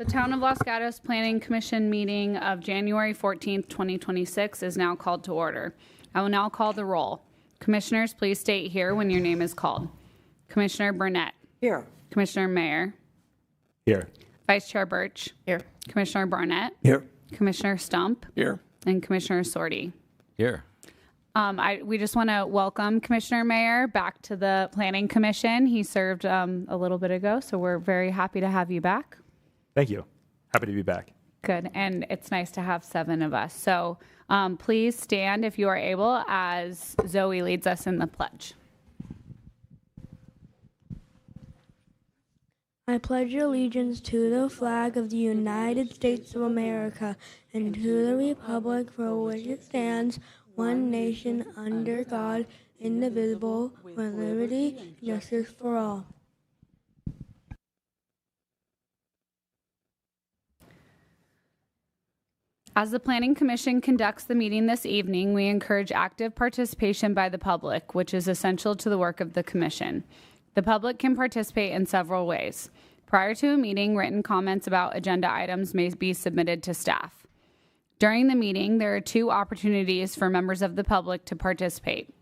The Town of Los Gatos Planning Commission meeting of January 14th, 2026 is now called to order. I will now call the roll. Commissioners, please state here when your name is called. Commissioner Burnett. Here. Commissioner Mayer. Here. Vice Chair Birch. Here. Commissioner Barnett. Here. Commissioner Stump. Here. And Commissioner Sorty. Here. We just want to welcome Commissioner Mayer back to the Planning Commission. He served a little bit ago, so we're very happy to have you back. Thank you. Happy to be back. Good, and it's nice to have 7 of us. So please stand if you are able as Zoe leads us in the pledge. I pledge allegiance to the flag of the United States of America and to the republic for which it stands, one nation under God, indivisible, with liberty and justice for all. As the Planning Commission conducts the meeting this evening, we encourage active participation by the public, which is essential to the work of the Commission. The public can participate in several ways. Prior to a meeting, written comments about agenda items may be submitted to staff. During the meeting, there are 2 opportunities for members of the public to participate.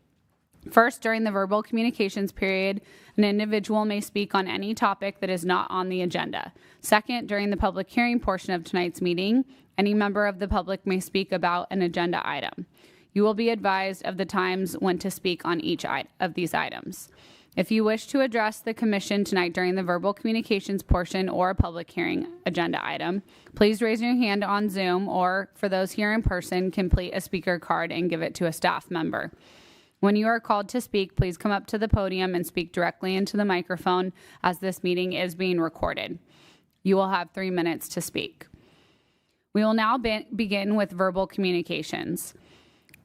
First, during the verbal communications period, an individual may speak on any topic that is not on the agenda. Second, during the public hearing portion of tonight's meeting, any member of the public may speak about an agenda item. You will be advised of the times when to speak on each of these items. If you wish to address the Commission tonight during the verbal communications portion or a public hearing agenda item, please raise your hand on Zoom, or for those here in person, complete a speaker card and give it to a staff member. When you are called to speak, please come up to the podium and speak directly into the microphone, as this meeting is being recorded. You will have 3 minutes to speak. We will now begin with verbal communications.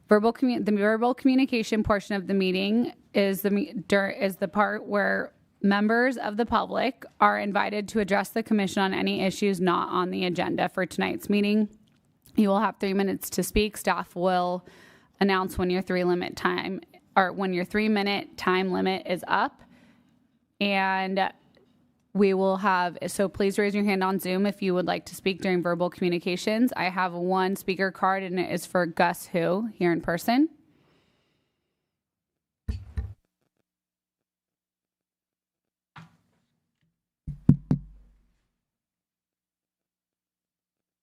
The verbal communication portion of the meeting is the part where members of the public are invited to address the Commission on any issues not on the agenda for tonight's meeting. You will have 3 minutes to speak. Staff will announce when your 3-minute time limit is up, and we will have, so please raise your hand on Zoom if you would like to speak during verbal communications. I have 1 speaker card, and it is for Gus Hu here in person.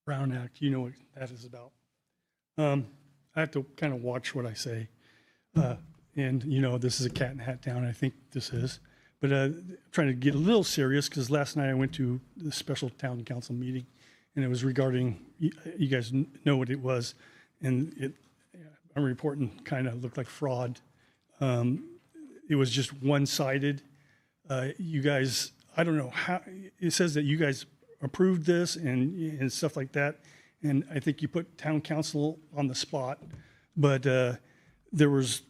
Brown Act, you know what that is about. I have to kind of watch what I say. And, you know, this is a cat in the hat town, I think this is. But trying to get a little serious, because last night I went to the special town council meeting, and it was regarding, you guys know what it was, and I'm reporting kind of looked like fraud. It was just one-sided. You guys, I don't know how, it says that you guys approved this and stuff like that, and I think you put town council on the spot, but there was,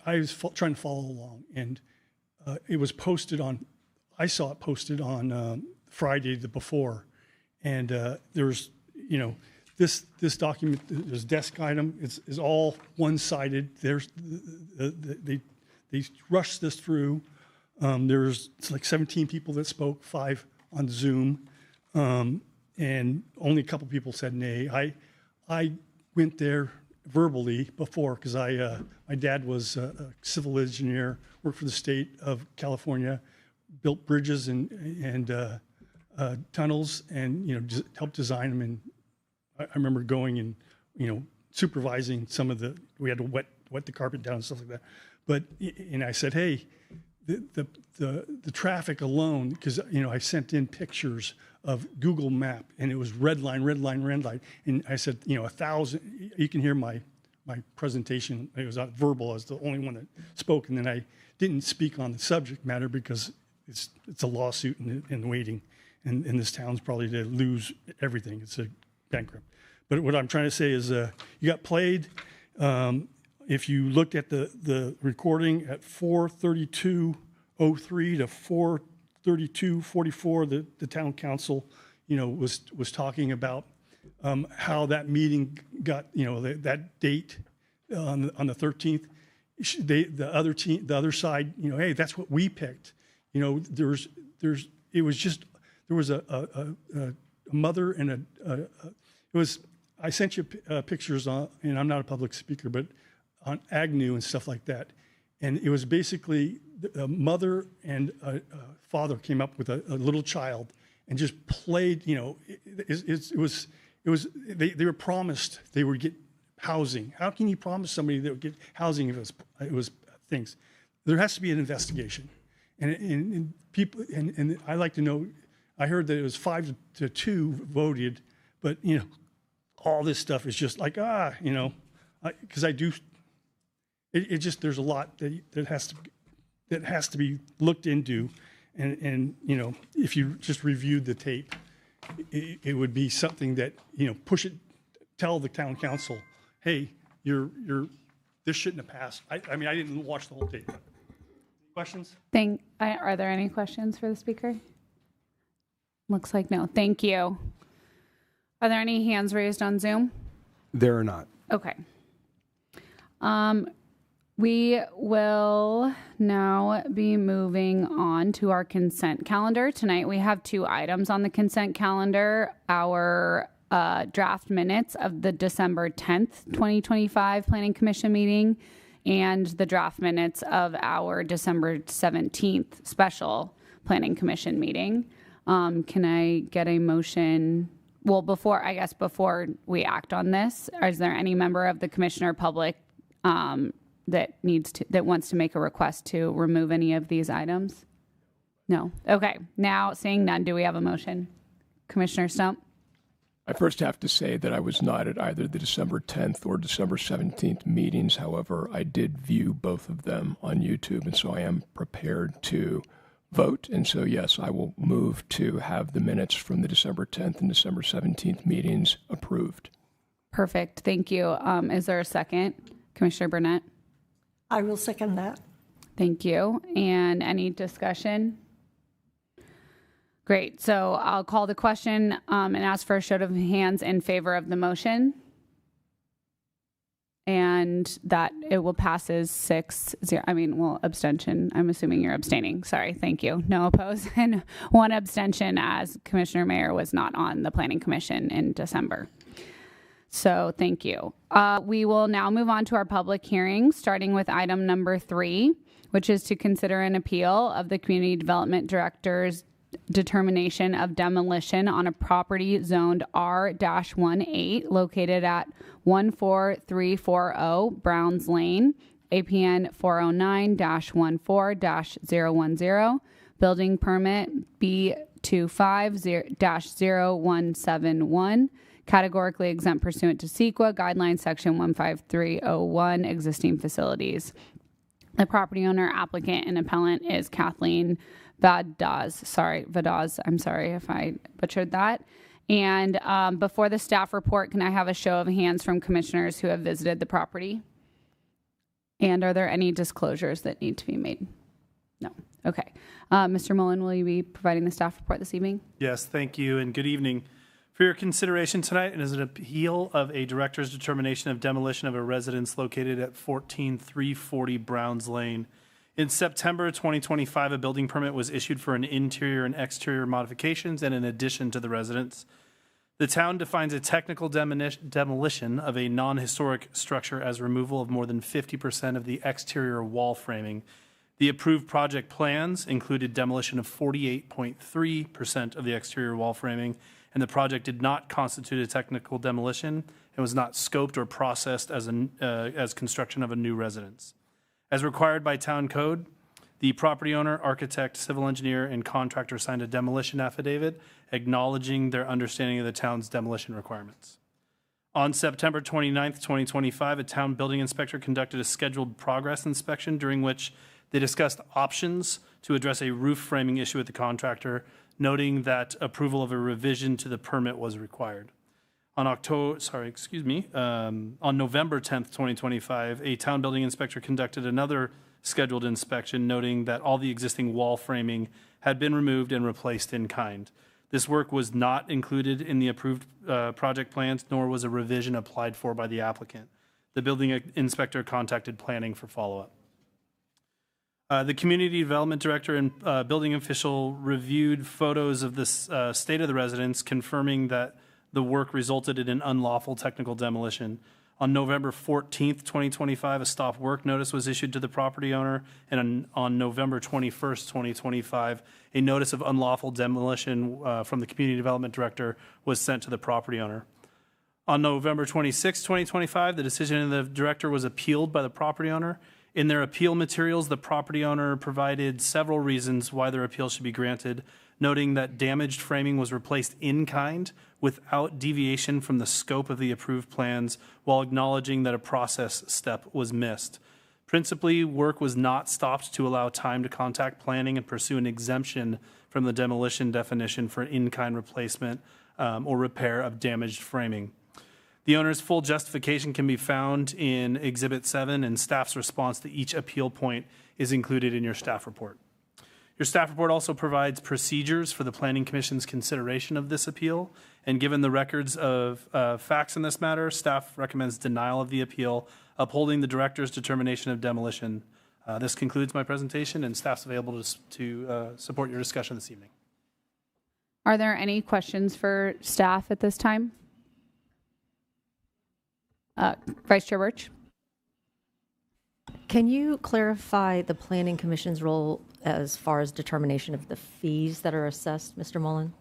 I was trying to follow along, and it was posted on, I saw it posted on Friday the before, and there's, you know, this document, this desk item is all one-sided. There's they rushed this through. There's like 17 people that spoke, 5 on Zoom, and only a couple people said nay. I went there verbally before, because my dad was a civil engineer, worked for the state of California, built bridges and tunnels, and, you know, helped design them. And I remember going and, you know, supervising some of we had to wet the carpet down and stuff like that. But, and I said, hey, the traffic alone, because, you know, I sent in pictures of Google Map, and it was red line, red line, red line. And I said, you know, 1,000, you can hear my presentation. It was not verbal. I was the only one that spoke. And then I didn't speak on the subject matter because it's a lawsuit and waiting. And this town's probably to lose everything. It's a bankrupt. But what I'm trying to say is you got played. If you looked at the recording at 4:32:03 to 4:32:44, the town council, you know, was talking about how that meeting got, you know, that date on the 13th. The other side, you know, hey, that's what we picked. You know, it was just there was a mother and it was, I sent you pictures on, and I'm not a public speaker, but on Agnew and stuff like that. And it was basically a mother and a father came up with a little child and just played, you know, they were promised they would get housing. How can you promise somebody they would get housing if it was things? There has to be an investigation. And people, and I like to know, I heard that it was 5-2 voted, but, you know, all this stuff is just like, you know, because it just, there's a lot that has to be looked into. And, you know, if you just reviewed the tape, it would be something that, you know, tell the town council, hey, this shouldn't have passed. I mean, I didn't watch the whole tape. Questions? Are there any questions for the speaker? Looks like no. Thank you. Are there any hands raised on Zoom? There are not. Okay. We will now be moving on to our consent calendar. Tonight we have 2 items on the consent calendar. Our draft minutes of the December 10th, 2025 Planning Commission meeting and the draft minutes of our December 17th special Planning Commission meeting. Can I get a motion? Well, before we act on this, is there any member of the commission or public that wants to make a request to remove any of these items? No. Okay. Now, seeing none, do we have a motion? Commissioner Stump? I first have to say that I was not at either the December 10th or December 17th meetings. However, I did view both of them on YouTube, and so I am prepared to vote. And so, yes, I will move to have the minutes from the December 10th and December 17th meetings approved. Perfect. Thank you. Is there a second? Commissioner Burnett? I will second that. Thank you. And any discussion? Great. So I'll call the question and ask for a show of hands in favor of the motion. And that it will pass as 6-0. Abstention. I'm assuming you're abstaining. Sorry. Thank you. No opposed and 1 abstention as Commissioner Mayer was not on the Planning Commission in December. So thank you. We will now move on to our public hearing, starting with item number 3, which is to consider an appeal of the Community Development Director's determination of demolition on a property zoned R-18 located at 14340 Browns Lane, APN 409-14-010, building permit B25-0171, categorically exempt pursuant to CEQA guidelines section 15301, existing facilities. The property owner, applicant, and appellant is Kathleen Vadaz. I'm sorry if I butchered that. And before the staff report, can I have a show of hands from commissioners who have visited the property? And are there any disclosures that need to be made? No. Okay. Mr. Mullen, will you be providing the staff report this evening? Yes, thank you, and good evening. For your consideration tonight is an appeal of a director's determination of demolition of a residence located at 14340 Browns Lane. In September 2025, a building permit was issued for an interior and exterior modifications and an addition to the residence. The town defines a technical demolition of a non-historic structure as removal of more than 50% of the exterior wall framing. The approved project plans included demolition of 48.3% of the exterior wall framing, and the project did not constitute a technical demolition and was not scoped or processed as construction of a new residence. As required by town code, the property owner, architect, civil engineer, and contractor signed a demolition affidavit acknowledging their understanding of the town's demolition requirements. On September 29th, 2025, a town building inspector conducted a scheduled progress inspection during which they discussed options to address a roof framing issue with the contractor, noting that approval of a revision to the permit was required. On November 10th, 2025, a town building inspector conducted another scheduled inspection, noting that all the existing wall framing had been removed and replaced in kind. This work was not included in the approved project plans, nor was a revision applied for by the applicant. The building inspector contacted planning for follow-up. The community development director and building official reviewed photos of this state of the residence, confirming that the work resulted in an unlawful technical demolition. On November 14th, 2025, a stop work notice was issued to the property owner, and on November 21st, 2025, a notice of unlawful demolition from the community development director was sent to the property owner. On November 26, 2025, the decision of the director was appealed by the property owner. In their appeal materials, the property owner provided several reasons why their appeal should be granted, noting that damaged framing was replaced in kind without deviation from the scope of the approved plans, while acknowledging that a process step was missed. Principally, work was not stopped to allow time to contact planning and pursue an exemption from the demolition definition for in-kind replacement or repair of damaged framing. The owner's full justification can be found in Exhibit 7, and staff's response to each appeal point is included in your staff report. Your staff report also provides procedures for the Planning Commission's consideration of this appeal, and given the records of facts in this matter, staff recommends denial of the appeal, upholding the director's determination of demolition. This concludes my presentation, and staff's available to support your discussion this evening. Are there any questions for staff at this time? Vice Chair Birch? Can you clarify the Planning Commission's role as far as determination of the fees that are assessed, Mr. Mullen?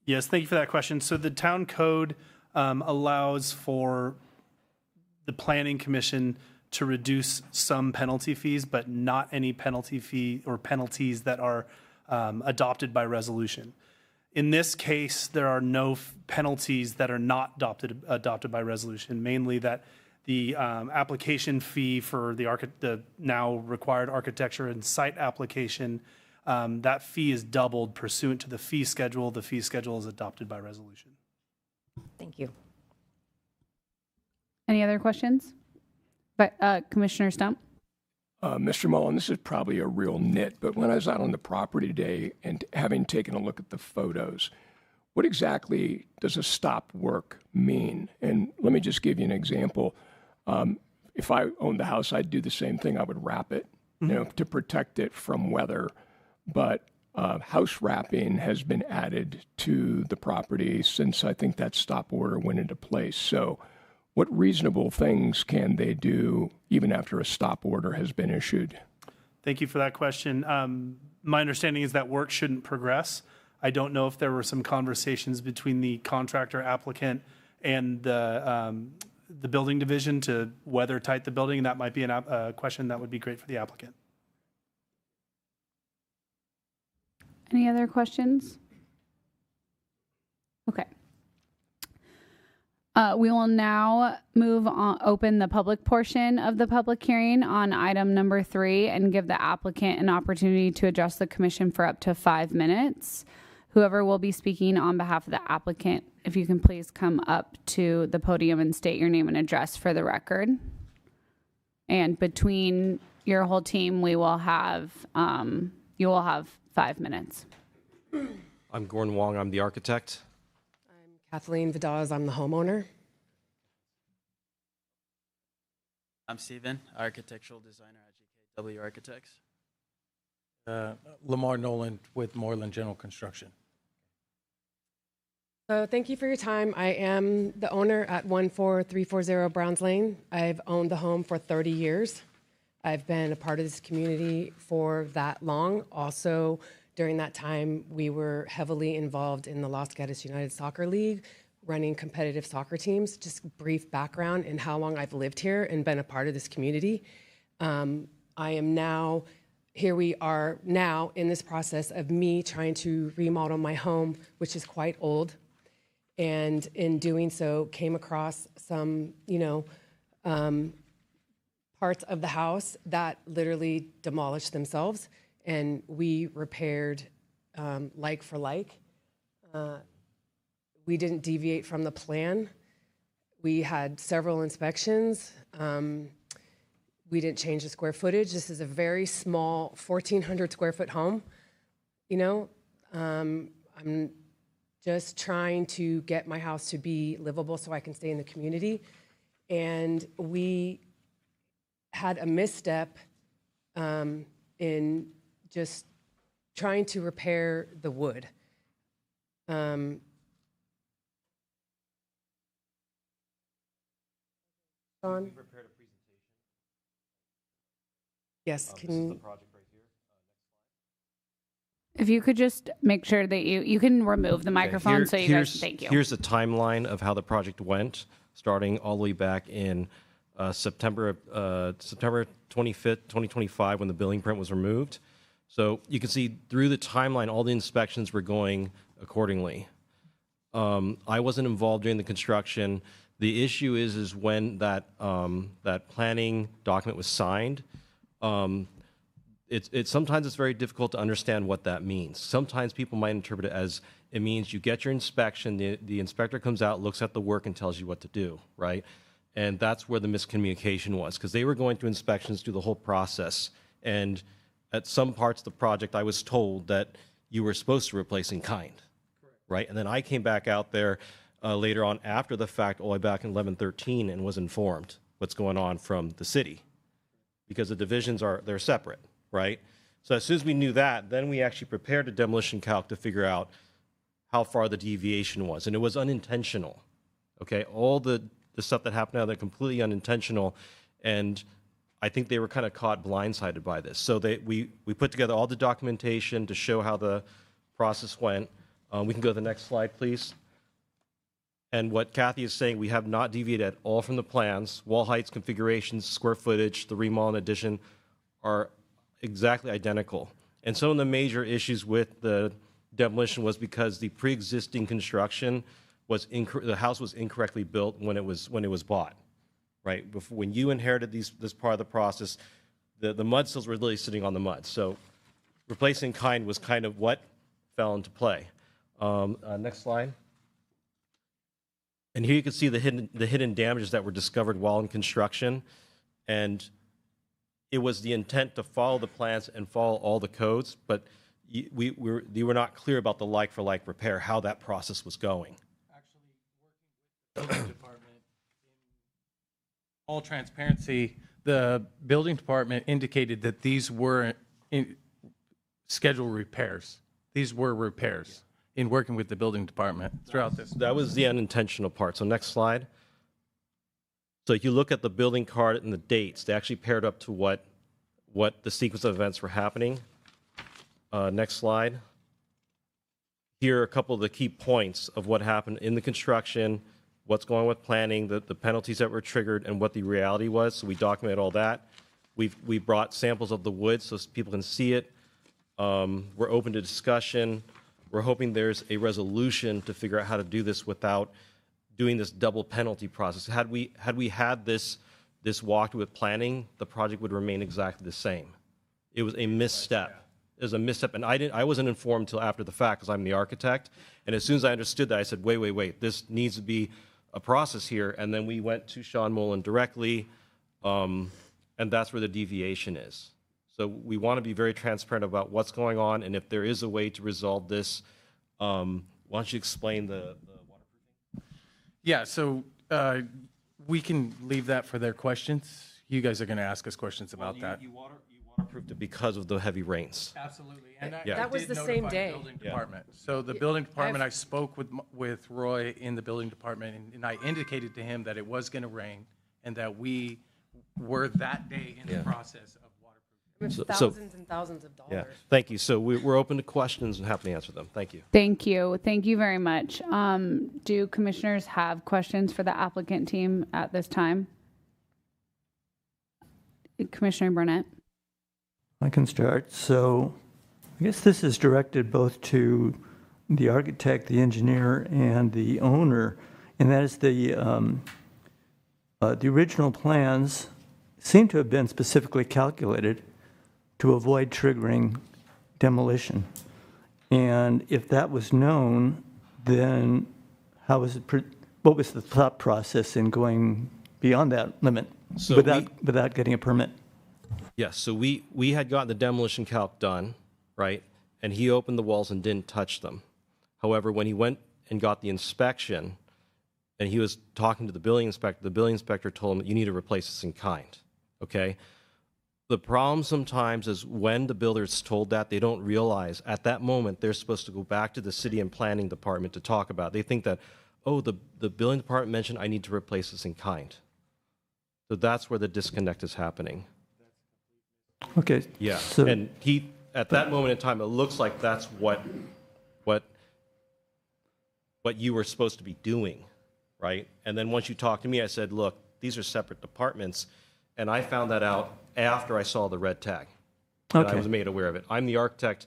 Yes, thank you for that question. So the town code allows for the Planning Commission to reduce some penalty fees, but not any penalty fee or penalties that are adopted by resolution. In this case, there are no penalties that are not adopted by resolution, mainly that the application fee for the now required architecture and site application, that fee is doubled pursuant to the fee schedule. The fee schedule is adopted by resolution. Thank you. Any other questions? But Commissioner Stump? Mr. Mullen, this is probably a real nit, but when I was out on the property today and having taken a look at the photos, what exactly does a stop work mean? And let me just give you an example. If I owned the house, I'd do the same thing. I would wrap it, to protect it from weather. But house wrapping has been added to the property since I think that stop order went into place. So what reasonable things can they do even after a stop order has been issued? Thank you for that question. My understanding is that work shouldn't progress. I don't know if there were some conversations between the contractor applicant and the building division to weather tight the building. That might be a question that would be great for the applicant. Any other questions? Okay. We will now move on, open the public portion of the public hearing on item number 3 and give the applicant an opportunity to address the commission for up to 5 minutes. Whoever will be speaking on behalf of the applicant, if you can please come up to the podium and state your name and address for the record. And between your whole team, we will have, you will have 5 minutes. I'm Gordon Wong. I'm the architect. Kathleen Vidaz, I'm the homeowner. I'm Steven, architectural designer at GKW Architects. Lamar Nolan with Moreland General Construction. So thank you for your time. I am the owner at 14340 Browns Lane. I've owned the home for 30 years. I've been a part of this community for that long. Also, during that time, we were heavily involved in the Los Gatos United Soccer League, running competitive soccer teams. Just brief background in how long I've lived here and been a part of this community. I am now, here we are now in this process of me trying to remodel my home, which is quite old. And in doing so, came across some, parts of the house that literally demolished themselves. And we repaired like for like. We didn't deviate from the plan. We had several inspections. We didn't change the square footage. This is a very small 1,400 square foot home. I'm just trying to get my house to be livable so I can stay in the community. And we had a misstep in just trying to repair the wood. Sean? Yes, can If you could just make sure that you can remove the microphone so you guys, thank you. Here's the timeline of how the project went, starting all the way back in September 25th, 2025, when the building permit was removed. So you can see through the timeline, all the inspections were going accordingly. I wasn't involved during the construction. The issue is when that planning document was signed. Sometimes it's very difficult to understand what that means. Sometimes people might interpret it as it means you get your inspection, the inspector comes out, looks at the work, and tells you what to do, right? And that's where the miscommunication was, because they were going through inspections through the whole process. And at some parts of the project, I was told that you were supposed to replace in kind, right? And then I came back out there later on after the fact, all the way back in 11/13, and was informed what's going on from the city, because the divisions they're separate, right? So as soon as we knew that, then we actually prepared a demolition calc to figure out how far the deviation was, and it was unintentional, okay? All the stuff that happened now, they're completely unintentional, and I think they were kind of caught blindsided by this. So we put together all the documentation to show how the process went. We can go to the next slide, please. And what Kathy is saying, we have not deviated at all from the plans. Wall heights, configurations, square footage, the remodel and addition are exactly identical. And some of the major issues with the demolition was because the pre-existing construction was the house was incorrectly built when it was bought, right? When you inherited this part of the process, the mud sills were literally sitting on the mud. So replacing kind was kind of what fell into play. Next slide. And here you can see the hidden damages that were discovered while in construction. And it was the intent to follow the plans and follow all the codes, but we were not clear about the like-for-like repair, how that process was going. Actually, working with the building department, in all transparency, the building department indicated that these were scheduled repairs. These were repairs in working with the building department throughout this. That was the unintentional part. So next slide. So if you look at the building card and the dates, they actually paired up to what the sequence of events were happening. Next slide. Here are a couple of the key points of what happened in the construction, what's going on with planning, the penalties that were triggered, and what the reality was. So we documented all that. We brought samples of the wood so people can see it. We're open to discussion. We're hoping there's a resolution to figure out how to do this without doing this double penalty process. Had we had this walked with planning, the project would remain exactly the same. It was a misstep. It was a misstep, and I wasn't informed until after the fact because I'm the architect. And as soon as I understood that, I said, wait, this needs to be a process here. And then we went to Sean Mullen directly, and that's where the deviation is. So we want to be very transparent about what's going on, and if there is a way to resolve this, why don't you explain the waterproofing? Yeah, so we can leave that for their questions. You guys are going to ask us questions about that. You waterproofed it because of the heavy rains. Absolutely. And that was the same day. Building department. So the building department, I spoke with Roy in the building department, and I indicated to him that it was going to rain and that we were that day in the process of waterproofing. Thousands and thousands of dollars. Yeah, thank you. So we're open to questions and happy to answer them. Thank you. Thank you. Thank you very much. Do commissioners have questions for the applicant team at this time? Commissioner Burnett. I can start. So I guess this is directed both to the architect, the engineer, and the owner, and that is the original plans seem to have been specifically calculated to avoid triggering demolition. And if that was known, then how was it? What was the thought process in going beyond that limit without getting a permit? Yes, so we had gotten the demolition calc done, right? And he opened the walls and didn't touch them. However, when he went and got the inspection, and he was talking to the building inspector told him that you need to replace this in kind, okay? The problem sometimes is when the builder's told that, they don't realize at that moment they're supposed to go back to the city and planning department to talk about it. They think that, oh, the building department mentioned I need to replace this in kind. So that's where the disconnect is happening. Okay. Yeah, So, and he, at that moment in time, it looks like that's what you were supposed to be doing, right? And then once you talked to me, I said, look, these are separate departments, and I found that out after I saw the red tag. And I Okay. was made aware of it. I'm the architect.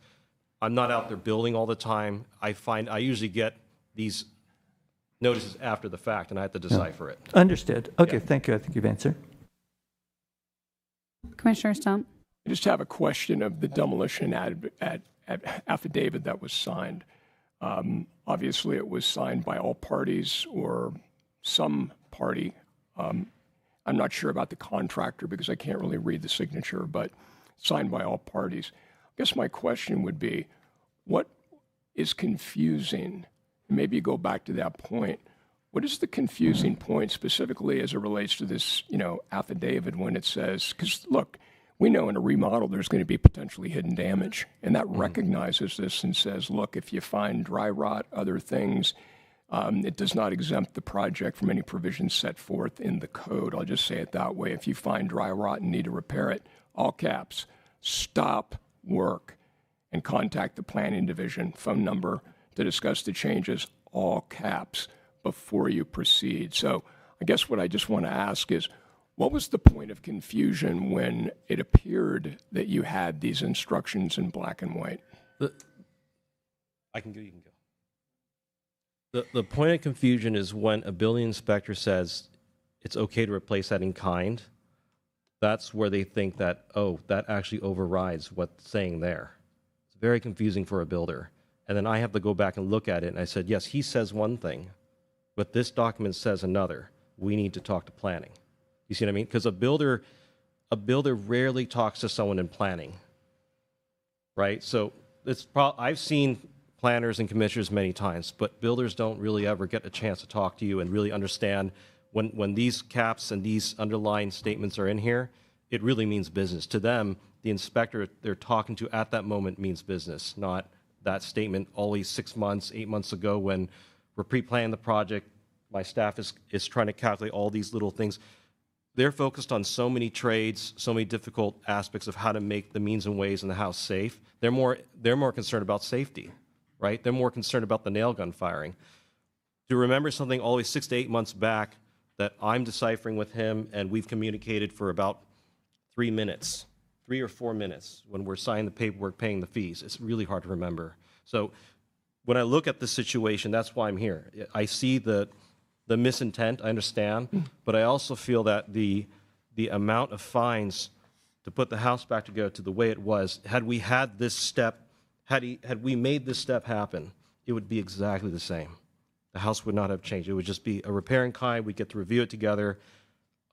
I'm not out there building all the time. I usually get these notices after the fact, and I have to decipher it. understood. Okay, Yeah. thank you. I think you've answered. Commissioner Stump? I just have a question of the demolition affidavit that was signed. Obviously, it was signed by all parties or some party. I'm not sure about the contractor because I can't really read the signature, but signed by all parties. I guess my question would be, what is confusing? Maybe you go back to that point. What is the confusing point specifically as it relates to this, affidavit when it says, because look, we know in a remodel there's going to be potentially hidden damage, and that recognizes this and says, look, if you find dry rot, other things, it does not exempt the project from any provisions set forth in the code. I'll just say it that way. If you find dry rot and need to repair it, all caps, stop work and contact the planning division phone number to discuss the changes, all caps, before you proceed. So I guess what I just want to ask is, what was the point of confusion when it appeared that you had these instructions in black and white? I can go, you can go. The point of confusion is when a building inspector says it's okay to replace that in kind. That's where they think that, oh, that actually overrides what's saying there. It's very confusing for a builder. And then I have to go back and look at it, and I said, yes, he says one thing, but this document says another. We need to talk to planning. You see what I mean? Because a builder rarely talks to someone in planning, right? So I've seen planners and commissioners many times, but builders don't really ever get a chance to talk to you and really understand when these caps and these underlying statements are in here, it really means business. To them, the inspector they're talking to at that moment means business, not that statement always 6 months, 8 months ago when we're pre-planning the project. My staff is trying to calculate all these little things. They're focused on so many trades, so many difficult aspects of how to make the means and ways in the house safe. They're more concerned about safety, right? They're more concerned about the nail gun firing. To remember something always 6 to 8 months back that I'm deciphering with him and we've communicated for about 3 minutes, 3 or 4 minutes when we're signing the paperwork, paying the fees, it's really hard to remember. So when I look at the situation, that's why I'm here. I see the misintent, I understand, but I also feel that the amount of fines to put the house back together to the way it was, had we had this step, had we made this step happen, it would be exactly the same. The house would not have changed. It would just be a repair in kind. We'd get to review it together.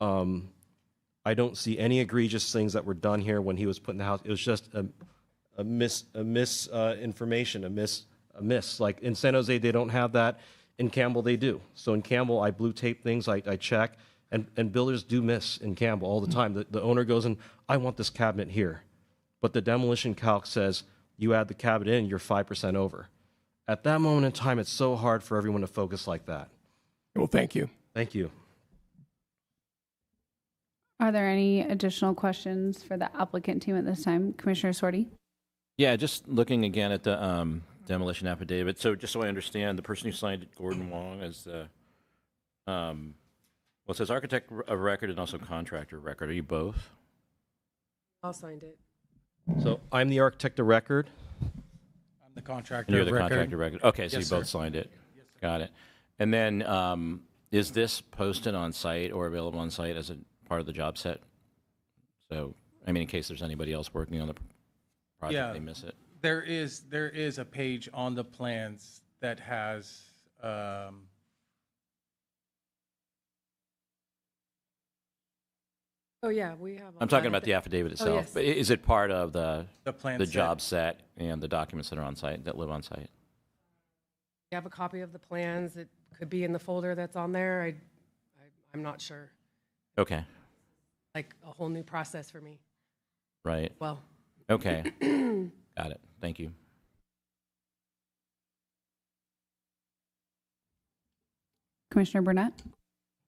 I don't see any egregious things that were done here when he was putting the house. It was just a misinformation, a miss. Like in San Jose, they don't have that. In Campbell, they do. So in Campbell, I blue tape things, I check, and builders do miss in Campbell all the time. The owner goes in, I want this cabinet here. But the demolition calc says, you add the cabinet in, you're 5% over. At that moment in time, it's so hard for everyone to focus like that. Well, thank you. Thank you. Are there any additional questions for the applicant team at this time? Commissioner Sorty? Yeah, just looking again at the demolition affidavit. So just so I understand, the person who signed it, Gordon Wong, as the, it says architect of record and also contractor of record. Are you both? All signed it. So I'm the architect of record. I'm the contractor And you're of the record. contractor of record. Okay, so Yes, you both sir. signed it. Got it. And then is this posted on site or available on site as a part of the job set? So, I mean, in case there's anybody else working on the project, Yeah. they miss it. There is a page on the plans that has, Oh, yeah, we have. I'm talking about the affidavit Oh, itself. yes. But is it part of the plan the set. job set and the documents that are on site, that live on site? We have a copy of the plans. It could be in the folder that's on there. I'm not sure. Okay. Like a whole new process for me. right? Well, Okay. Got it. Thank you. Commissioner Burnett?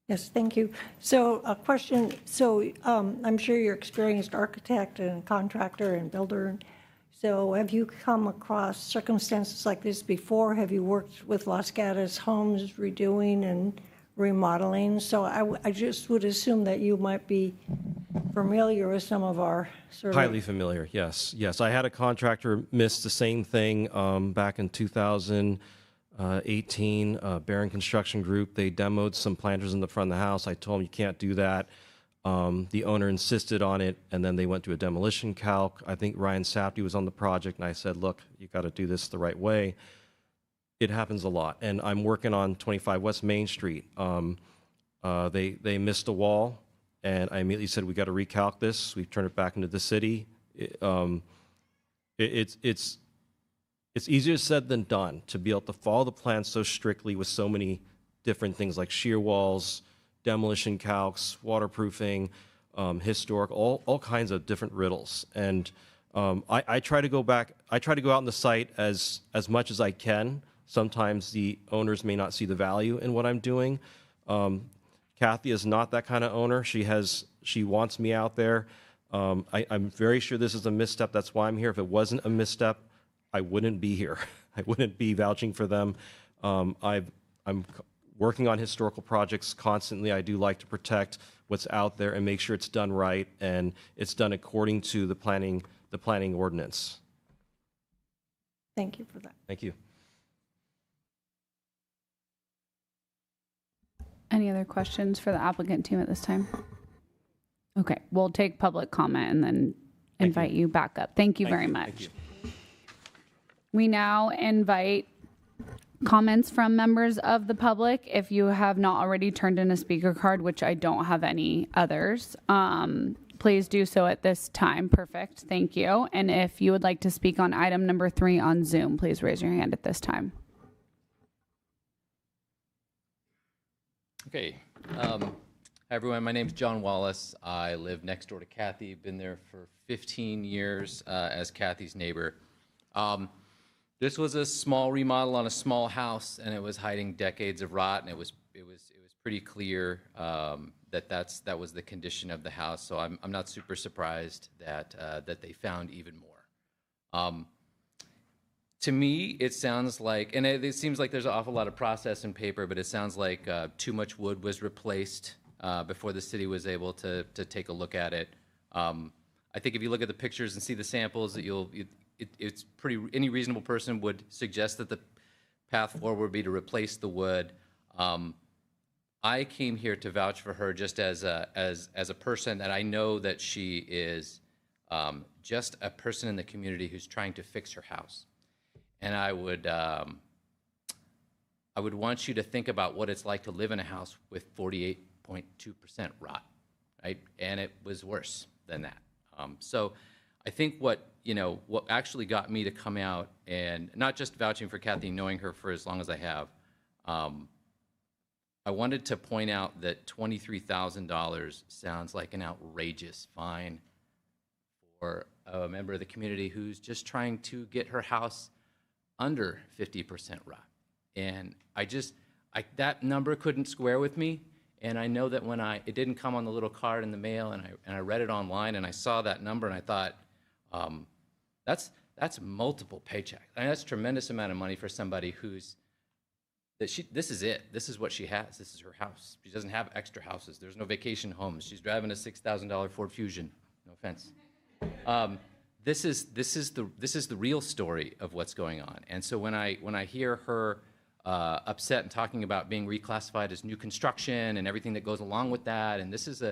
Yes, thank you. So a question, so I'm sure you're experienced architect and contractor and builder. So have you come across circumstances like this before? Have you worked with Los Gatos Homes redoing and remodeling? So I just would assume that you might be familiar with some of our sort of... Highly familiar, yes. Yes, I had a contractor miss the same thing back in 2018. Barron Construction Group, they demoed some planters in the front of the house. I told them you can't do that. The owner insisted on it, and then they went to a demolition calc. I think Ryan Sapti was on the project, and I said, look, you got to do this the right way. It happens a lot, and I'm working on 25 West Main Street. They missed a wall, and I immediately said, we got to recalc this. We turned it back into the city. It's easier said than done to be able to follow the plan so strictly with so many different things like shear walls, demolition calcs, waterproofing, historic, all kinds of different riddles. And I try to go back, I try to go out on the site as much as I can. Sometimes the owners may not see the value in what I'm doing. Kathy is not that kind of owner. She wants me out there. I'm very sure this is a misstep. That's why I'm here. If it wasn't a misstep, I wouldn't be here. I wouldn't be vouching for them. I'm working on historical projects constantly. I do like to protect what's out there and make sure it's done right and it's done according to the planning ordinance. Thank you for that. Thank you. Any other questions for the applicant team at this time? Okay, we'll take public comment and then invite you back up. Thank you very much. Thank you. We now invite comments from members of the public. If you have not already turned in a speaker card, which I don't have any others, please do so at this time. Perfect. Thank you. And if you would like to speak on item number 3 on Zoom, please raise your hand at this time. Okay. Hi, everyone. My name's John Wallace. I live next door to Kathy. Been there for 15 years as Kathy's neighbor. This was a small remodel on a small house, and it was hiding decades of rot, and it was pretty clear that was the condition of the house. So I'm not super surprised that they found even more. To me, it sounds like, and it seems like there's an awful lot of process and paper, but it sounds like too much wood was replaced before the city was able to take a look at it. I think if you look at the pictures and see the samples, that it's pretty, any reasonable person would suggest that the path forward would be to replace the wood. I came here to vouch for her just as a person that I know that she is just a person in the community who's trying to fix her house. And I would want you to think about what it's like to live in a house with 48.2% rot, right? And it was worse than that. So I think what actually got me to come out, and not just vouching for Kathy, knowing her for as long as I have, I wanted to point out that $23,000 sounds like an outrageous fine for a member of the community who's just trying to get her house under 50% rot. And that number couldn't square with me. And I know that when it didn't come on the little card in the mail, and I read it online, and I saw that number, and I thought, that's multiple paychecks. I mean, that's a tremendous amount of money for somebody this is it. This is what she has. This is her house. She doesn't have extra houses. There's no vacation homes. She's driving a $6,000 Ford Fusion. No offense. This is the real story of what's going on. And so when I hear her upset and talking about being reclassified as new construction and everything that goes along with that, and this is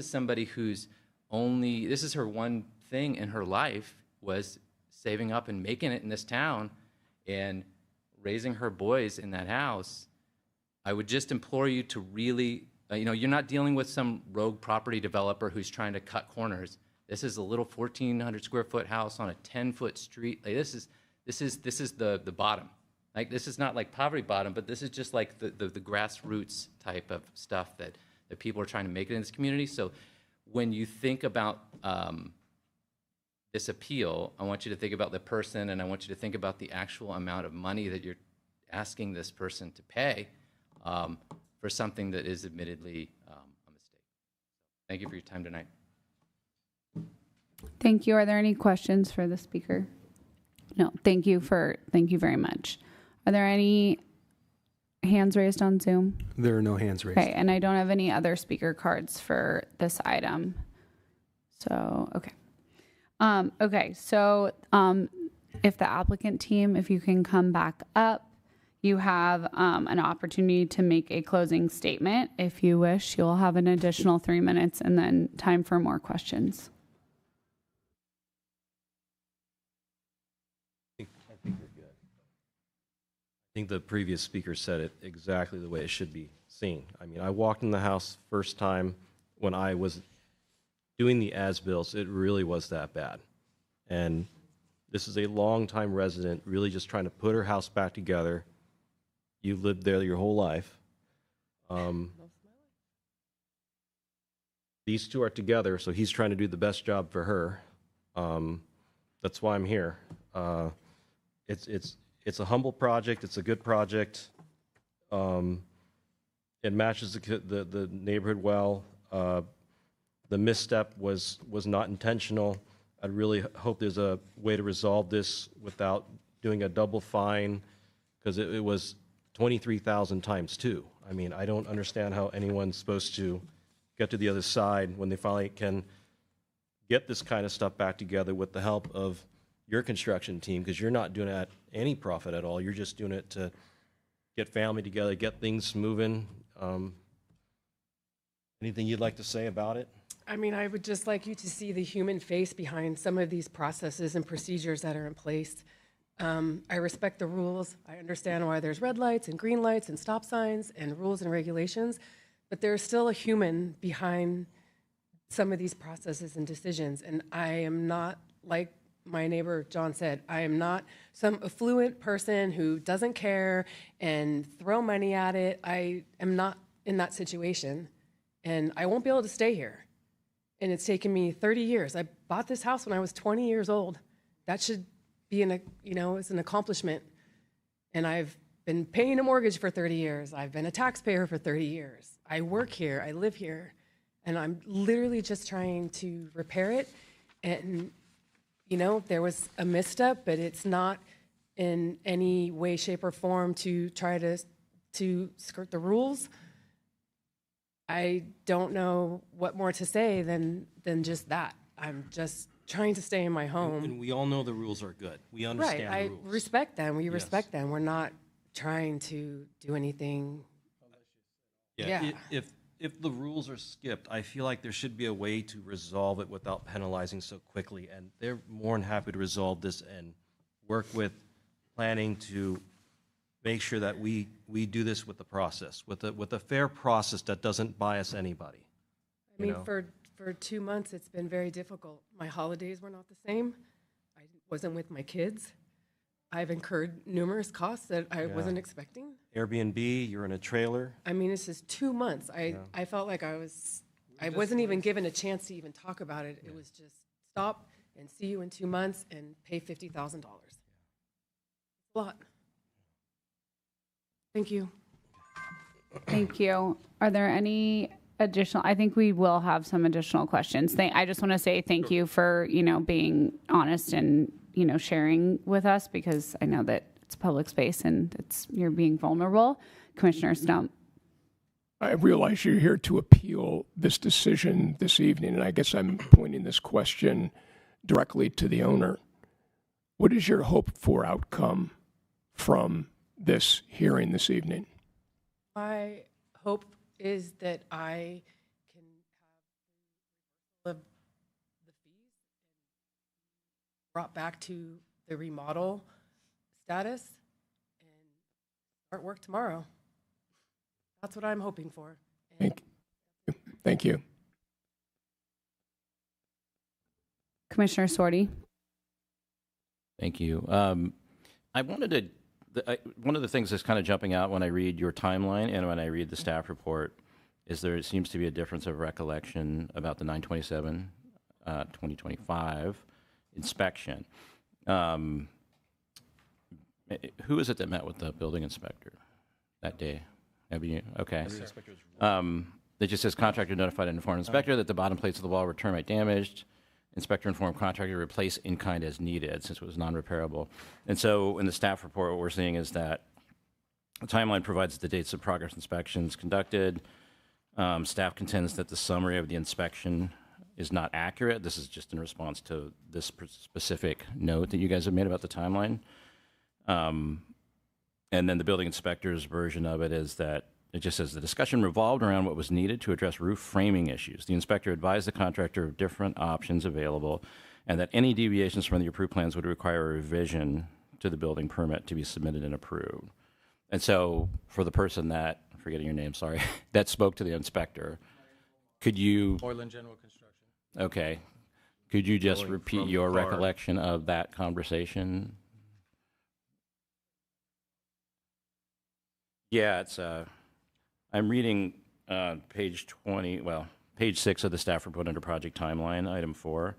somebody who's this is her one thing in her life was saving up and making it in this town and raising her boys in that house. I would just implore you to really, you're not dealing with some rogue property developer who's trying to cut corners. This is a little 1,400 square foot house on a 10-foot street. Like this is the bottom. Like this is not like poverty bottom, but this is just like the grassroots type of stuff that people are trying to make it in this community. So when you think about this appeal, I want you to think about the person, and I want you to think about the actual amount of money that you're asking this person to pay for something that is admittedly a mistake. Thank you for your time tonight. Thank you. Are there any questions for the speaker? No. Thank you very much. Are there any hands raised on Zoom? There are no hands raised. Okay, and I don't have any other speaker cards for this item. So, okay. If the applicant team, if you can come back up, you have an opportunity to make a closing statement. If you wish, you'll have an additional 3 minutes and then time for more questions. I think the previous speaker said it exactly the way it should be seen. I mean, I walked in the house first time when I was doing the as-bills. It really was that bad. And this is a long-time resident really just trying to put her house back together. You've lived there your whole life. These two are together, so he's trying to do the best job for her. That's why I'm here. It's a humble project. It's a good project. It matches the neighborhood well. The misstep was not intentional. I really hope there's a way to resolve this without doing a double fine, because it was 23,000 times 2. I mean, I don't understand how anyone's supposed to get to the other side when they finally can get this kind of stuff back together with the help of your construction team, because you're not doing it at any profit at all. You're just doing it to get family together, get things moving. Anything you'd like to say about it? I mean, I would just like you to see the human face behind some of these processes and procedures that are in place. I respect the rules. I understand why there's red lights and green lights and stop signs and rules and regulations, but there's still a human behind some of these processes and decisions. And I am not, like my neighbor John said, I am not some affluent person who doesn't care and throw money at it. I am not in that situation, and I won't be able to stay here. And it's taken me 30 years. I bought this house when I was 20 years old. That should be it's an accomplishment. And I've been paying a mortgage for 30 years. I've been a taxpayer for 30 years. I work here, I live here, and I'm literally just trying to repair it. And, there was a misstep, but it's not in any way, shape, or form to try to skirt the rules. I don't know what more to say than just that. I'm just trying to stay in my home. And we all know the rules are good. We understand the right. rules. I respect them. We respect them. We're not trying to do anything. Yeah. If the rules are skipped, I feel like there should be a way to resolve it without penalizing so quickly. And they're more than happy to resolve this and work with planning to make sure that we do this with the process, with a fair process that doesn't bias anybody. I mean, for 2 months, it's been very difficult. My holidays were not the same. I wasn't with my kids. I've incurred numerous costs that I wasn't expecting. Airbnb, you're in a trailer. I mean, this is 2 months. I felt like I wasn't even given a chance to even talk about it. It was just stop and see you in 2 months and pay $50,000. A lot. Thank you. Thank you. Are there any additional? I think we will have some additional questions. I just want to say thank you for being honest and sharing with us, because I know that it's public space and you're being vulnerable. Commissioner Stump. I realize you're here to appeal this decision this evening, and I guess I'm pointing this question directly to the owner. What is your hope for outcome from this hearing this evening? My hope is that I can have the fees brought back to the remodel status and start work tomorrow. That's what I'm hoping for. Thank you. Commissioner Sorty. Thank you. I wanted to. One of the things that's kind of jumping out when I read your timeline and when I read the staff report is there seems to be a difference of recollection about the 9/27, 2025 inspection. Who is it that met with the building inspector that day? Have you? Okay. It just says contractor notified and informed inspector that the bottom plates of the wall were termite damaged. Inspector informed contractor to replace in kind as needed since it was non-repairable. And so in the staff report, what we're seeing is that the timeline provides the dates of progress inspections conducted. Staff contends that the summary of the inspection is not accurate. This is just in response to this specific note that you guys have made about the timeline. And then the building inspector's version of it is that it just says the discussion revolved around what was needed to address roof framing issues. The inspector advised the contractor of different options available and that any deviations from the approved plans would require a revision to the building permit to be submitted and approved. And so for the person that, I'm forgetting your name, sorry, that spoke to the inspector, could you... Moreland General Construction. Okay. Could you just repeat your recollection of that conversation? Yeah, it's... I'm reading page 20, well, page 6 of the staff report under project timeline, item 4.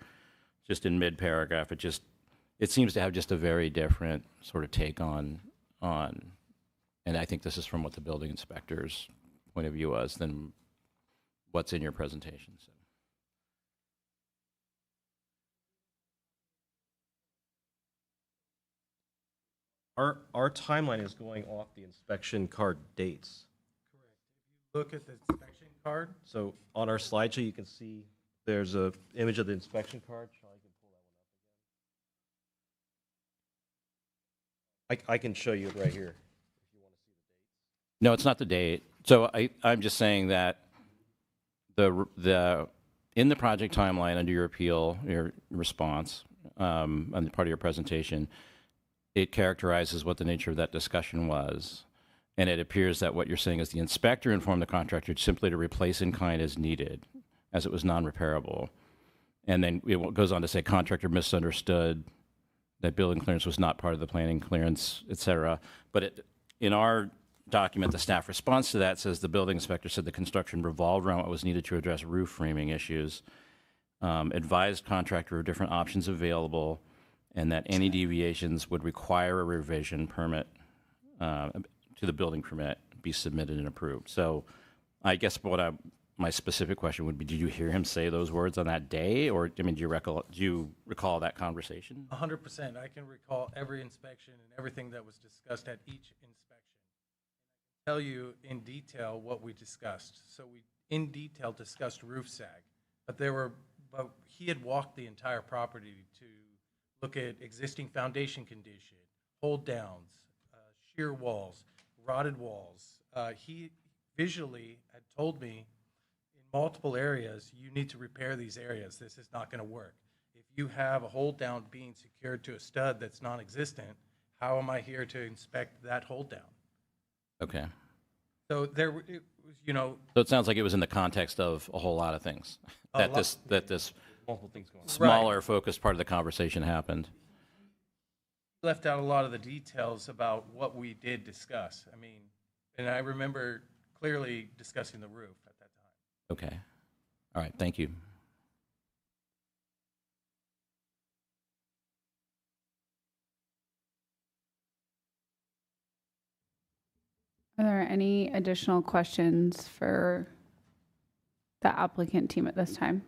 Just in mid-paragraph, it seems to have just a very different sort of take on, and I think this is from what the building inspector's point of view was than what's in your presentation. So. Our timeline is going off the inspection card dates. Look at the inspection card. So on our slideshow, you can see there's an image of the inspection card. Charlie can pull that one up again. I can show you it right here. No, it's not the date. So I'm just saying that in the project timeline under your appeal, your response, on the part of your presentation, it characterizes what the nature of that discussion was. And it appears that what you're saying is the inspector informed the contractor simply to replace in kind as needed, as it was non-repairable. And then it goes on to say contractor misunderstood that building clearance was not part of the planning clearance, et cetera. But in our document, the staff response to that says the building inspector said the construction revolved around what was needed to address roof framing issues, advised contractor of different options available, and that any deviations would require a revision permit to the building permit be submitted and approved. So I guess my specific question would be, did you hear him say those words on that day? Or, I mean, do you recall that conversation? 100%. I can recall every inspection and everything that was discussed at each inspection. I can tell you in detail what we discussed. So we, in detail, discussed roof sag. But he had walked the entire property to look at existing foundation condition, hold downs, shear walls, rotted walls. He visually had told me in multiple areas, you need to repair these areas. This is not going to work. If you have a hold down being secured to a stud that's non-existent, how am I here to inspect that hold down? Okay. So it was, So it sounds like it was in the context of a whole lot of things that this multiple things going on. Smaller focused part of the conversation happened. Left out a lot of the details about what we did discuss. I mean, and I remember clearly discussing the roof at that time. Okay. All right. Thank you. Are there any additional questions for the applicant team at this time?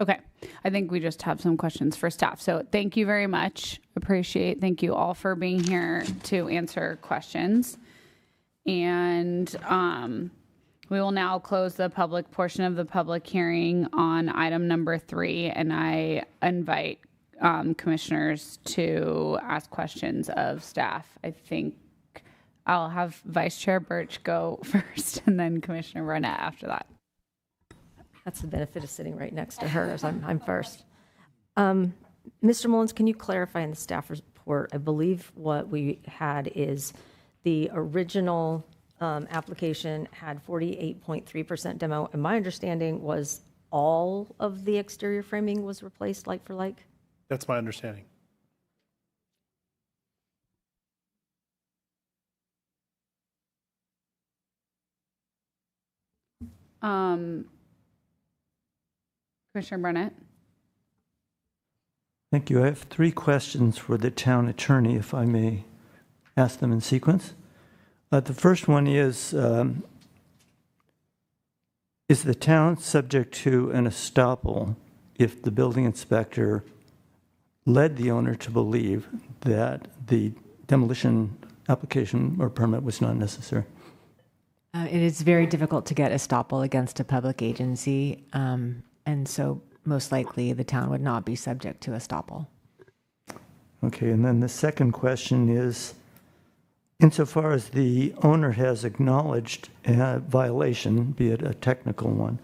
Okay, I think we just have some questions for staff. So thank you very much. Thank you all for being here to answer questions. And we will now close the public portion of the public hearing on item number 3. And I invite commissioners to ask questions of staff. I think I'll have Vice Chair Birch go first and then Commissioner Burnett after that. That's the benefit of sitting right next to her as I'm first. Mr. Mullins, can you clarify in the staff report? I believe what we had is the original application had 48.3% demo, and my understanding was all of the exterior framing was replaced like for like? That's my understanding. Commissioner Burnett? Thank you. I have 3 questions for the town attorney, if I may ask them in sequence. The first one is the town subject to an estoppel if the building inspector led the owner to believe that the demolition application or permit was not necessary? It is very difficult to get estoppel against a public agency, and so most likely the town would not be subject to estoppel. Okay, and then the second question is, insofar as the owner has acknowledged a violation, be it a technical one,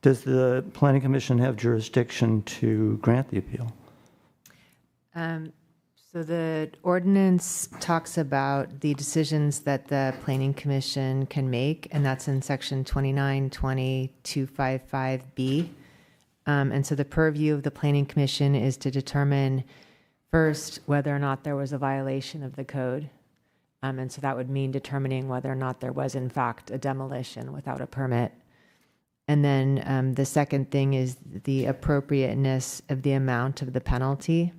does the Planning Commission have jurisdiction to grant the appeal? So the ordinance talks about the decisions that the Planning Commission can make, and that's in section 2920-255B. And so the purview of the Planning Commission is to determine first whether or not there was a violation of the code. And so that would mean determining whether or not there was in fact a demolition without a permit. And then the second thing is the appropriateness of the amount of the penalty.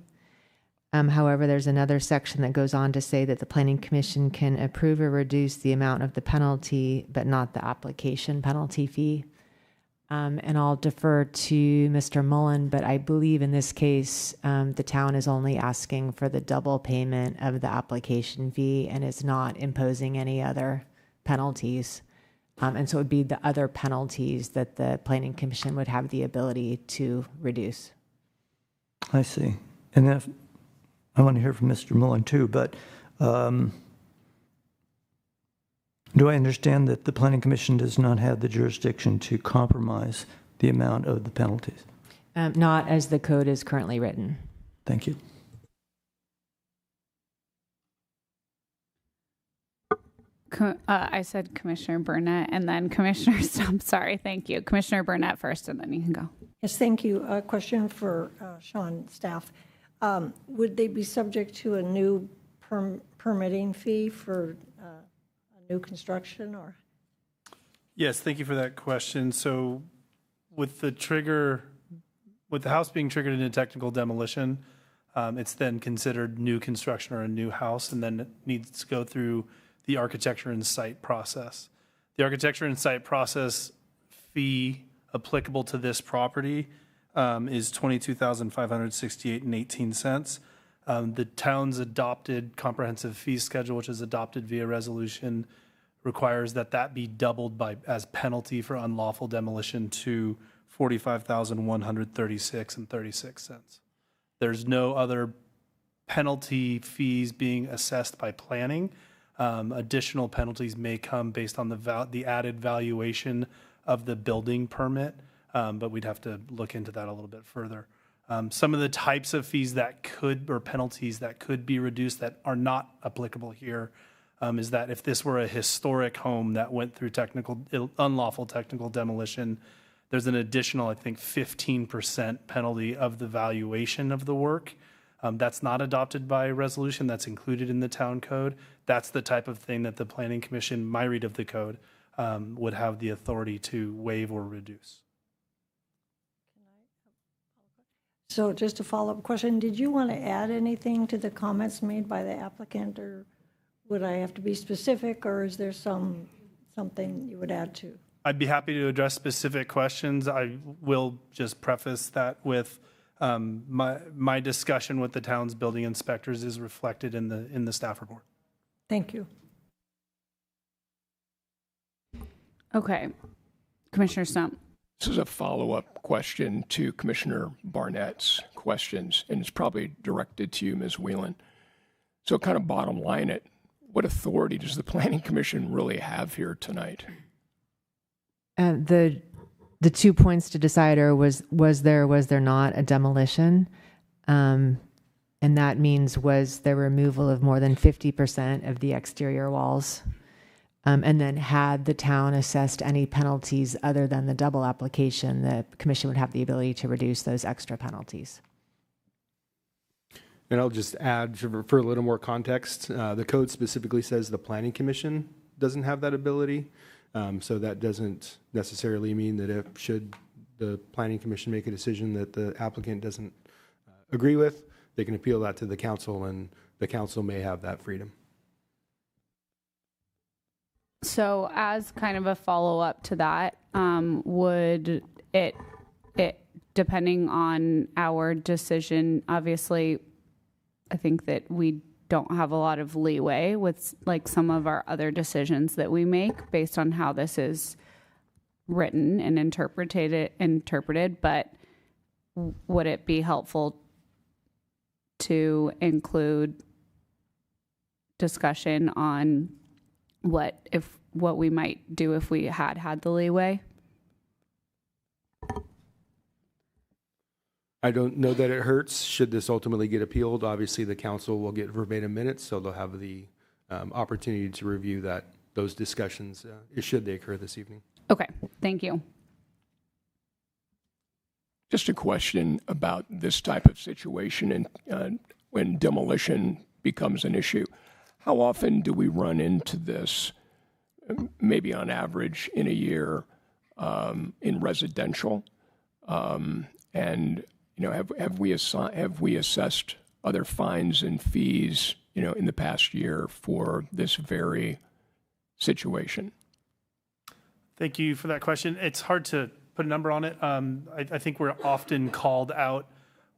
However, there's another section that goes on to say that the Planning Commission can approve or reduce the amount of the penalty, but not the application penalty fee. And I'll defer to Mr. Mullen, but I believe in this case, the town is only asking for the double payment of the application fee and is not imposing any other penalties. And so it would be the other penalties that the Planning Commission would have the ability to reduce. I see. And if I want to hear from Mr. Mullen too, but do I understand that the Planning Commission does not have the jurisdiction to compromise the amount of the penalties? Not as the code is currently written. Thank you. I said Commissioner Burnett and then Commissioner, I'm sorry, thank you. Commissioner Burnett first and then you can go. Yes, thank you. A question for Sean staff. Would they be subject to a new permitting fee for a new construction or? Yes, thank you for that question. So with the house being triggered in a technical demolition, it's then considered new construction or a new house, and then it needs to go through the architecture and site process. The architecture and site process fee applicable to this property is $22,568.18. The town's adopted comprehensive fee schedule, which is adopted via resolution, requires that be doubled as penalty for unlawful demolition to $45,136.36. There's no other penalty fees being assessed by planning. Additional penalties may come based on the added valuation of the building permit, but we'd have to look into that a little bit further. Some of the types of fees or penalties that could be reduced that are not applicable here is that if this were a historic home that went through unlawful technical demolition, there's an additional, I think, 15% penalty of the valuation of the work. That's not adopted by resolution. That's included in the town code. That's the type of thing that the Planning Commission, my read of the code, would have the authority to waive or reduce. So just a follow-up question, did you want to add anything to the comments made by the applicant, or would I have to be specific, or is there something you would add to? I'd be happy to address specific questions. I will just preface that with my discussion with the town's building inspectors is reflected in the staff report. Thank you. Okay. Commissioner Stump. This is a follow-up question to Commissioner Barnett's questions, and it's probably directed to you, Ms. Whelan. So kind of bottom line it, what authority does the Planning Commission really have here tonight? The 2 points to decide are was there not a demolition? And that means was there removal of more than 50% of the exterior walls? And then had the town assessed any penalties other than the double application, the commission would have the ability to reduce those extra penalties. And I'll just add for a little more context, the code specifically says the Planning Commission doesn't have that ability. So that doesn't necessarily mean that should the Planning Commission make a decision that the applicant doesn't agree with, they can appeal that to the council, and the council may have that freedom. So as kind of a follow-up to that, would it, depending on our decision, obviously, I think that we don't have a lot of leeway with like some of our other decisions that we make based on how this is written and interpreted, but would it be helpful to include discussion on what we might do if we had the leeway? I don't know that it hurts. Should this ultimately get appealed, obviously the council will get verbatim minutes, so they'll have the opportunity to review those discussions should they occur this evening. Okay, thank you. Just a question about this type of situation and when demolition becomes an issue. How often do we run into this, maybe on average in a year, in residential? And have we assessed other fines and fees, in the past year for this very situation? Thank you for that question. It's hard to put a number on it. I think we're often called out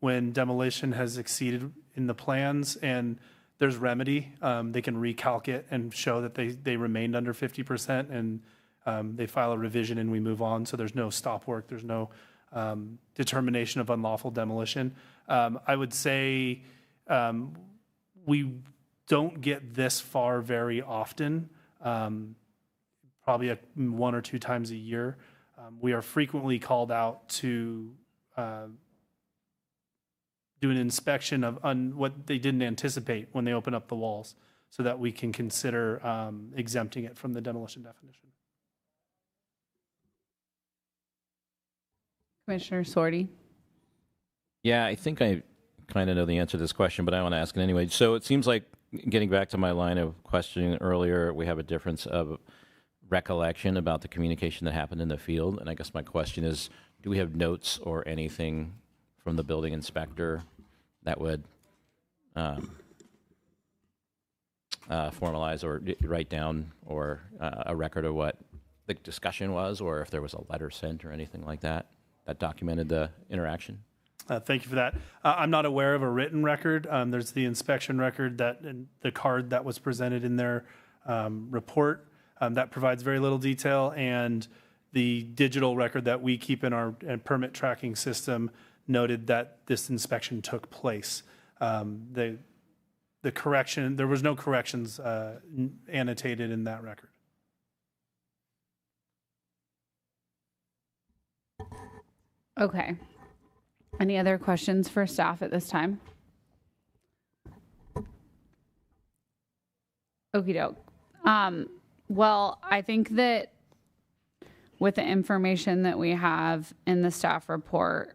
when demolition has exceeded in the plans, and there's remedy. They can recalc it and show that they remained under 50%, and they file a revision and we move on. So there's no stop work. There's no determination of unlawful demolition. I would say we don't get this far very often, probably one or two times a year. We are frequently called out to do an inspection of what they didn't anticipate when they open up the walls, so that we can consider exempting it from the demolition definition. Commissioner Sorty. Yeah, I think I kind of know the answer to this question, but I want to ask it anyway. So it seems like, getting back to my line of questioning earlier, we have a difference of recollection about the communication that happened in the field. And I guess my question is, do we have notes or anything from the building inspector that would formalize or write down or a record of what the discussion was, or if there was a letter sent or anything like that that documented the interaction? Thank you for that. I'm not aware of a written record. There's the inspection record and the card that was presented in their report that provides very little detail, and the digital record that we keep in our permit tracking system noted that this inspection took place. The correction, there was no corrections annotated in that record. Okay. Any other questions for staff at this time? Okie doke. Well, I think that with the information that we have in the staff report,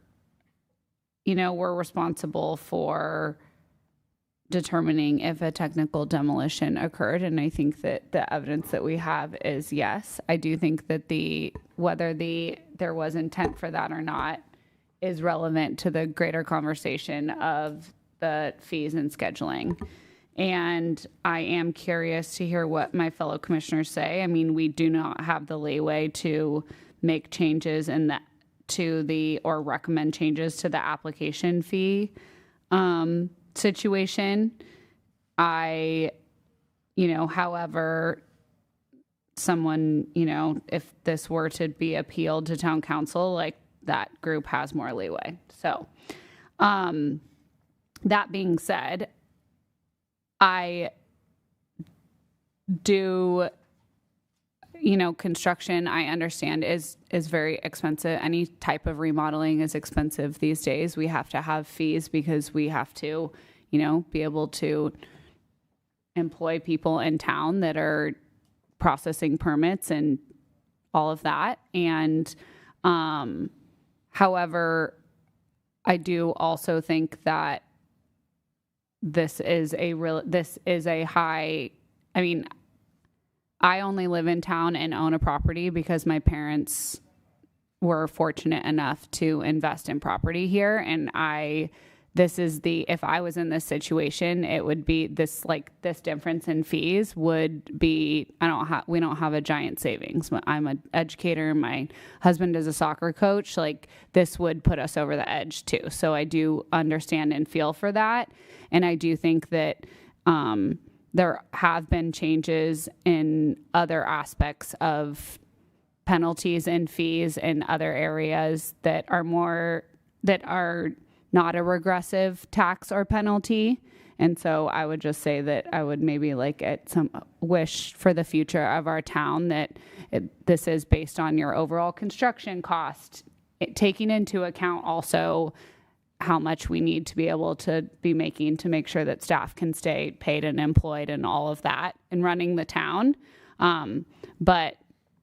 we're responsible for determining if a technical demolition occurred. And I think that the evidence that we have is yes. I do think that whether there was intent for that or not is relevant to the greater conversation of the fees and scheduling. And I am curious to hear what my fellow commissioners say. I mean, we do not have the leeway to make changes or recommend changes to the application fee situation. However, someone, if this were to be appealed to town council, like that group has more leeway. So, that being said, I do, construction, I understand is very expensive. Any type of remodeling is expensive these days. We have to have fees because we have to, be able to employ people in town that are processing permits and all of that. And, however, I do also think that this is a high, I only live in town and own a property because my parents were fortunate enough to invest in property here. And this is if I was in this situation, it would be this difference in fees would be, we don't have a giant savings. I'm an educator. My husband is a soccer coach. Like, this would put us over the edge too. So I do understand and feel for that. And I do think that, there have been changes in other aspects of penalties and fees in other areas that are not a regressive tax or penalty. And so I would just say that I would maybe wish for the future of our town that this is based on your overall construction cost, taking into account also how much we need to be able to be making to make sure that staff can stay paid and employed and all of that and running the town. But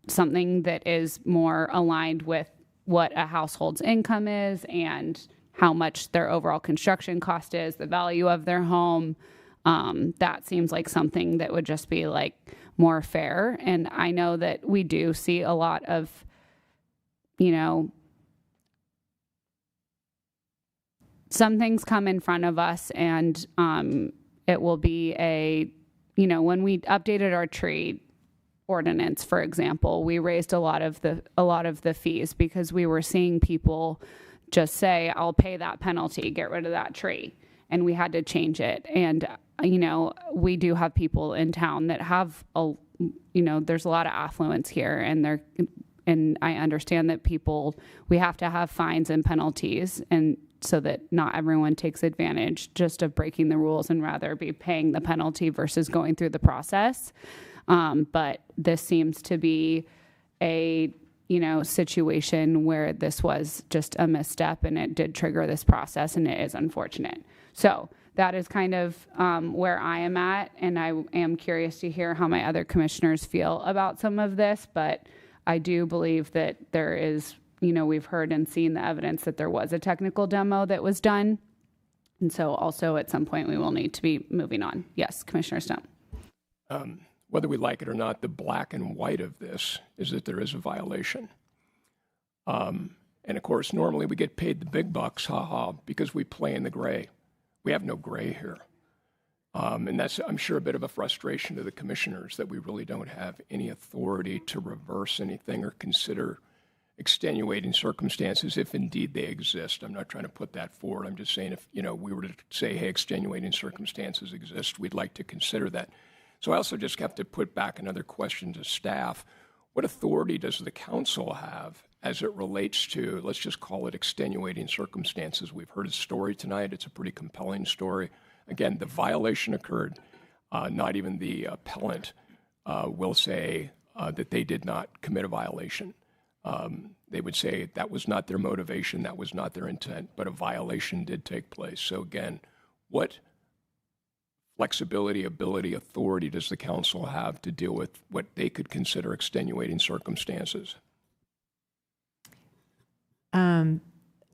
something that is more aligned with what a household's income is and how much their overall construction cost is, the value of their home. That seems like something that would just be more fair. And I know that we do see a lot of, some things come in front of us, and it will be when we updated our tree ordinance, for example, we raised a lot of the fees because we were seeing people just say, I'll pay that penalty, get rid of that tree. And we had to change it. And, we do have people in town that have, there's a lot of affluence here, and I understand that we have to have fines and penalties, and so that not everyone takes advantage just of breaking the rules and rather be paying the penalty versus going through the process. But this seems to be a, situation where this was just a misstep and it did trigger this process, and it is unfortunate. So that is kind of where I am at, and I am curious to hear how my other commissioners feel about some of this, but I do believe that there is, we've heard and seen the evidence that there was a technical demo that was done. And so also at some point we will need to be moving on. Yes, Commissioner Stump. Whether we like it or not, the black and white of this is that there is a violation. And of course, normally we get paid the big bucks, because we play in the gray. We have no gray here. And that's, I'm sure, a bit of a frustration to the commissioners that we really don't have any authority to reverse anything or consider extenuating circumstances if indeed they exist. I'm not trying to put that forward. I'm just saying if, we were to say, hey, extenuating circumstances exist, we'd like to consider that. So I also just have to put back another question to staff. What authority does the council have as it relates to, let's just call it extenuating circumstances? We've heard a story tonight. It's a pretty compelling story. Again, the violation occurred. Not even the appellant will say that they did not commit a violation. They would say that was not their motivation, that was not their intent, but a violation did take place. So again, what flexibility, ability, authority does the council have to deal with what they could consider extenuating circumstances?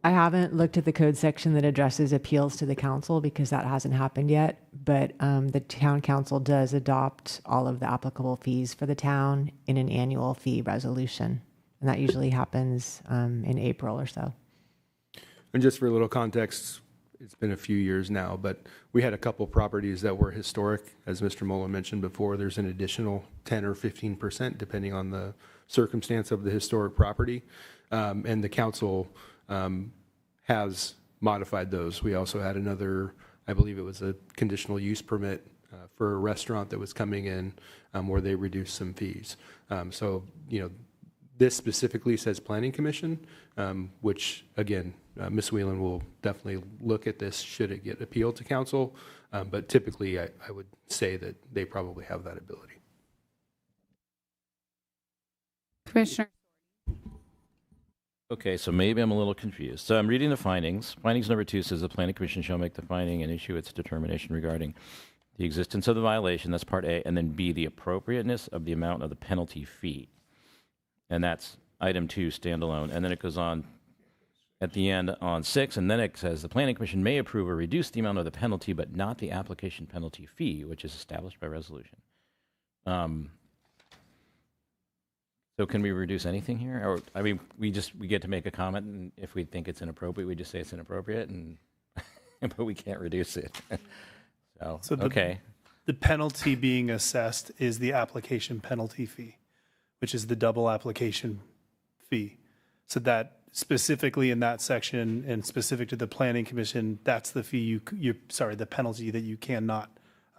I haven't looked at the code section that addresses appeals to the council because that hasn't happened yet, but the town council does adopt all of the applicable fees for the town in an annual fee resolution. And that usually happens in April or so. And just for a little context, it's been a few years now, but we had a couple properties that were historic. As Mr. Mullen mentioned before, there's an additional 10 or 15% depending on the circumstance of the historic property. And the council has modified those. We also had another, I believe it was a conditional use permit for a restaurant that was coming in where they reduced some fees. So, this specifically says Planning Commission, which again, Ms. Whelan will definitely look at this should it get appealed to council. But typically I would say that they probably have that ability. Commissioner. Okay, so maybe I'm a little confused. So I'm reading the findings. Findings number 2 says the Planning Commission shall make the finding and issue its determination regarding the existence of the violation. That's part A. And then B, the appropriateness of the amount of the penalty fee. And that's item 2, standalone. And then it goes on at the end on 6, and then it says the Planning Commission may approve or reduce the amount of the penalty, but not the application penalty fee, which is established by resolution. So can we reduce anything here? Or, I mean, we get to make a comment, and if we think it's inappropriate, we just say it's inappropriate, and but we can't reduce it. So okay. The penalty being assessed is the application penalty fee, which is the double application fee. So that specifically in that section and specific to the planning commission, that's the fee the penalty that you cannot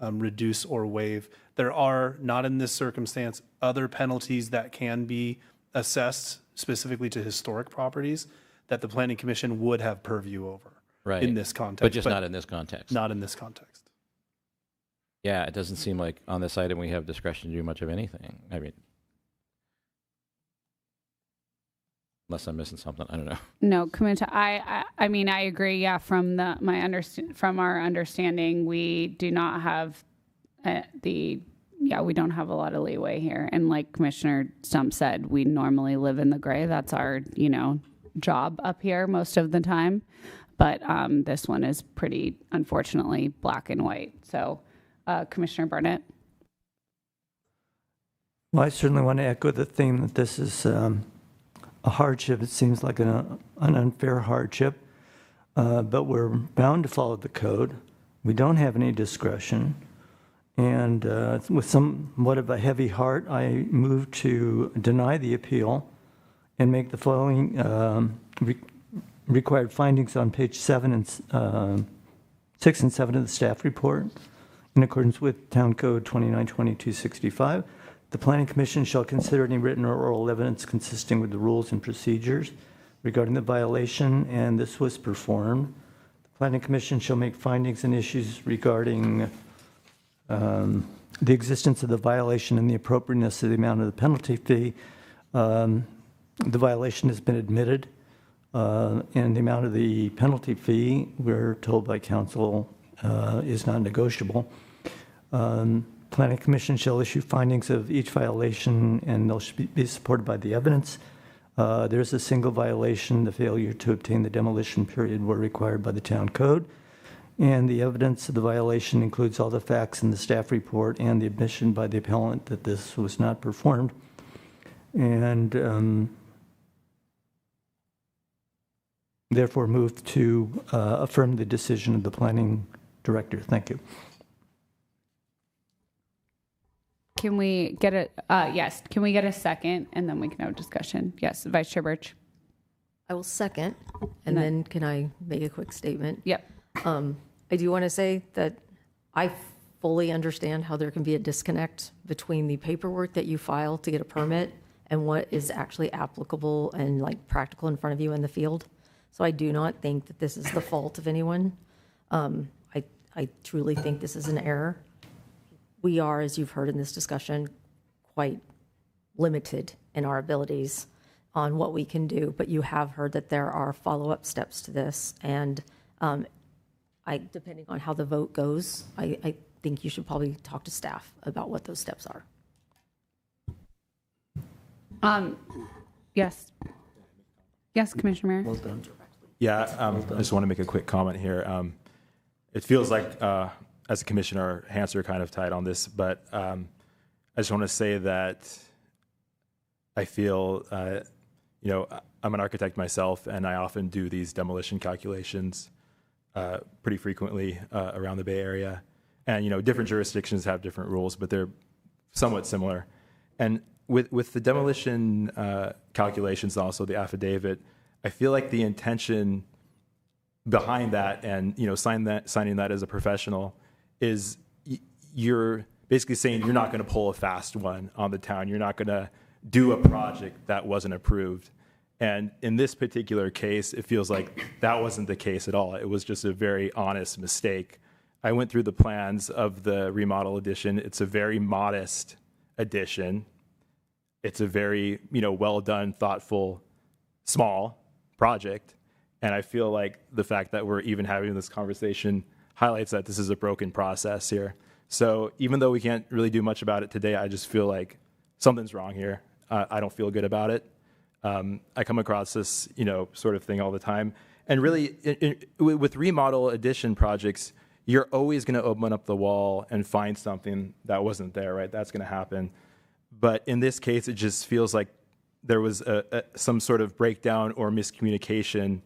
reduce or waive. There are, not in this circumstance, other penalties that can be assessed specifically to historic properties that the planning commission would have purview over in this context. But just not in this context. Not in this context. Yeah, it doesn't seem like on this item we have discretion to do much of anything. I mean, unless I'm missing something, I don't know. No, Commissioner, I mean, I agree. Yeah, from our understanding, we do not have we don't have a lot of leeway here. And like Commissioner Stump said, we normally live in the gray. That's our, job up here most of the time. But this one is pretty, unfortunately, black and white. So, Commissioner Barnett. Well, I certainly want to echo the theme that this is a hardship. It seems like an unfair hardship, but we're bound to follow the code. We don't have any discretion. And with somewhat of a heavy heart, I move to deny the appeal and make the following required findings on page 6 and 7 of the staff report. In accordance with Town Code 292265, the Planning Commission shall consider any written or oral evidence consisting with the rules and procedures regarding the violation, and this was performed. The Planning Commission shall make findings and issues regarding the existence of the violation and the appropriateness of the amount of the penalty fee. The violation has been admitted, and the amount of the penalty fee, we're told by council, is not negotiable. Planning Commission shall issue findings of each violation, and they'll be supported by the evidence. There's a single violation, the failure to obtain the demolition period were required by the town code. And the evidence of the violation includes all the facts in the staff report and the admission by the appellant that this was not performed. And therefore move to affirm the decision of the planning director. Thank you. Can we get yes, can we get a second and then we can have a discussion? Yes, Vice Chair Birch. I will second, and then can I make a quick statement? Yep. I do want to say that I fully understand how there can be a disconnect between the paperwork that you file to get a permit and what is actually applicable and like practical in front of you in the field. So I do not think that this is the fault of anyone. I truly think this is an error. We are, as you've heard in this discussion, quite limited in our abilities on what we can do, but you have heard that there are follow-up steps to this, and depending on how the vote goes, I think you should probably talk to staff about what those steps are. Yes. Yes, Commissioner Mayer. Yeah, I just want to make a quick comment here. It feels like, as a commissioner, our hands are kind of tied on this, but I just want to say that I feel, I'm an architect myself, and I often do these demolition calculations pretty frequently around the Bay Area. And, different jurisdictions have different rules, but they're somewhat similar. And with the demolition calculations, and also the affidavit, I feel like the intention behind that and, signing that as a professional is you're basically saying you're not going to pull a fast one on the town. You're not going to do a project that wasn't approved. And in this particular case, it feels like that wasn't the case at all. It was just a very honest mistake. I went through the plans of the remodel addition. It's a very modest addition. It's a very, well done, thoughtful, small project. And I feel like the fact that we're even having this conversation highlights that this is a broken process here. So even though we can't really do much about it today, I just feel like something's wrong here. I don't feel good about it. I come across this, sort of thing all the time. And really, with remodel addition projects, you're always going to open up the wall and find something that wasn't there, right? That's going to happen. But in this case, it just feels like there was some sort of breakdown or miscommunication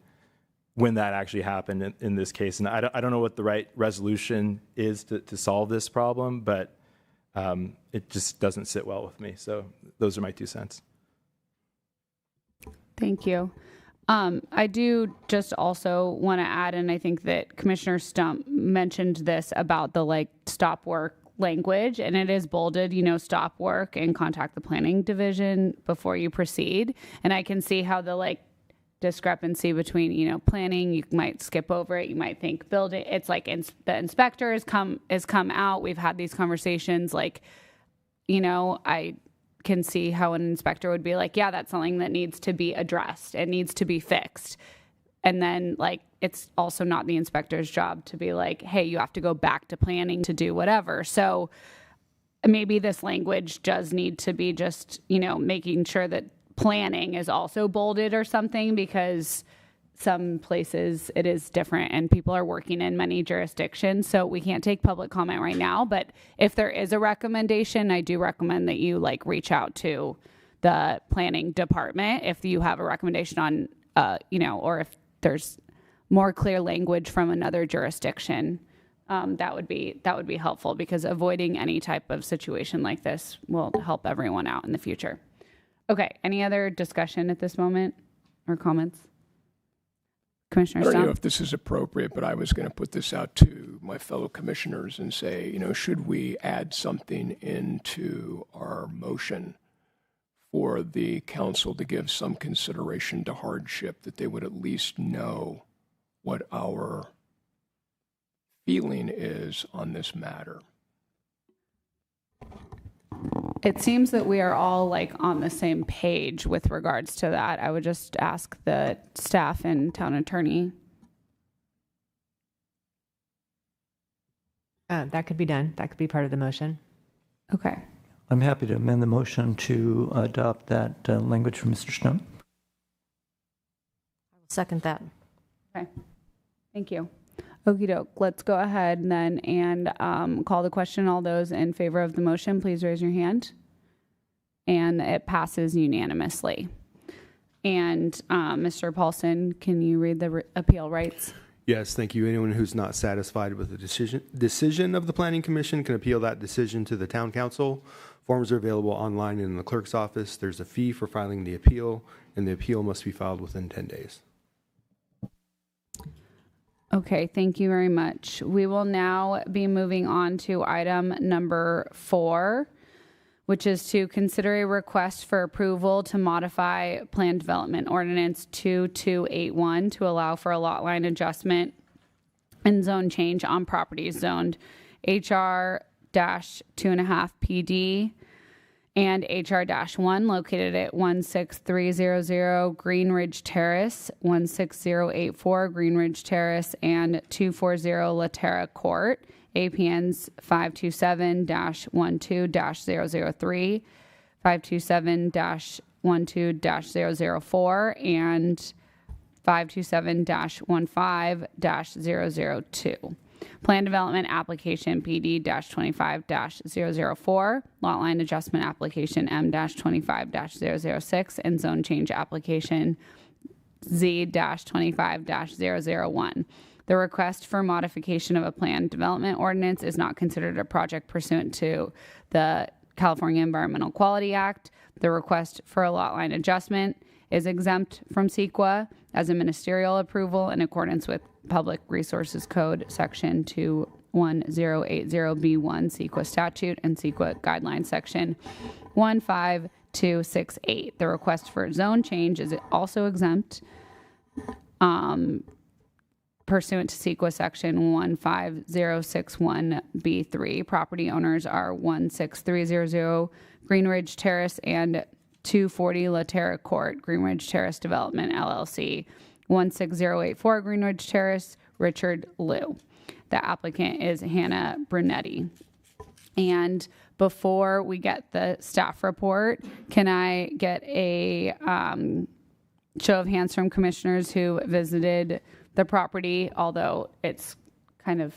when that actually happened in this case. And I don't know what the right resolution is to solve this problem, but it just doesn't sit well with me. So those are my 2 cents. Thank you. I do just also want to add, and I think that Commissioner Stump mentioned this about the like stop work language, and it is bolded, stop work and contact the planning division before you proceed. And I can see how the like discrepancy between, planning, you might skip over it. You might think building, it's like the inspector has come out. We've had these conversations like, I can see how an inspector would be like, yeah, that's something that needs to be addressed. It needs to be fixed. And then like, it's also not the inspector's job to be like, hey, you have to go back to planning to do whatever. So maybe this language does need to be just, making sure that planning is also bolded or something, because some places it is different and people are working in many jurisdictions. So we can't take public comment right now, but if there is a recommendation, I do recommend that you like reach out to the planning department if you have a recommendation on, or if there's more clear language from another jurisdiction. That would be helpful, because avoiding any type of situation like this will help everyone out in the future. Okay, any other discussion at this moment or comments? Commissioner I don't know Stump? if this is appropriate, but I was going to put this out to my fellow commissioners and say, should we add something into our motion for the council to give some consideration to hardship, that they would at least know what our feeling is on this matter? It seems that we are all like on the same page with regards to that. I would just ask the staff and town attorney. That could be done. That could be part of the motion. Okay. I'm happy to amend the motion to adopt that language from Mr. Stump. I will second that. Okay. Thank you. Okie doke. Let's go ahead then and call the question. All those in favor of the motion, please raise your hand. And it passes unanimously. And Mr. Paulson, can you read the appeal rights? Yes, thank you. Anyone who's not satisfied with the decision of the Planning Commission can appeal that decision to the Town Council. Forms are available online in the clerk's office. There's a fee for filing the appeal, and the appeal must be filed within 10 days. Okay, thank you very much. We will now be moving on to item number 4, which is to consider a request for approval to modify Plan Development Ordinance 2281 to allow for a lot line adjustment and zone change on properties zoned HR-2.5 PD and HR-1 located at 16300 Green Ridge Terrace, 16084 Green Ridge Terrace, and 240 Laterra Court, APNs 527-12-003, 527-12-004, and 527-15-002. Plan Development Application PD-25-004, Lot Line Adjustment Application M-25-006, and Zone Change Application Z-25-001. The request for modification of a plan development ordinance is not considered a project pursuant to the California Environmental Quality Act. The request for a lot line adjustment is exempt from CEQA as a ministerial approval in accordance with Public Resources Code Section 21080B1 CEQA statute and CEQA guidelines Section 15268. The request for zone change is also exempt pursuant to CEQA Section 15061B3. Property owners are 16300 Green Ridge Terrace and 240 Laterra Court, Green Ridge Terrace Development, LLC, 16084 Green Ridge Terrace, Richard Liu. The applicant is Hannah Brunetti. And before we get the staff report, can I get a show of hands from commissioners who visited the property, although it's kind of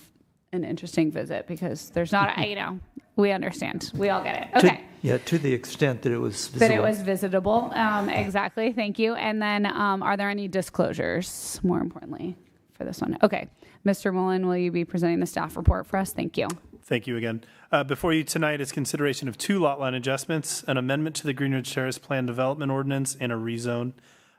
an interesting visit because there's not a, we understand. We all get it. Okay. Yeah, to the extent that it was visible. That it was visitable. Exactly. Thank you. And then are there any disclosures, more importantly, for this one? Okay. Mr. Mullen, will you be presenting the staff report for us? Thank you. Thank you again. Before you tonight is consideration of 2 lot line adjustments, an amendment to the Greenridge Terrace Plan Development Ordinance, and a rezone.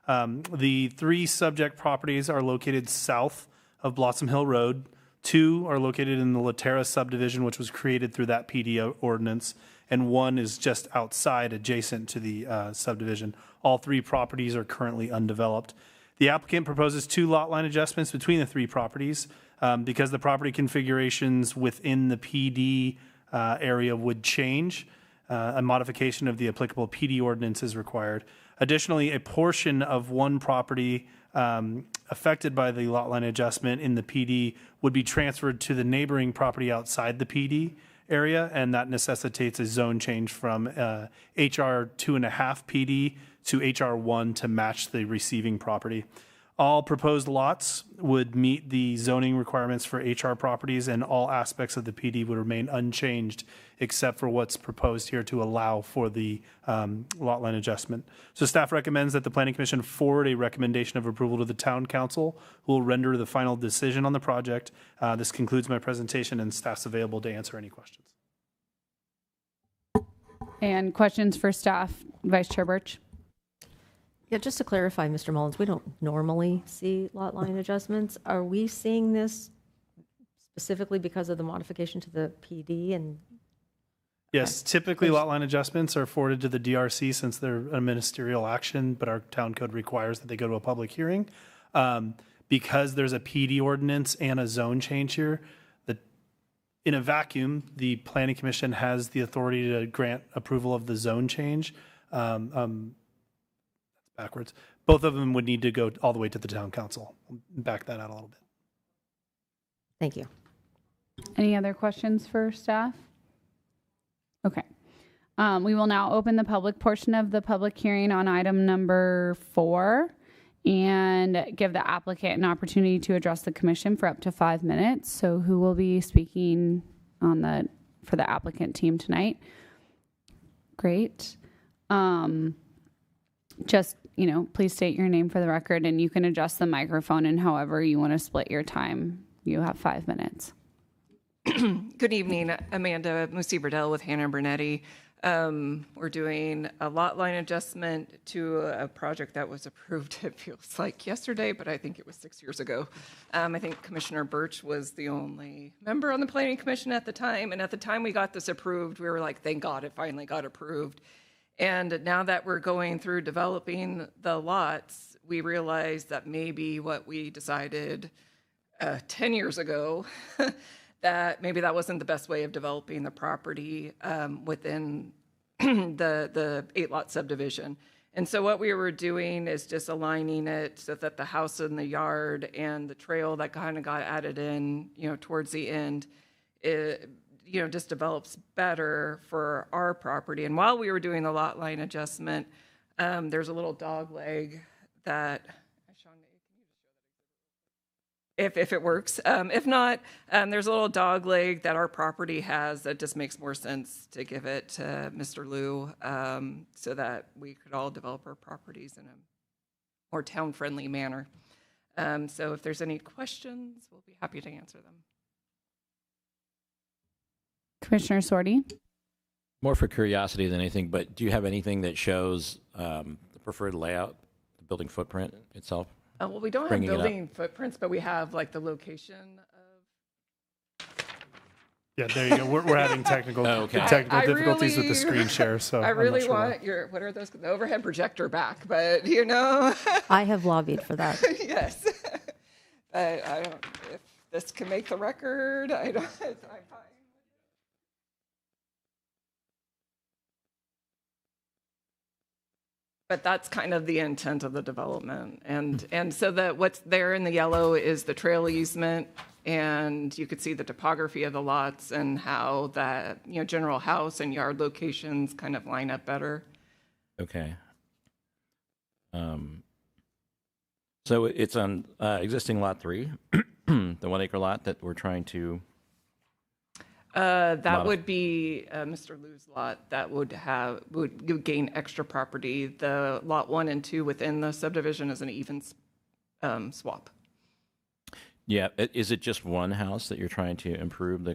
The 3 subject properties are located south of Blossom Hill Road. 2 are located in the Latera subdivision, which was created through that PD ordinance, and 1 is just outside, adjacent to the subdivision. All 3 properties are currently undeveloped. The applicant proposes 2 lot line adjustments between the 3 properties because the property configurations within the PD area would change. A modification of the applicable PD ordinance is required. Additionally, a portion of one property affected by the lot line adjustment in the PD would be transferred to the neighboring property outside the PD area, and that necessitates a zone change from HR 2.5 PD to HR 1 to match the receiving property. All proposed lots would meet the zoning requirements for HR properties, and all aspects of the PD would remain unchanged except for what's proposed here to allow for the lot line adjustment. So staff recommends that the Planning Commission forward a recommendation of approval to the Town Council, who will render the final decision on the project. This concludes my presentation, and staff's available to answer any questions. And questions for staff, Vice Chair Birch? Yeah, just to clarify, Mr. Mullins, we don't normally see lot line adjustments. Are we seeing this specifically because of the modification to the PD? And yes, typically lot line adjustments are forwarded to the DRC since they're a ministerial action, but our town code requires that they go to a public hearing. Because there's a PD ordinance and a zone change here, in a vacuum, the Planning Commission has the authority to grant approval of the zone change. Backwards. Both of them would need to go all the way to the Town Council. Back that out a little bit. Thank you. Any other questions for staff? Okay. We will now open the public portion of the public hearing on item number 4 and give the applicant an opportunity to address the commission for up to 5 minutes. So who will be speaking for the applicant team tonight? Great. Just, please state your name for the record, and you can adjust the microphone and however you want to split your time. You have 5 minutes. Good evening, Amanda Musi-Burdell with Hannah Bernetti. We're doing a lot line adjustment to a project that was approved, it feels like yesterday, but I think it was 6 years ago. I think Commissioner Birch was the only member on the Planning Commission at the time, and at the time we got this approved, we were like, thank God it finally got approved. And now that we're going through developing the lots, we realize that maybe what we decided 10 years ago, that maybe that wasn't the best way of developing the property within the 8-lot subdivision. And so what we were doing is just aligning it so that the house and the yard and the trail that kind of got added in, towards the end, just develops better for our property. And while we were doing the lot line adjustment, there's a little dog leg that, if it works. If not, there's a little dog leg that our property has that just makes more sense to give it to Mr. Liu so that we could all develop our properties in a more town-friendly manner. So if there's any questions, we'll be happy to answer them. Commissioner Sorty? More for curiosity than anything, but do you have anything that shows the preferred layout, the building footprint itself? Well, we don't have building footprints, but we have like the location of. Yeah, there you go. We're having technical difficulties with the screen share. So I really want what are those? The overhead projector back, but I have lobbied for that. Yes, but I don't. If this can make the record, I don't. I'm fine. But that's kind of the intent of the development. And so that what's there in the yellow is the trail easement, and you could see the topography of the lots and how that, general house and yard locations kind of line up better. Okay. So it's on existing lot 3, the 1 acre lot that we're trying to. That would be Mr. Liu's lot. That would gain extra property. The lot 1 and 2 within the subdivision is an even swap. Yeah, is it just one house that you're trying to improve the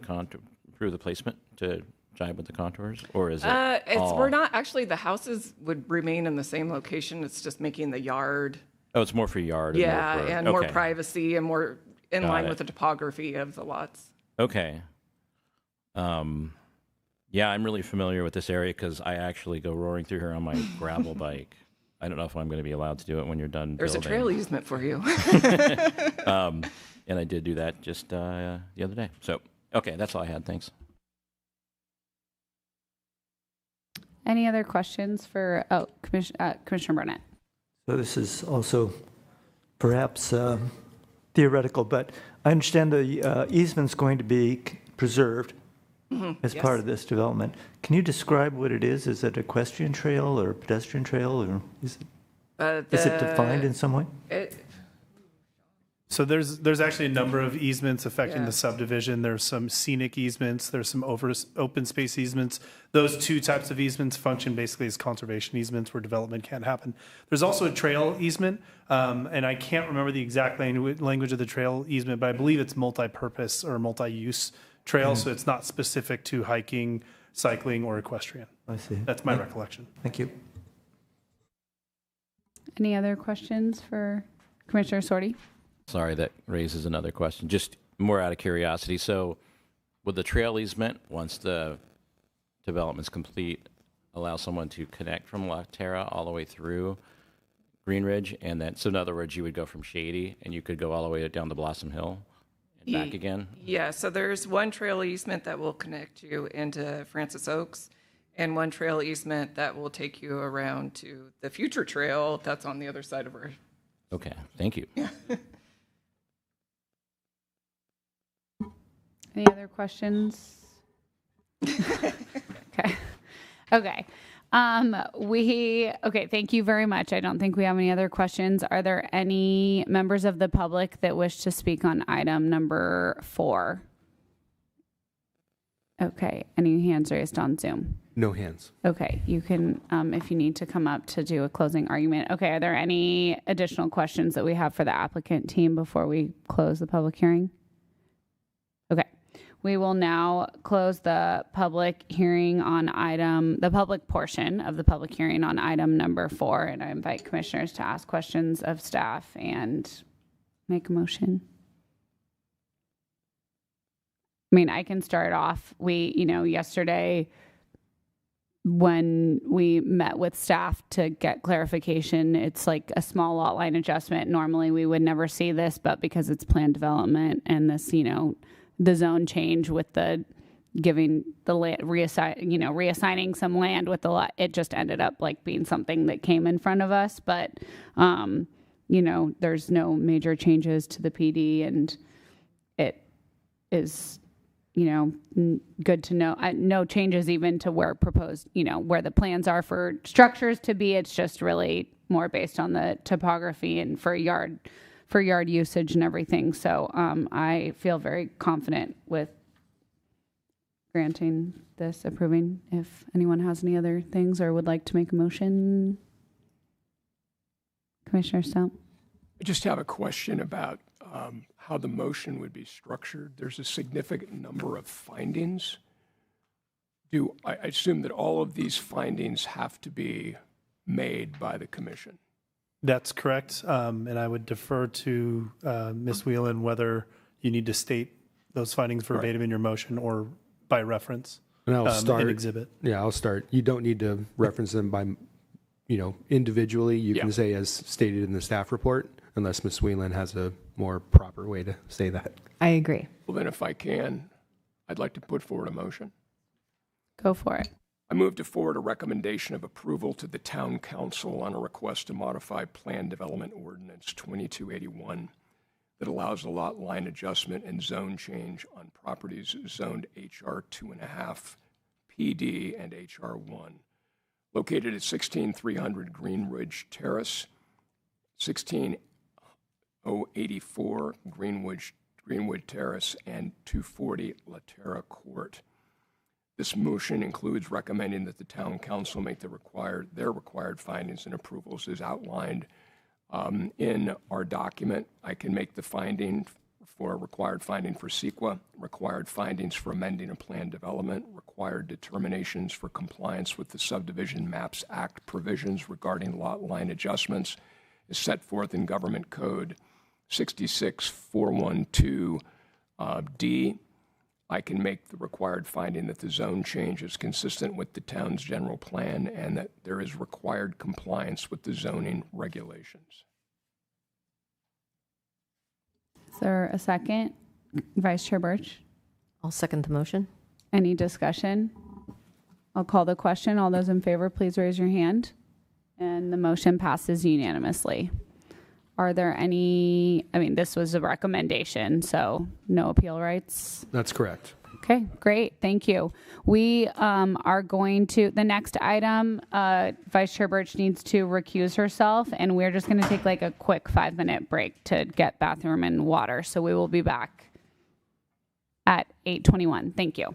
placement to jibe with the contours, or is it? We're not actually. The houses would remain in the same location. It's just making the yard. Oh, it's more for yard. Yeah, more okay. privacy and more in Got line it. with the topography of the lots. Okay. Yeah, I'm really familiar with this area because I actually go roaring through here on my gravel bike. I don't know if I'm going to be allowed to do it when you're done There's building. a trail easement for you. And I did do that just the other day. So, okay, that's all I had. Thanks. Any other questions for Commissioner Burnett? So this is also perhaps theoretical, but I understand the easement's going to be preserved as yes. part of this development. Can you describe what it is? Is it a equestrian trail or a pedestrian trail, or is it defined in some way? So there's actually a number of easements affecting Yeah. the subdivision. There's some scenic easements. There's some open space easements. Those two types of easements function basically as conservation easements where development can't happen. There's also a trail easement, and I can't remember the exact language of the trail easement, but I believe it's multi-purpose or multi-use trail, so it's not specific to hiking, cycling, or equestrian. I see. That's my recollection. Thank you. Any other questions for Commissioner Sorty? Sorry, that raises another question. Just more out of curiosity. So, with the trail easement, once the development's complete, allow someone to connect from La Terra all the way through Green Ridge, and then, so in other words, you would go from Shady, and you could go all the way down to Blossom Hill and back again? Yeah, so there's one trail easement that will connect you into Francis Oaks, and one trail easement that will take you around to the future trail that's on the other side of our. Okay, thank you. Yeah. Any other questions? Okay. Okay. Okay, thank you very much. I don't think we have any other questions. Are there any members of the public that wish to speak on item number 4? Okay, any hands raised on Zoom? No hands. Okay, you can, if you need to come up to do a closing argument. Okay, are there any additional questions that we have for the applicant team before we close the public hearing? Okay. We will now close the public hearing on the public portion of the public hearing on item number 4, and I invite commissioners to ask questions of staff and make a motion. I mean, I can start off. Yesterday when we met with staff to get clarification, it's like a small lot line adjustment. Normally we would never see this, but because it's planned development and this, the zone change with the giving the land, reassigning some land with the lot, it just ended up like being something that came in front of us. But, there's no major changes to the PD, and it is, good to know. No changes even to where proposed, where the plans are for structures to be. It's just really more based on the topography and for yard usage and everything. So I feel very confident with approving. If anyone has any other things or would like to make a motion, Commissioner Stump. I just have a question about how the motion would be structured. There's a significant number of findings. I assume that all of these findings have to be made by the commission? That's correct. And I would defer to Ms. Whelan whether you need to state those findings verbatim in your motion or by reference. And I'll start. An exhibit. Yeah, I'll start. You don't need to reference them by, individually. You can say as stated in the staff report, unless Ms. Whelan has a more proper way to say that. I agree. Well, then if I can, I'd like to put forward a motion. Go for it. I move to forward a recommendation of approval to the Town Council on a request to modify Plan Development Ordinance 2281 that allows a lot line adjustment and zone change on properties zoned HR 2.5 PD and HR 1, located at 16300 Green Ridge Terrace, 16084 Greenwich Greenwood Terrace, and 240 Laterra Court. This motion includes recommending that the town council make their required findings and approvals as outlined in our document. I can make the finding for required finding for CEQA, required findings for amending a plan development, required determinations for compliance with the Subdivision Maps Act provisions regarding lot line adjustments is set forth in Government Code 66412D. I can make the required finding that the zone change is consistent with the town's general plan and that there is required compliance with the zoning regulations. Is there a second? Vice Chair Birch? I'll second the motion. Any discussion? I'll call the question. All those in favor, please raise your hand. And the motion passes unanimously. Are there any, this was a recommendation, so no appeal rights? That's correct. Okay, great. Thank you. We are going to, the next item, Vice Chair Birch needs to recuse herself, and we're just going to take like a quick 5-minute break to get bathroom and water. So we will be back at 8:21. Thank you.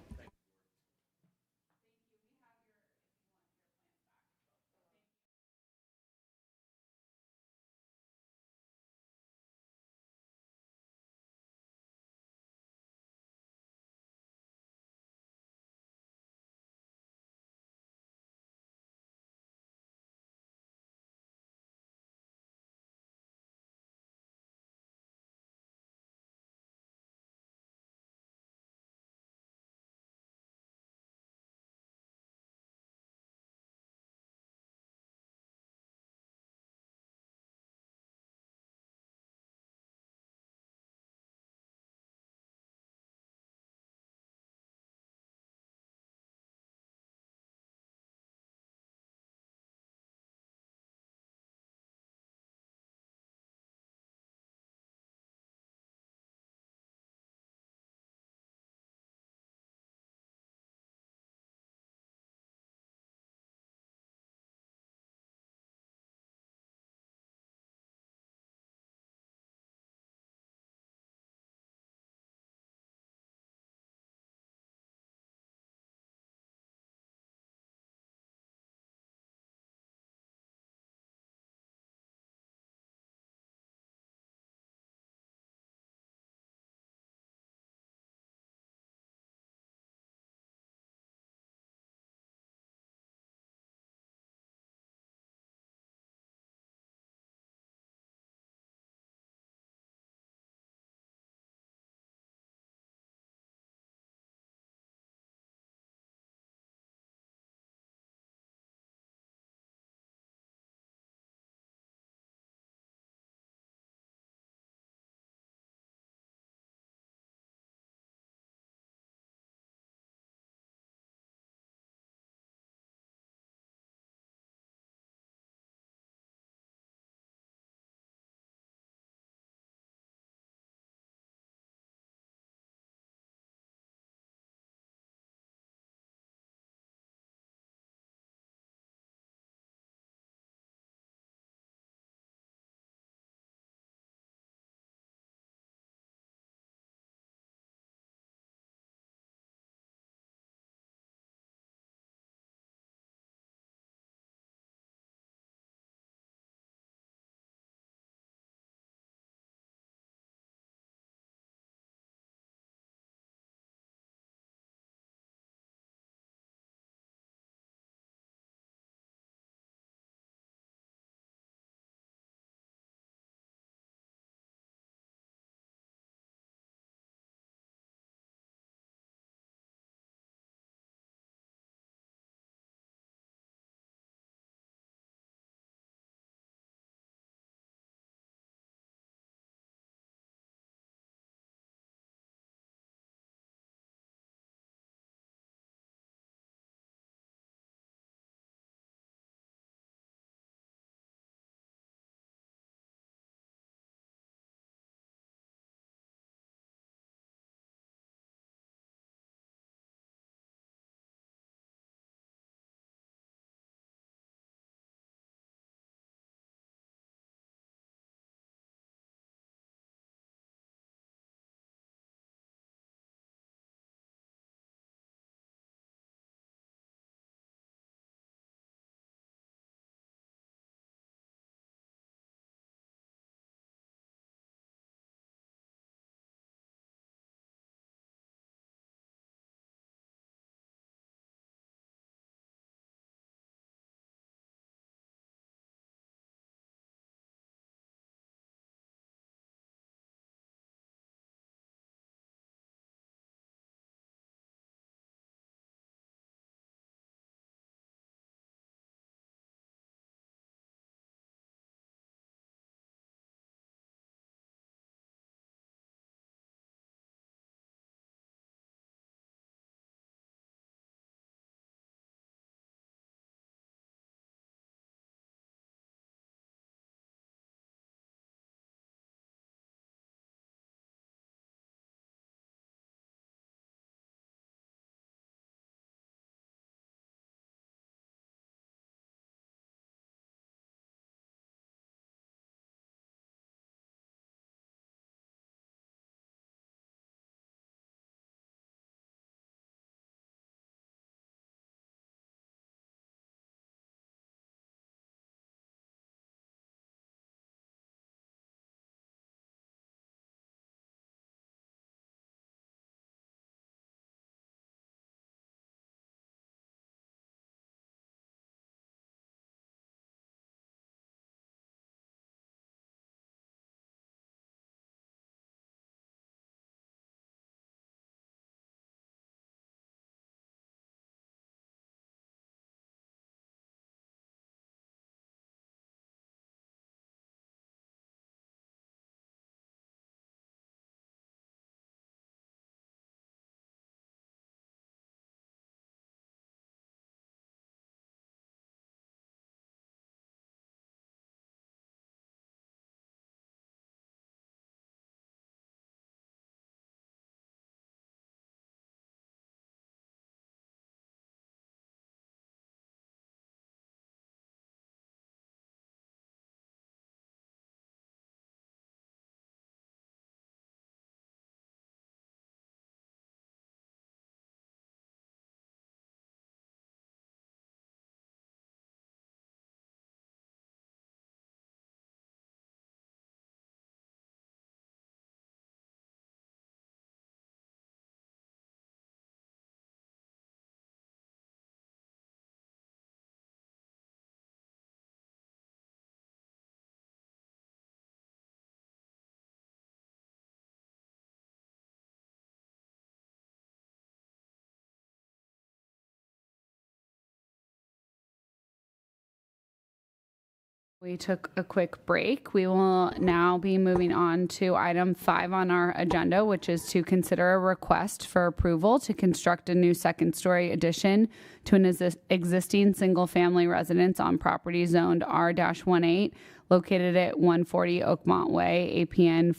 We took a quick break. We will now be moving on to item 5 on our agenda, which is to consider a request for approval to construct a new second-story addition to an existing single-family residence on property zoned R-18, located at 140 Oakmont Way, APN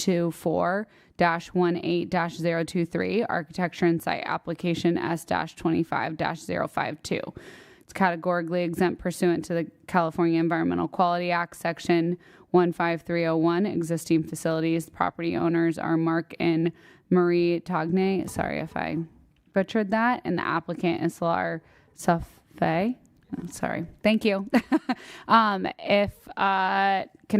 424-18-023, architecture and site application S-25-052. It's categorically exempt pursuant to the California Environmental Quality Act, Section 15301. Existing facilities. Property owners are Mark and Marie Tagne. Sorry if I butchered that. And the applicant is Solar Safay. Sorry. Thank you. Can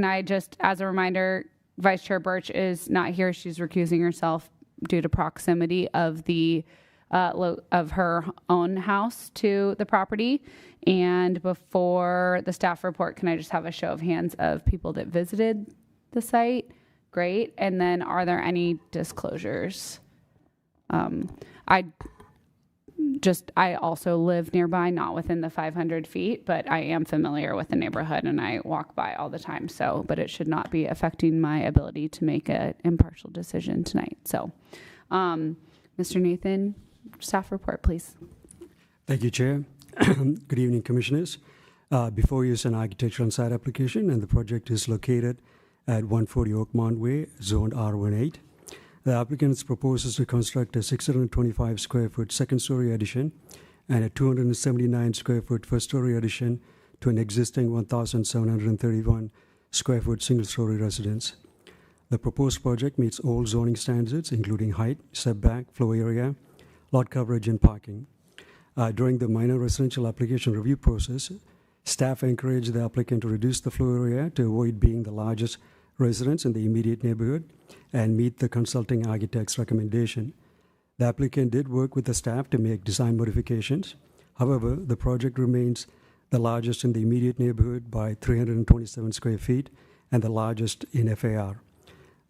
I just, as a reminder, Vice Chair Birch is not here. She's recusing herself due to proximity of the of her own house to the property. And before the staff report, can I just have a show of hands of people that visited the site? Great. And then are there any disclosures? I also live nearby, not within the 500 feet, but I am familiar with the neighborhood and I walk by all the time. So, but it should not be affecting my ability to make an impartial decision tonight. So, Mr. Nathan, staff report, please. Thank you, Chair. Good evening, Commissioners. Before you is an architectural and site application, and the project is located at 140 Oakmont Way, zoned R18. The applicant proposes to construct a 625 square foot second-story addition and a 279 square foot first-story addition to an existing 1,731 square foot single-story residence. The proposed project meets all zoning standards, including height, setback, floor area, lot coverage, and parking. During the minor residential application review process, staff encouraged the applicant to reduce the floor area to avoid being the largest residence in the immediate neighborhood and meet the consulting architect's recommendation. The applicant did work with the staff to make design modifications. However, the project remains the largest in the immediate neighborhood by 327 square feet and the largest in FAR.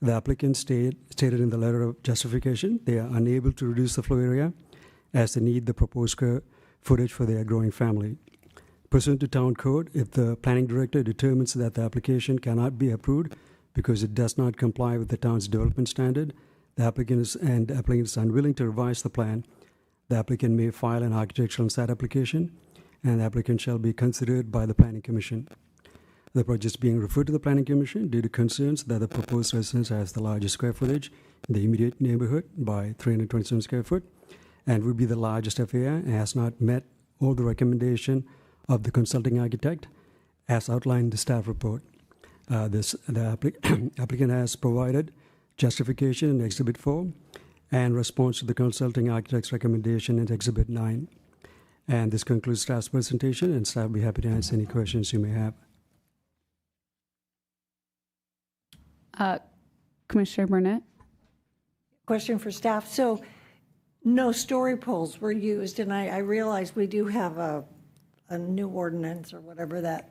The applicant stated in the letter of justification they are unable to reduce the floor area as they need the proposed square footage for their growing family. Pursuant to town code, if the planning director determines that the application cannot be approved because it does not comply with the town's development standard, the applicant is unwilling to revise the plan, the applicant may file an architectural and site application, and the applicant shall be considered by the Planning Commission. The project is being referred to the Planning Commission due to concerns that the proposed residence has the largest square footage in the immediate neighborhood by 327 square foot and would be the largest FAR and has not met all the recommendation of the consulting architect as outlined in the staff report. The applicant has provided justification in Exhibit 4 and response to the consulting architect's recommendation in Exhibit 9. And this concludes staff's presentation, and staff will be happy to answer any questions you may have. Commissioner Burnett? Question for staff. So no story poles were used, and I realize we do have a new ordinance or whatever that.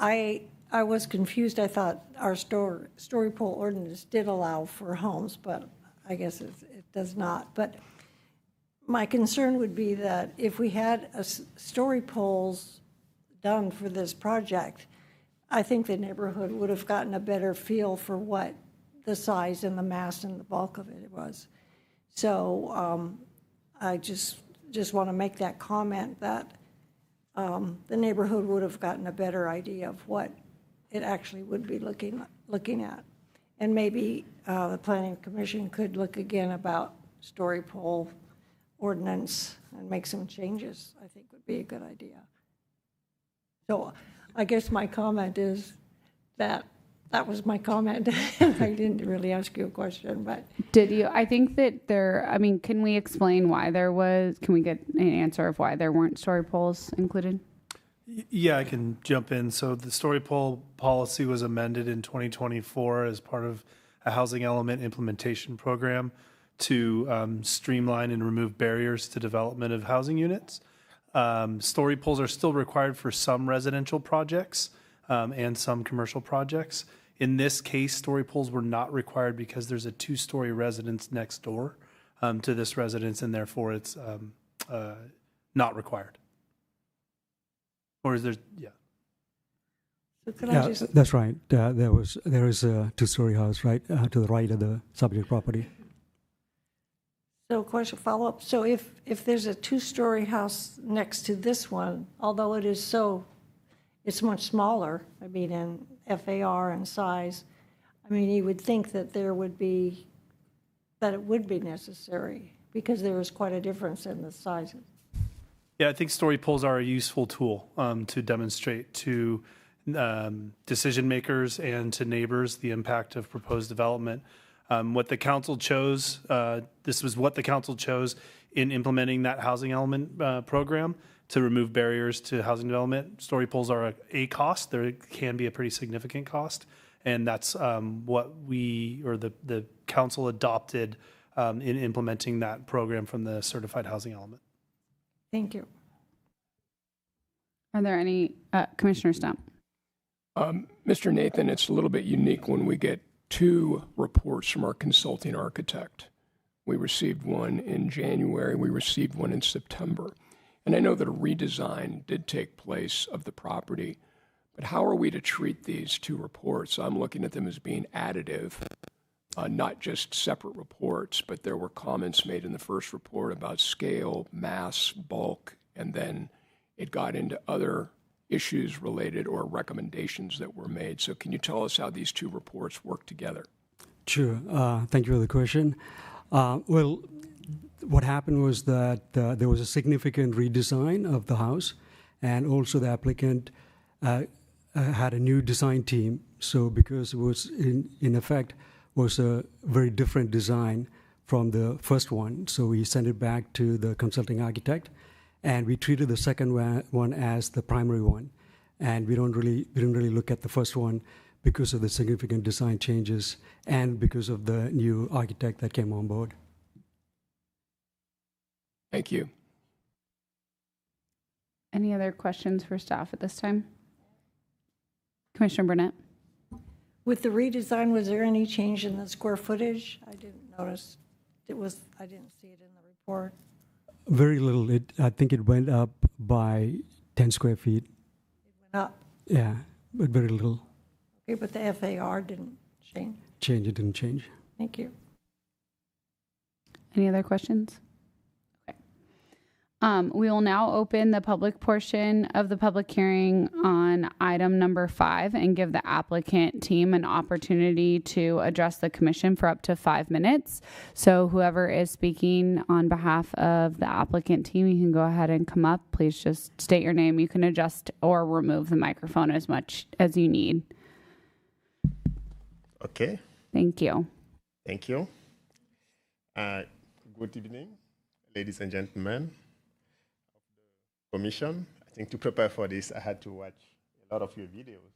I was confused. I thought our story pole ordinance did allow for homes, but I guess it does not. But my concern would be that if we had story poles done for this project, I think the neighborhood would have gotten a better feel for what the size and the mass and the bulk of it was. So I just want to make that comment that the neighborhood would have gotten a better idea of what it actually would be looking at. And maybe the Planning Commission could look again about story pole ordinance and make some changes. I think would be a good idea. So I guess my comment is that was my comment. I didn't really ask you a question, but. Did you? I think that can we explain why can we get an answer of why there weren't story poles included? Yeah, I can jump in. So the story pole policy was amended in 2024 as part of a housing element implementation program to streamline and remove barriers to development of housing units. Story poles are still required for some residential projects and some commercial projects. In this case, story poles were not required because there's a 2-story residence next door to this residence, and therefore it's not required. Or is there, yeah. So could I Yeah, just, that's right. There is a two-story house right to the right of the subject property. so question, follow-up. So if there's a two-story house next to this one, although it's much smaller, I mean, in FAR and size, I mean, you would think that it would be necessary because there is quite a difference in the sizes. Yeah, I think story polls are a useful tool to demonstrate to decision makers and to neighbors the impact of proposed development. What the council chose, this was what the council chose in implementing that housing element program to remove barriers to housing development. Story polls are a cost. There can be a pretty significant cost. And that's what the council adopted in implementing that program from the certified housing element. Thank you. Are there any, Commissioner Stump? Mr. Nathan, it's a little bit unique when we get two reports from our consulting architect. We received one in January, we received one in September. And I know that a redesign did take place of the property, but how are we to treat these two reports? I'm looking at them as being additive, not just separate reports, but there were comments made in the first report about scale, mass, bulk, and then it got into other issues related or recommendations that were made. So can you tell us how these two reports work together? Sure. Thank you for the question. Well, what happened was that there was a significant redesign of the house, and also the applicant had a new design team. So because it was in effect was a very different design from the first one, so we sent it back to the consulting architect, and we treated the second one as the primary one, and we didn't really look at the first one because of the significant design changes and because of the new architect that came on board. Thank you. Any other questions for staff at this time? Commissioner Burnett? With the redesign, was there any change in the square footage? I didn't notice. I didn't see it in the report. Very little. I think it went up by 10 square feet. It went up. Yeah, but very little. Okay, but the FAR didn't change. It didn't change. Thank you. Any other questions? Okay. We will now open the public portion of the public hearing on item number 5 and give the applicant team an opportunity to address the commission for up to 5 minutes. So whoever is speaking on behalf of the applicant team, you can go ahead and come up. Please just state your name. You can adjust or remove the microphone as much as you need. Okay. Thank you. Thank you. Good evening, ladies and gentlemen. Commission. I think to prepare for this, I had to watch a lot of your videos.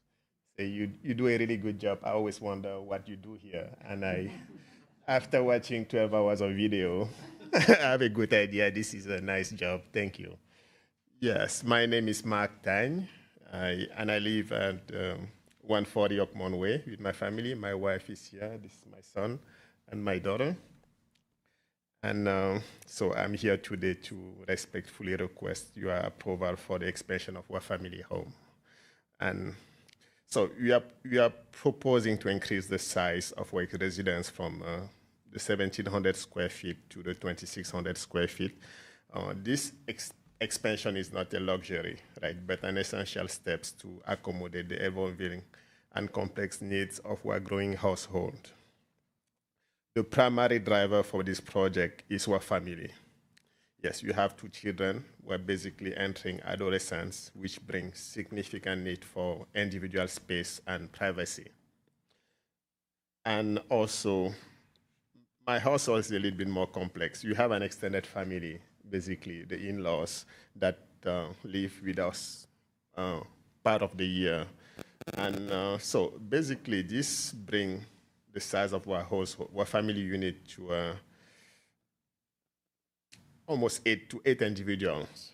So you do a really good job. I always wonder what you do here. And after watching 12 hours of video, I have a good idea. This is a nice job. Thank you. Yes, my name is Mark Tang, and I live at 140 Oakmont Way with my family. My wife is here. This is my son and my daughter. And so I'm here today to respectfully request your approval for the expansion of our family home. And so we are proposing to increase the size of our residence from the 1,700 square feet to the 2,600 square feet. This expansion is not a luxury, right, but an essential step to accommodate the evolving and complex needs of our growing household. The primary driver for this project is our family. Yes, we have 2 children who are basically entering adolescence, which brings significant need for individual space and privacy. And also, my household is a little bit more complex. You have an extended family, basically the in-laws that live with us part of the year. And so basically this brings the size of our household, our family unit to almost 8 individuals.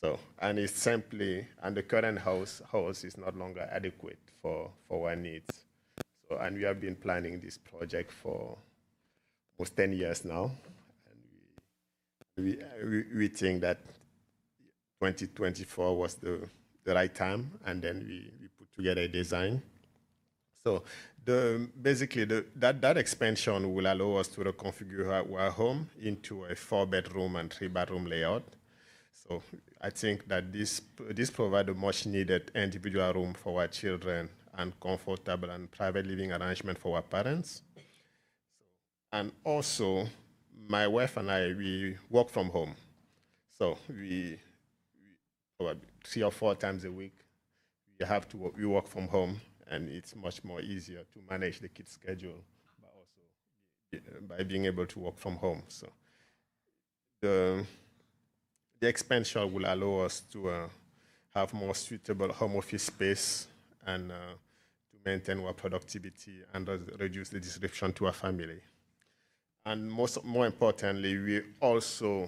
So, and it's simply, and the current house is no longer adequate for our needs. So, and we have been planning this project for almost 10 years now. And we think that 2024 was the right time, and then we put to get a design. So basically that expansion will allow us to reconfigure our home into a 4-bedroom and 3-bathroom layout. So I think that this provides a much needed individual room for our children and comfortable and private living arrangement for our parents. And also, my wife and I, we work from home. So we probably 3 or 4 times a week, we work from home, and it's much more easier to manage the kids' schedule, but also by being able to work from home. So the expansion will allow us to have more suitable home office space and to maintain our productivity and reduce the disruption to our family. And more importantly, we also,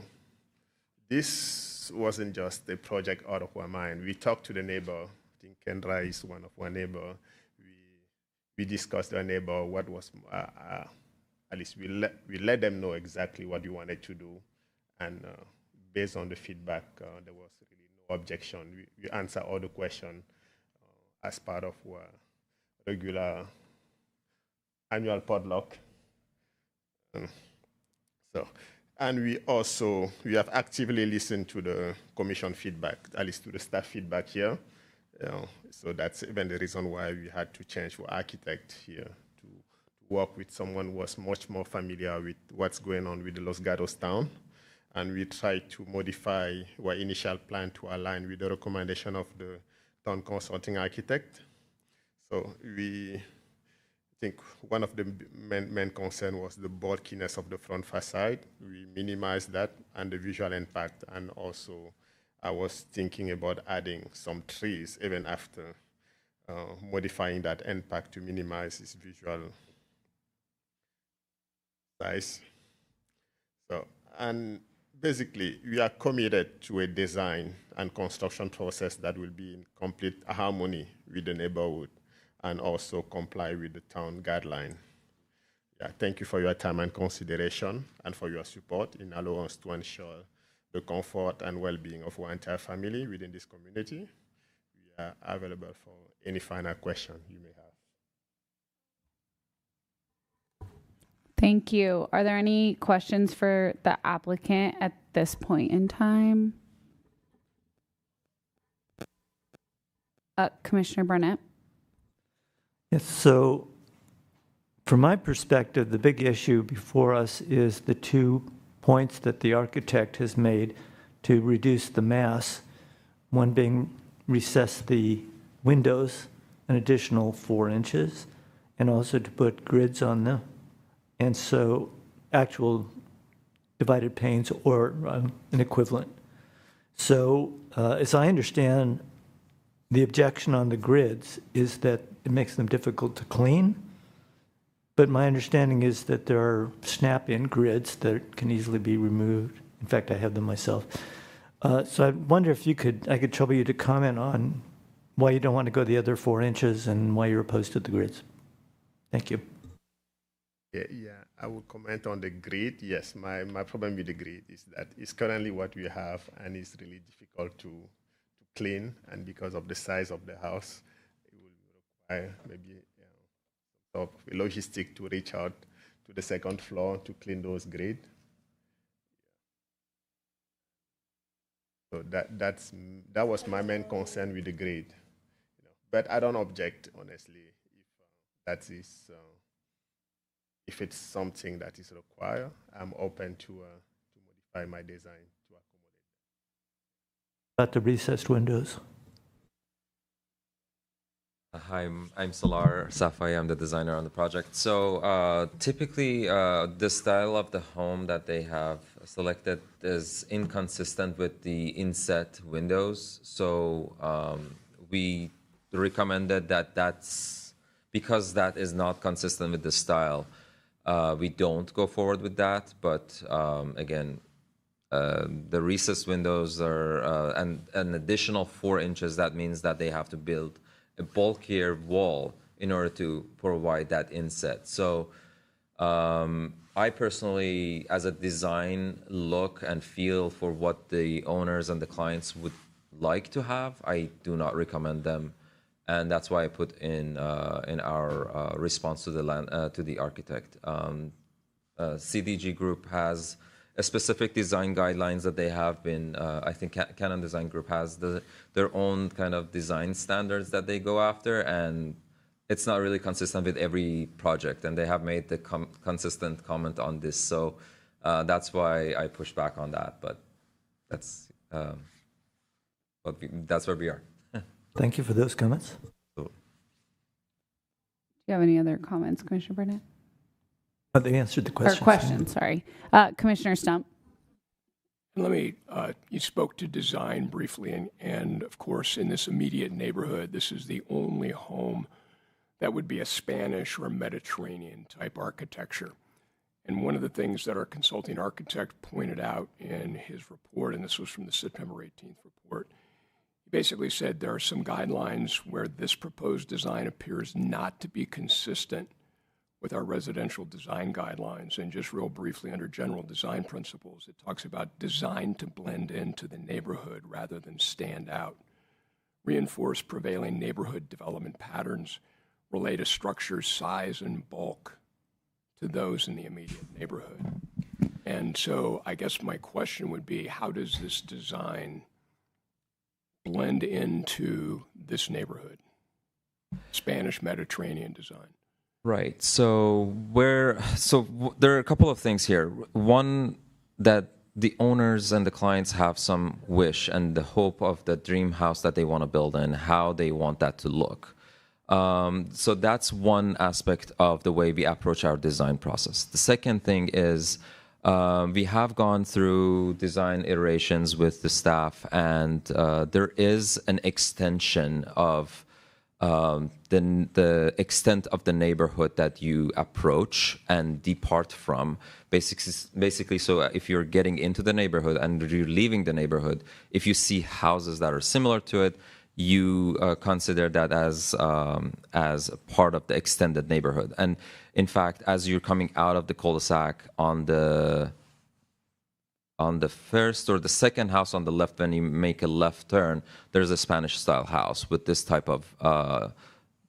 this wasn't just a project out of our mind. We talked to the neighbor. I think Kendra is one of our neighbor. We discussed our neighbor, what was, at least we let them know exactly what we wanted to do. And based on the feedback, there was really no objection. We answer all the questions as part of our regular annual potluck. And we have actively listened to the commission feedback, at least to the staff feedback here. So that's even the reason why we had to change our architect here to work with someone who was much more familiar with what's going on with the Los Gatos town. And we tried to modify our initial plan to align with the recommendation of the town consulting architect. So I think one of the main concern was the bulkiness of the front facade. We minimized that and the visual impact, and also I was thinking about adding some trees even after modifying that impact to minimize its visual size. So, and basically, we are committed to a design and construction process that will be in complete harmony with the neighborhood and also comply with the town guideline. Yeah, thank you for your time and consideration and for your support in allowing us to ensure the comfort and well-being of our entire family within this community. We are available for any final question you may have. Thank you. Are there any questions for the applicant at this point in time? Commissioner Burnett? Yes, so from my perspective, the big issue before us is the 2 points that the architect has made to reduce the mass, one being recess the windows an additional 4 inches, and also to put grids on them. And so actual divided panes or an equivalent. So as I understand, the objection on the grids is that it makes them difficult to clean. But my understanding is that there are snap-in grids that can easily be removed. In fact, I have them myself. So I wonder if I could trouble you to comment on why you don't want to go the other 4 inches and why you're opposed to the grids. Thank you. Yeah, I will comment on the grid. Yes, my problem with the grid is that it's currently what we have, and it's really difficult to clean. And because of the size of the house, it will require maybe of logistic to reach out to the second floor to clean those grids. So that was my main concern with the grid. But I don't object, honestly, if it's something that is required. I'm open to modify my design to accommodate. About the recessed windows. Hi, I'm Salar Safai. I'm the designer on the project. So typically, the style of the home that they have selected is inconsistent with the inset windows. So we recommended that's because that is not consistent with the style. We don't go forward with that. But again, the recessed windows are an additional 4 inches. That means that they have to build a bulkier wall in order to provide that inset. So I personally, as a design look and feel for what the owners and the clients would like to have, I do not recommend them And that's why I put in our response to the architect. CDG Group has a specific design guidelines that they have been, I think Canon Design Group has their own kind of design standards that they go after, and it's not really consistent with every project, and they have made the consistent comment on this. So that's why I pushed back on that, but that's where we are. Thank you for those comments. Do you have any other comments, Commissioner Burnett? They answered the question. Or question, sorry. Commissioner Stump. Let me, you spoke to design briefly, and of course, in this immediate neighborhood, this is the only home that would be a Spanish or Mediterranean type architecture. And one of the things that our consulting architect pointed out in his report, and this was from the September 18th report, he basically said there are some guidelines where this proposed design appears not to be consistent with our residential design guidelines. And just real briefly, under general design principles, it talks about design to blend into the neighborhood rather than stand out, reinforce prevailing neighborhood development patterns, relate a structure's size and bulk to those in the immediate neighborhood. And so I guess my question would be, how does this design blend into this neighborhood? Spanish Mediterranean design. Right. So there are a couple of things here. One, that the owners and the clients have some wish and the hope of the dream house that they want to build and how they want that to look. So that's one aspect of the way we approach our design process. The second thing is we have gone through design iterations with the staff, and there is an extension of the extent of the neighborhood that you approach and depart from. Basically, so if you're getting into the neighborhood and you're leaving the neighborhood, if you see houses that are similar to it, you consider that as part of the extended neighborhood. And in fact, as you're coming out of the cul-de-sac on the first or the second house on the left, when you make a left turn, there's a Spanish-style house with this type of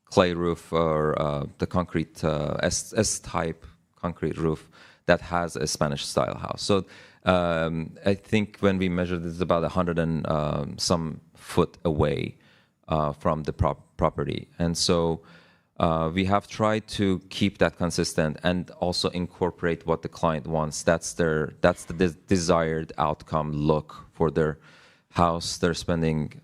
clay roof or the concrete S-type concrete roof that has a Spanish-style house. So I think when we measured, it's about 100 and some foot away from the property. And so we have tried to keep that consistent and also incorporate what the client wants. That's the desired outcome look for their house. They're spending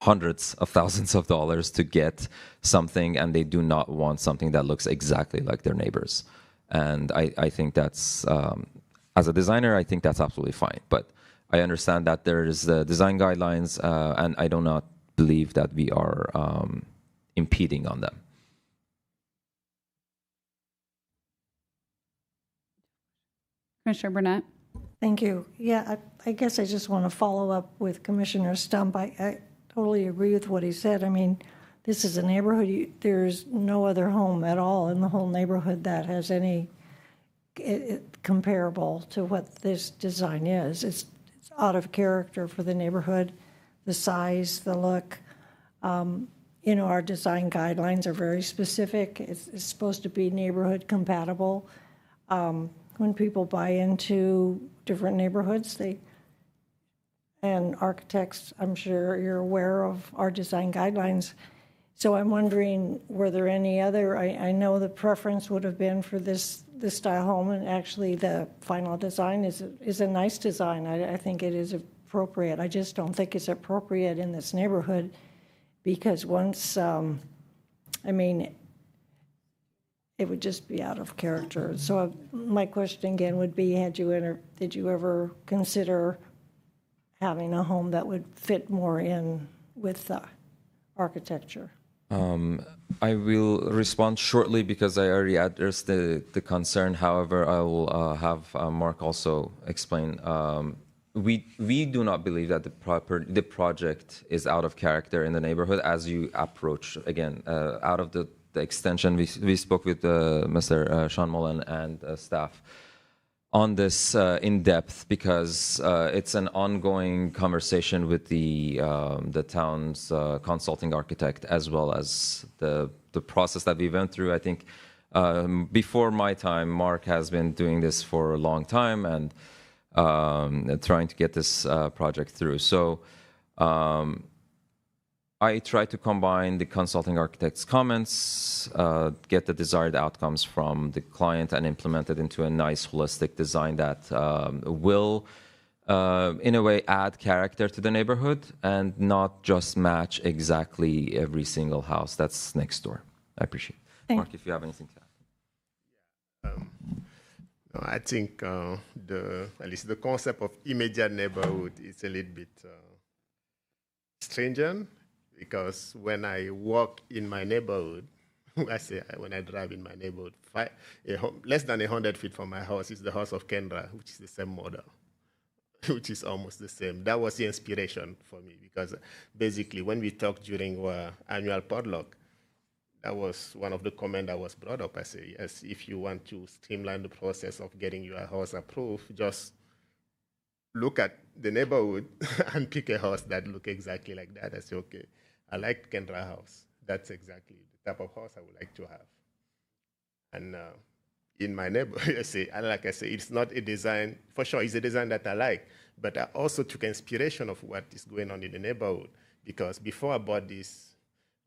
hundreds of thousands of dollars to get something, and they do not want something that looks exactly like their neighbors. And I think that's, as a designer, I think that's absolutely fine. But I understand that there is the design guidelines, and I do not believe that we are impeding on them. Commissioner Burnett. Thank you. Yeah, I guess I just want to follow up with Commissioner Stump. I totally agree with what he said. I mean, this is a neighborhood. There's no other home at all in the whole neighborhood that has any comparable to what this design is. It's out of character for the neighborhood, the size, the look. You know, our design guidelines are very specific. It's supposed to be neighborhood compatible. When people buy into different neighborhoods, and architects, I'm sure you're aware of our design guidelines. So I'm wondering, were there any other, I know the preference would have been for this style home, and actually the final design is a nice design. I think it is appropriate. I just don't think it's appropriate in this neighborhood, because once, I mean, it would just be out of character. So my question again would be, did you ever consider having a home that would fit more in with the architecture? I will respond shortly because I already addressed the concern. However, I will have Mark also explain. We do not believe that the project is out of character in the neighborhood as you approach, again, out of the extension. We spoke with Mr. Sean Mullen and staff. on this in depth because it's an ongoing conversation with the town's consulting architect, as well as the process that we went through. I think before my time, Mark has been doing this for a long time and trying to get this project through. So I try to combine the consulting architect's comments, get the desired outcomes from the client, and implement it into a nice holistic design that will, in a way, add character to the neighborhood and not just match exactly every single house that's next door. I appreciate it. Mark, if you have anything to add. No, I think at least the concept of immediate neighborhood is a little bit stringent. Because when I walk in my neighborhood, when I drive in my neighborhood, less than 100 feet from my house is the house of Kendra, which is the same model, which is almost the same. That was the inspiration for me because basically when we talked during our annual potluck, that was one of the comments that was brought up. I say, yes, if you want to streamline the process of getting your house approved, just look at the neighborhood and pick a house that look exactly like that. I say, okay, I like Kendra house. That's exactly the type of house I would like to have. And in my neighborhood, like I say, it's not a design, for sure, it's a design that I like, but I also took inspiration of what is going on in the neighborhood. Because before I bought this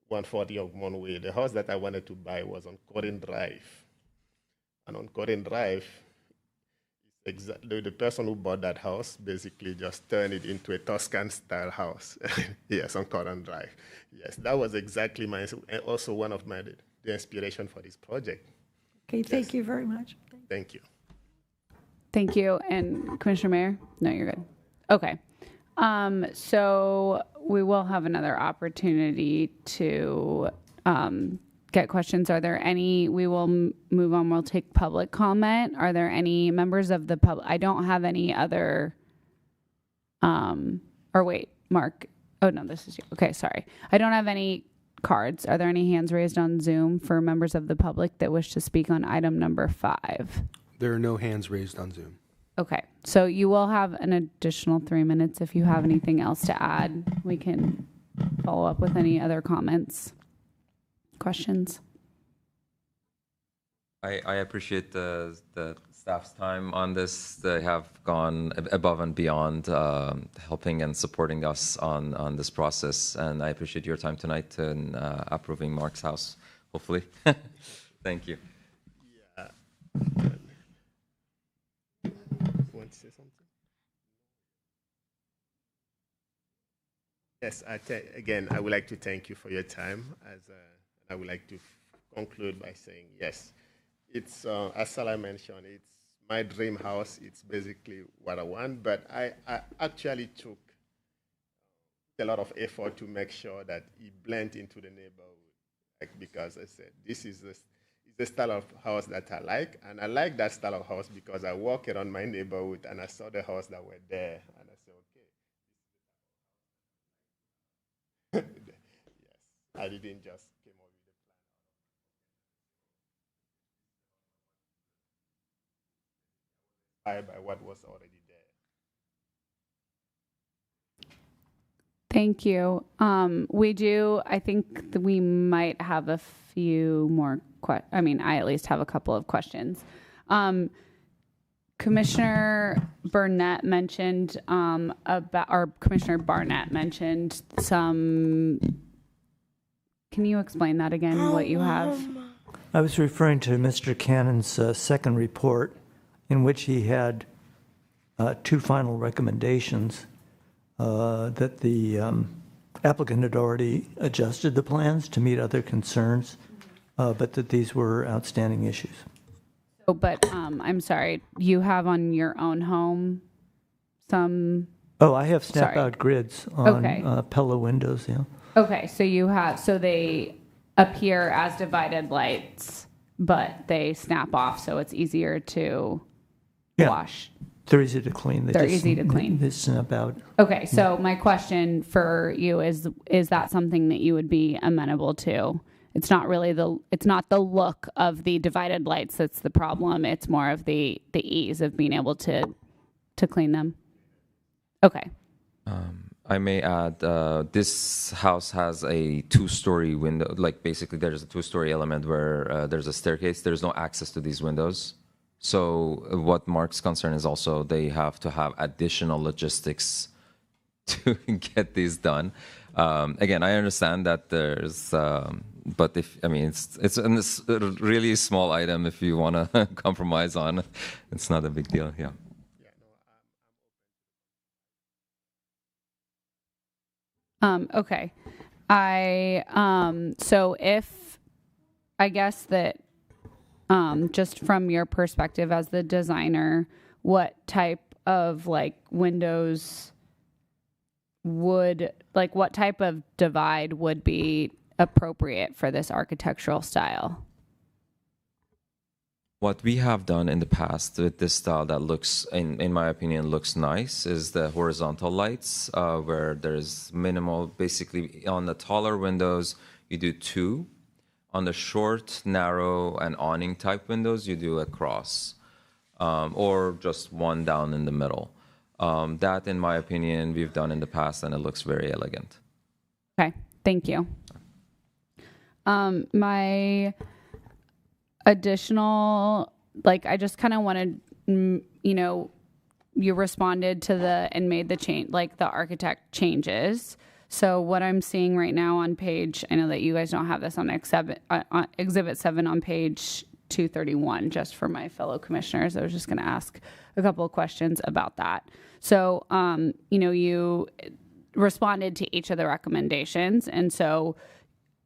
140 Oakmont Way, the house that I wanted to buy was on Corin Drive. And on Corin Drive, the person who bought that house basically just turned it into a Toscan-style house. Yes, on Corin Drive. Yes, that was exactly also one of the inspiration for this project. Okay, thank you very much. Thank you. Thank you. And Commissioner Mayer? No, you're good. Okay. So we will have another opportunity to get questions. Are there any? We will move on. We'll take public comment. Are there any members of the public? I don't have any other. Or wait, Mark. Oh no, this is you. Okay, sorry. I don't have any cards. Are there any hands raised on Zoom for members of the public that wish to speak on item number 5? There are no hands raised on Zoom. Okay, so you will have an additional 3 minutes. If you have anything else to add, we can follow up with any other comments. Questions? I appreciate the staff's time on this. They have gone above and beyond helping and supporting us on this process. And I appreciate your time tonight in approving Mark's house, hopefully. Thank you. Yeah. Want to say something? Yes, again, I would like to thank you for your time. I would like to conclude by saying, yes, it's, as Salah mentioned, it's my dream house. It's basically what I want, but I actually took a lot of effort to make sure that it blends into the neighborhood. Because I said, this is the style of house that I like, and I like that style of house because I walk around my neighborhood and I saw the house that were there, and I said, okay. Yes, I didn't just came up with a plan by what was already there. Thank you. I think that we might have a few more I at least have a couple of questions. Commissioner Burnett mentioned Commissioner Barnett mentioned some. Can you explain that again, what you have? I was referring to Mr. Cannon's second report, in which he had 2 final recommendations that the applicant had already adjusted the plans to meet other concerns, but that these were outstanding issues. Oh, but I'm sorry, you have on your own home some. Oh, I have snap-out grids on Pella windows, yeah. Okay, so they appear as divided lights, but they snap off, so it's easier to wash. They're easy to clean. They're easy to clean. They snap out. Okay, so my question for you is that something that you would be amenable to? it's not really it's not the look of the divided lights that's the problem. It's more of the ease of being able to clean them. Okay. I may add, this house has a two-story window. Like basically, there's a two-story element where there's a staircase. There's no access to these windows. So what Mark's concern is also they have to have additional logistics to get these done. Again, I understand that there's, but if I mean it's a really small item. If you want to compromise on, it's not a big deal. Yeah. Okay. So if, I guess that, just from your perspective as the designer, what type of windows what type of divide would be appropriate for this architectural style? What we have done in the past with this style that looks, in my opinion, looks nice is the horizontal lights, where there's minimal, basically on the taller windows, you do 2. On the short, narrow, and awning type windows, you do a cross, or just 1 down in the middle. That, in my opinion, we've done in the past, and it looks very elegant. Okay, thank you. My additional, I just kind of wanted, you responded to and made the change, the architect changes. So what I'm seeing right now on page, I know that you guys don't have this on Exhibit 7 on page 231, just for my fellow commissioners. I was just going to ask a couple of questions about that. So, you responded to each of the recommendations. And so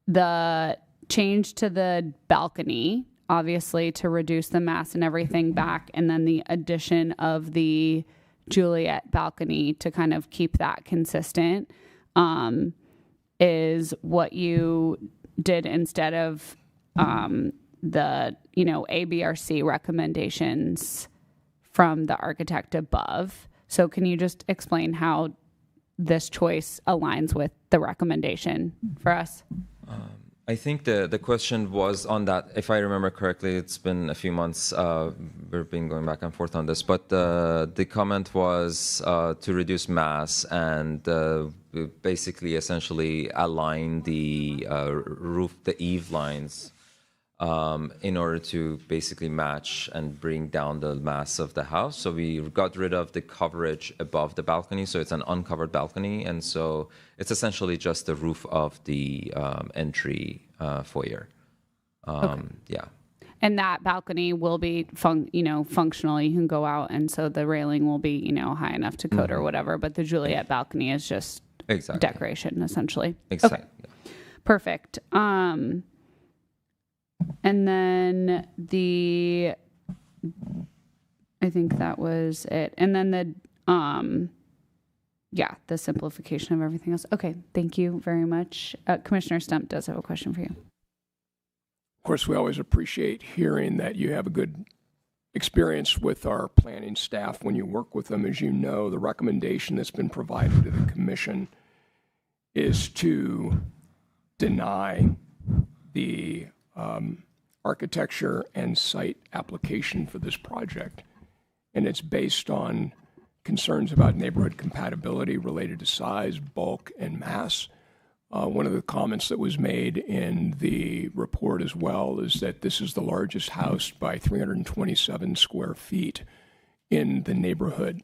the change to the balcony, obviously to reduce the mass and everything back, and then the addition of the Juliet balcony to kind of keep that consistent, is what you did instead of the ABRC recommendations from the architect above. So can you just explain how this choice aligns with the recommendation for us? I think the question was on that, if I remember correctly, it's been a few months, we've been going back and forth on this, but the comment was to reduce mass and basically essentially align the roof, the eave lines, in order to basically match and bring down the mass of the house. So we got rid of the coverage above the balcony, so it's an uncovered balcony, and so it's essentially just the roof of the entry foyer. Okay. Yeah. And that balcony will be functional. You can go out, and so the railing will be high enough to code or whatever. But the Juliet balcony is just decoration, essentially. Exactly. Okay. Perfect. And then I think that was it. And then the simplification of everything else. Okay, thank you very much. Commissioner Stump does have a question for you. Of course, we always appreciate hearing that you have a good experience with our planning staff when you work with them. As you know, the recommendation that's been provided to the commission is to deny the architecture and site application for this project. And it's based on concerns about neighborhood compatibility related to size, bulk, and mass. One of the comments that was made in the report as well is that this is the largest house by 327 square feet in the neighborhood.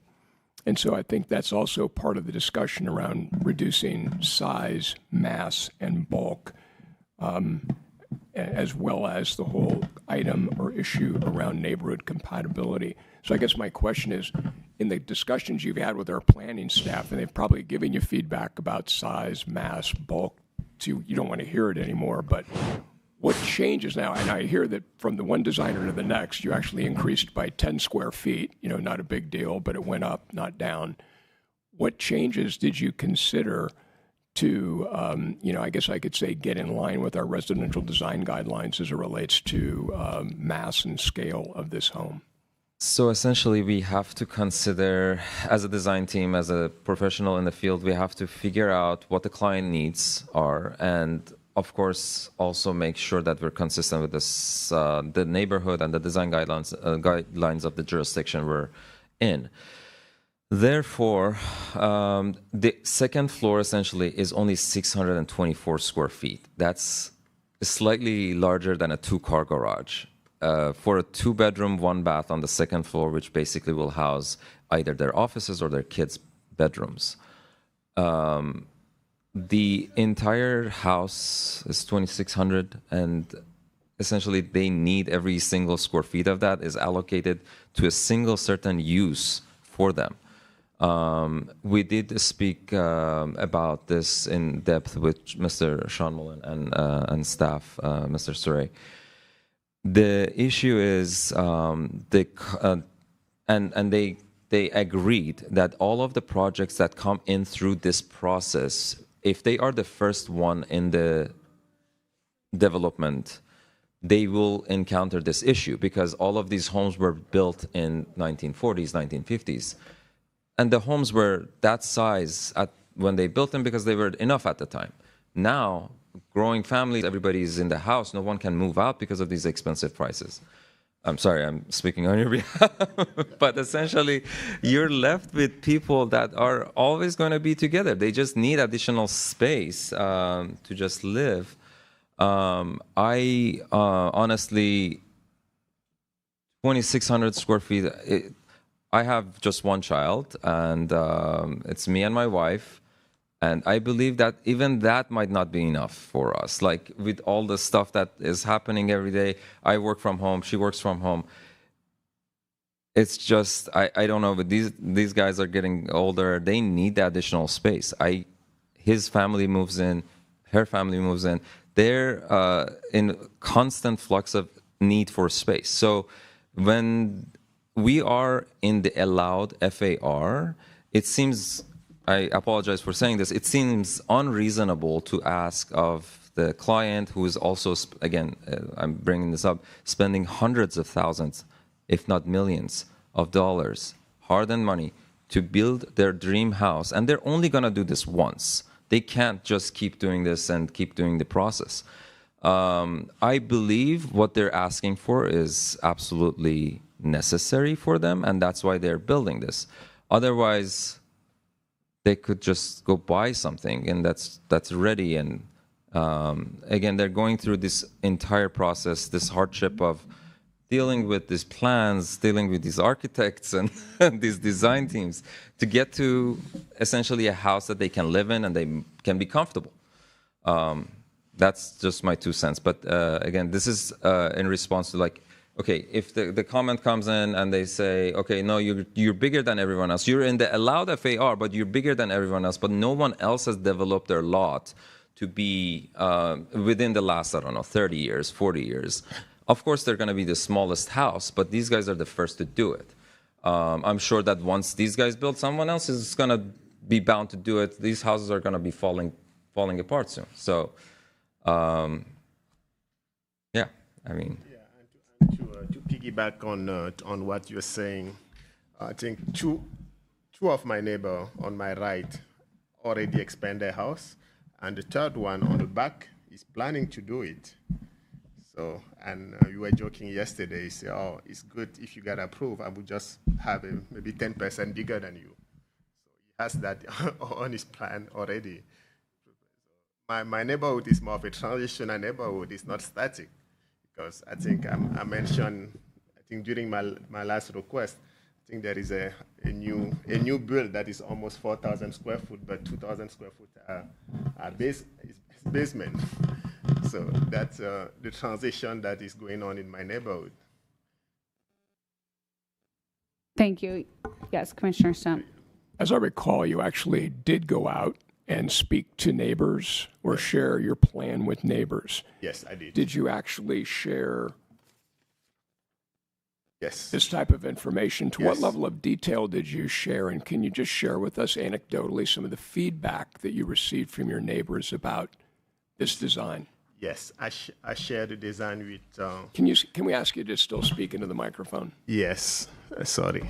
And so I think that's also part of the discussion around reducing size, mass, and bulk, as well as the whole item or issue around neighborhood compatibility. So I guess my question is, in the discussions you've had with our planning staff, and they've probably given you feedback about size, mass, bulk, so you don't want to hear it anymore, but what changes now? And I hear that from the one designer to the next, you actually increased by 10 square feet, not a big deal, but it went up, not down. What changes did you consider to, I guess I could say, get in line with our residential design guidelines as it relates to mass and scale of this home? So essentially, we have to consider, as a design team, as a professional in the field, we have to figure out what the client needs are. And of course, also make sure that we're consistent with this, the neighborhood and the design guidelines of the jurisdiction we're in. Therefore, the second floor essentially is only 624 square feet. That's slightly larger than a two-car garage. For a two-bedroom, one-bath on the second floor, which basically will house either their offices or their kids' bedrooms. The entire house is 2,600, and essentially they need every single square feet of that is allocated to a single certain use for them. We did speak about this in depth with Mr. Sean Mullen and staff, Mr. Surrey. The issue is they agreed that all of the projects that come in through this process, if they are the first one in the development, they will encounter this issue because all of these homes were built in 1940s, 1950s. And the homes were that size when they built them because they were enough at the time. Now, growing families, everybody's in the house. No one can move out because of these expensive prices. I'm sorry, I'm speaking on your behalf. But essentially, you're left with people that are always going to be together. They just need additional space to just live. I honestly, 2,600 square feet, I have just one child, and it's me and my wife. And I believe that even that might not be enough for us. Like with all the stuff that is happening every day, I work from home, she works from home. It's just, I don't know, but these guys are getting older. They need the additional space. His family moves in, her family moves in. They're in constant flux of need for space. So when we are in the allowed FAR, it seems, I apologize for saying this, it seems unreasonable to ask of the client who is also, again, I'm bringing this up, spending hundreds of thousands, if not millions of dollars, hard-earned money, to build their dream house. And they're only going to do this once. They can't just keep doing this and keep doing the process. I believe what they're asking for is absolutely necessary for them, and that's why they're building this. Otherwise, they could just go buy something and that's ready. And again, they're going through this entire process, this hardship of dealing with these plans, dealing with these architects and these design teams to get to essentially a house that they can live in and they can be comfortable. That's just my 2 cents. But again, this is in response to like, okay, if the comment comes in and they say, okay, no, you're bigger than everyone else. You're in the allowed FAR, but you're bigger than everyone else. But no one else has developed their lot to be within the last, I don't know, 30 years, 40 years. Of course, they're going to be the smallest house, but these guys are the first to do it. I'm sure that once these guys build, someone else is going to be bound to do it. These houses are going to be falling apart soon. So, yeah, I mean. To piggyback on what you're saying, I think two of my neighbor on my right already expand their house, and the third one on the back is planning to do it. So, and you were joking yesterday, you say, oh, it's good if you get approved, I would just have him maybe 10% bigger than you. So he has that on his plan already. My neighborhood is more of a transitional neighborhood, it's not static. Because I think I mentioned, I think during my last request, I think there is a new build that is almost 4,000 square foot, but 2,000 square foot are basement. So that's the transition that is going on in my neighborhood. Thank you. Yes, Commissioner Stump. As I recall, you actually did go out and speak to neighbors or share your plan with neighbors. Yes, I did. Did you actually share yes. this type of information? To Yes. what level of detail did you share? And can you just share with us anecdotally some of the feedback that you received from your neighbors about this design? Yes, I share the design with... Can we ask you to still speak into the microphone? Yes, sorry.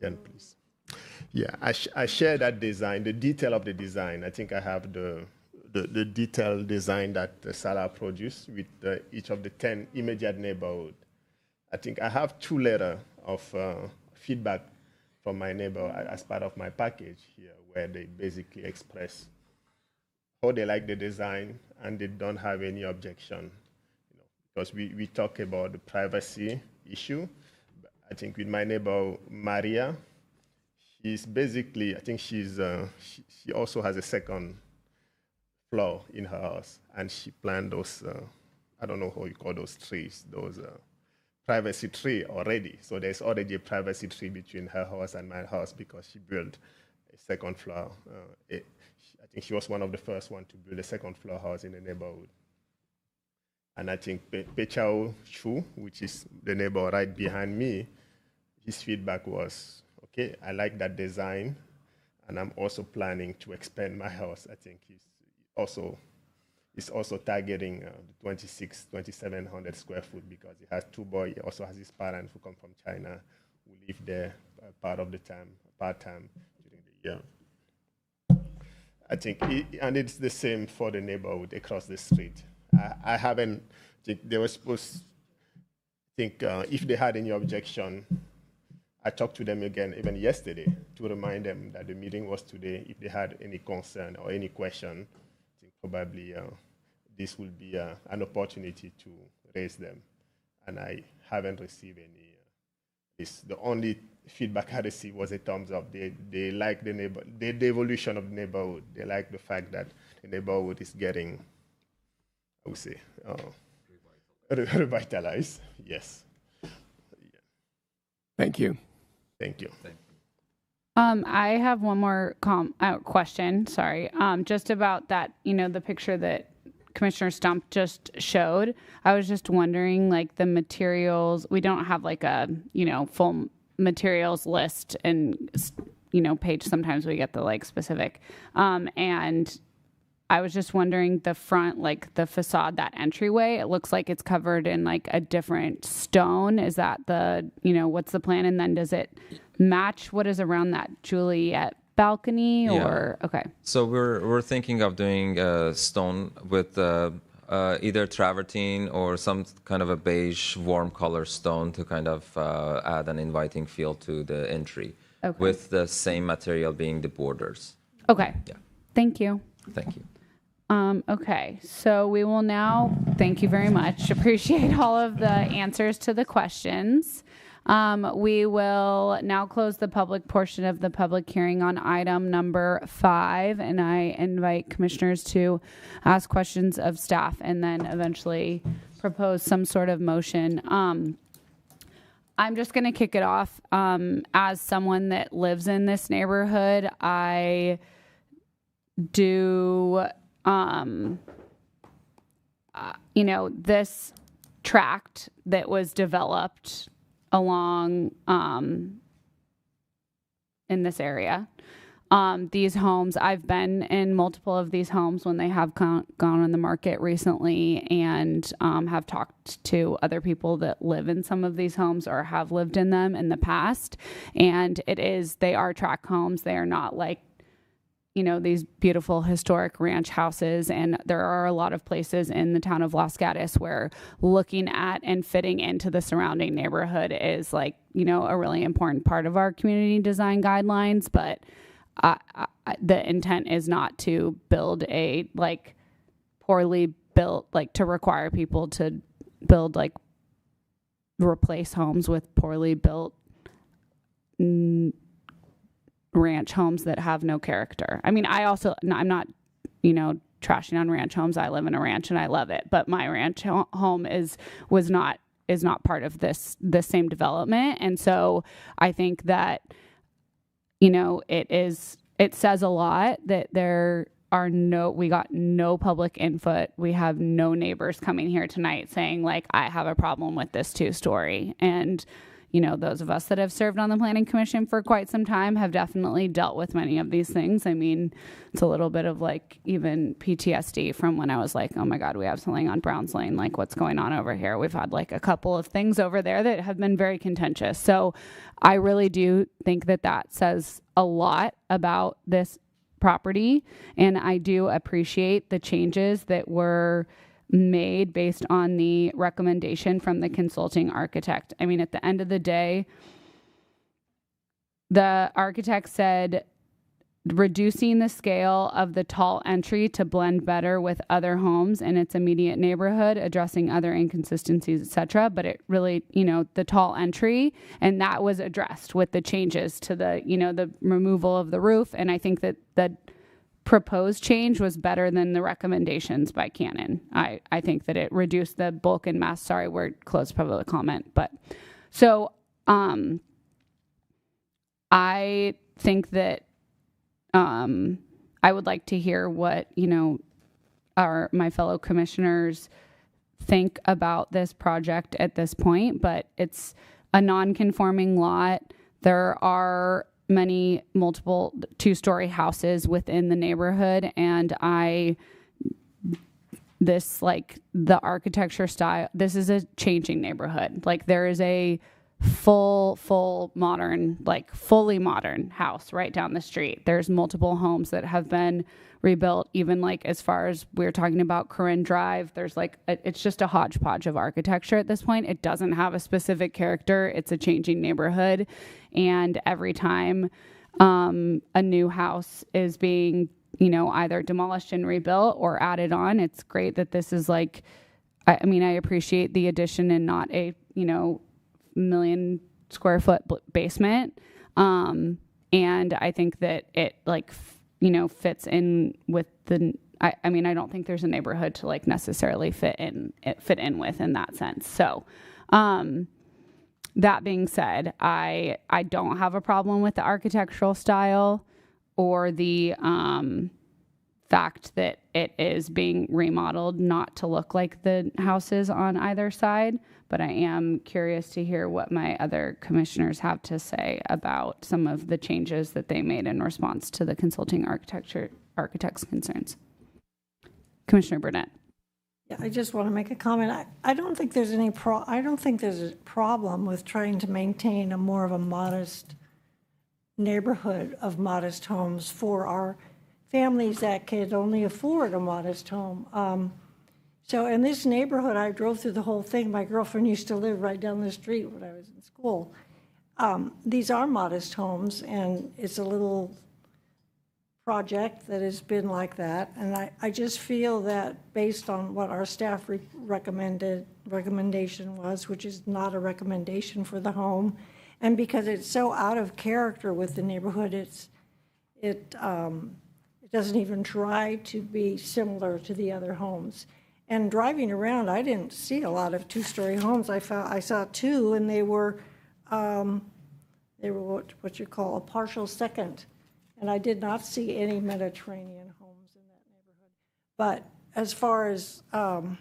Jan, please. Yeah, I share that design, the detail of the design. I think I have the the detailed design that Salah produced with each of the 10 immediate neighborhoods. I think I have 2 letters of feedback from my neighbor as part of my package here, where they basically express how they like the design and they don't have any objection. Because we talk about the privacy issue. I think with my neighbor, Maria, she's basically, I think she also has a second floor in her house, and she planted those, I don't know how you call those trees, those privacy tree already. So there's already a privacy tree between her house and my house because she built a second floor. I think she was one of the first ones to build a second floor house in the neighborhood. And I think Pechao Chu, which is the neighbor right behind me, his feedback was, okay, I like that design, and I'm also planning to expand my house. I think he's also targeting the 2,700 square foot because he has 2 boys. He also has his parents who come from China, who live there part of the time, part-time during the year. I think, and it's the same for the neighborhood across the street. I haven't, they were supposed to think if they had any objection, I talked to them again even yesterday to remind them that the meeting was today. If they had any concern or any question, I think probably this will be an opportunity to raise them. And I haven't received any. The only feedback I received was a thumbs up. They like the evolution of the neighborhood. They like the fact that the neighborhood is getting, I would say, revitalized. Yes. Thank you. Thank you. I have one more question. Sorry, just about that. The picture that Commissioner Stump just showed. I was just wondering, like the materials. We don't have like a full materials list and page. Sometimes we get the like specific, and I was just wondering the front, like the facade, that entryway, it looks like it's covered in like a different stone. Is that what's the plan? And then does it match what is around that Juliet balcony or, okay. So we're thinking of doing stone with either travertine or some kind of a beige warm color stone to kind of add an inviting feel to the entry, with the same material being the borders. Okay. Yeah. Thank you. Thank you. Okay, so we will now, thank you very much. Appreciate all of the answers to the questions. We will now close the public portion of the public hearing on item number 5, and I invite commissioners to ask questions of staff and then eventually propose some sort of motion. I'm just going to kick it off. As someone that lives in this neighborhood, I do... this tract that was developed along in this area, these homes, I've been in multiple of these homes when they have gone on the market recently, and have talked to other people that live in some of these homes or have lived in them in the past, and they are tract homes. They are not like these beautiful historic ranch houses. And there are a lot of places in the town of Los Gatos where looking at and fitting into the surrounding neighborhood is like, a really important part of our community design guidelines. But the intent is not to build a like poorly built, like to require people to build like replace homes with poorly built ranch homes that have no character. I mean, I'm not, trashing on ranch homes. I live in a ranch and I love it, but my ranch home is not part of this same development. And so I think that, it says a lot that we got no public input. We have no neighbors coming here tonight saying like, I have a problem with this 2-story. And those of us that have served on the Planning Commission for quite some time have definitely dealt with many of these things. I mean, it's a little bit of like even PTSD from when I was like, oh my God, we have something on Browns Lane. Like, what's going on over here? We've had like a couple of things over there that have been very contentious. So I really do think that says a lot about this property. And I do appreciate the changes that were made based on the recommendation from the consulting architect. I mean, at the end of the day, the architect said reducing the scale of the tall entry to blend better with other homes in its immediate neighborhood, addressing other inconsistencies, etc. But it really, the tall entry, and that was addressed with the changes to the, the removal of the roof. And I think that the proposed change was better than the recommendations by Canon. I think that it reduced the bulk and mass. Sorry, we're closed public comment. But so I think that I would like to hear what, my fellow commissioners think about this project at this point, but it's a non-conforming lot. There are multiple two-story houses within the neighborhood, and the architecture style, this is a changing neighborhood. Like, there is a full modern, fully modern house right down the street. There's multiple homes that have been rebuilt, even as far as we're talking about Corinne Drive. There's it's just a hodgepodge of architecture at this point. It doesn't have a specific character. It's a changing neighborhood. And every time a new house is being, either demolished and rebuilt or added on, it's great that this is I appreciate the addition and not a, million square foot basement. And I think that it fits in with I don't think there's a neighborhood to necessarily fit in with in that sense. So, that being said, I don't have a problem with the architectural style or the, fact that it is being remodeled not to look like the houses on either side, but I am curious to hear what my other commissioners have to say about some of the changes that they made in response to the consulting architect's concerns. Commissioner Burnett. Yeah, I just want to make a comment. I don't think there's I don't think there's a problem with trying to maintain more of a modest neighborhood of modest homes for our families that could only afford a modest home. So in this neighborhood, I drove through the whole thing. My girlfriend used to live right down the street when I was in school. These are modest homes, and it's a little project that has been like that. And I just feel that based on what our staff recommendation was, which is not a recommendation for the home, and because it's so out of character with the neighborhood, it doesn't even try to be similar to the other homes. And driving around, I didn't see a lot of two-story homes. I saw two, and they were what you call a partial second. And I did not see any Mediterranean homes in that neighborhood. But as far as my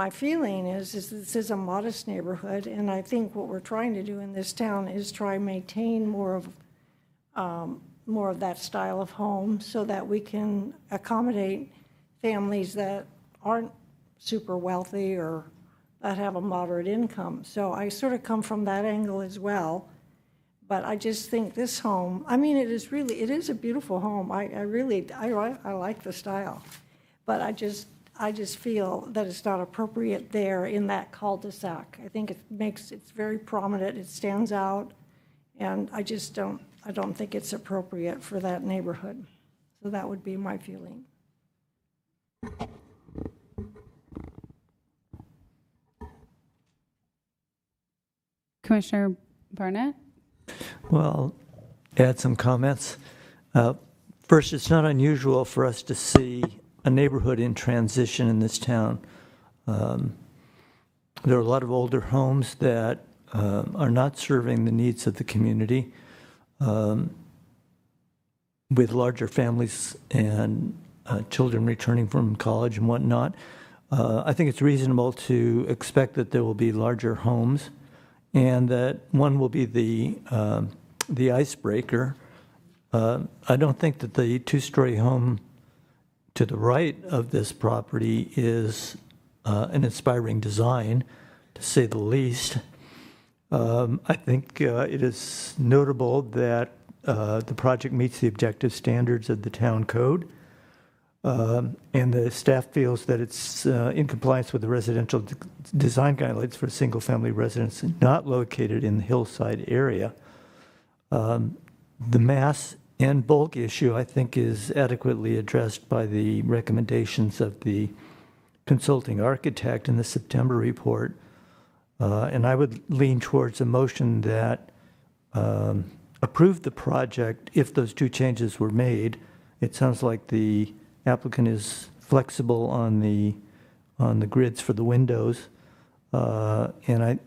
feeling is this is a modest neighborhood, and I think what we're trying to do in this town is try and maintain more of that style of home so that we can accommodate families that aren't super wealthy or that have a moderate income. So I sort of come from that angle as well. But I just think this home, it is a beautiful home. I like the style. But I just feel that it's not appropriate there in that cul-de-sac. I think it's very prominent, it stands out, and I don't think it's appropriate for that neighborhood. So that would be my feeling. Commissioner Barnett? Well, add some comments. First, it's not unusual for us to see a neighborhood in transition in this town. There are a lot of older homes that are not serving the needs of the community, with larger families and children returning from college and whatnot. I think it's reasonable to expect that there will be larger homes, and that one will be the icebreaker. I don't think that the two-story home to the right of this property is an inspiring design, to say the least. I think it is notable that the project meets the objective standards of the town code. And the staff feels that it's in compliance with the residential design guidelines for single-family residence not located in the hillside area. The mass and bulk issue, I think, is adequately addressed by the recommendations of the consulting architect in the September report. And I would lean towards a motion that approved the project if those two changes were made. It sounds like the applicant is flexible on the grids for the windows. And I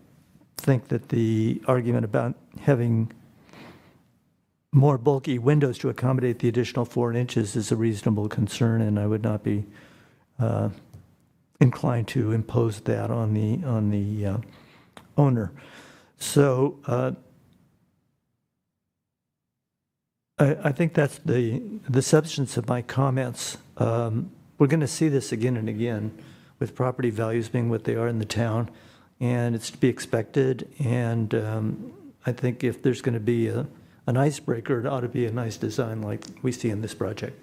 think that the argument about having more bulky windows to accommodate the additional 4 inches is a reasonable concern, and I would not be inclined to impose that on the owner. So I think that's the substance of my comments. We're going to see this again and again with property values being what they are in the town, and it's to be expected. And I think if there's going to be an icebreaker, it ought to be a nice design like we see in this project.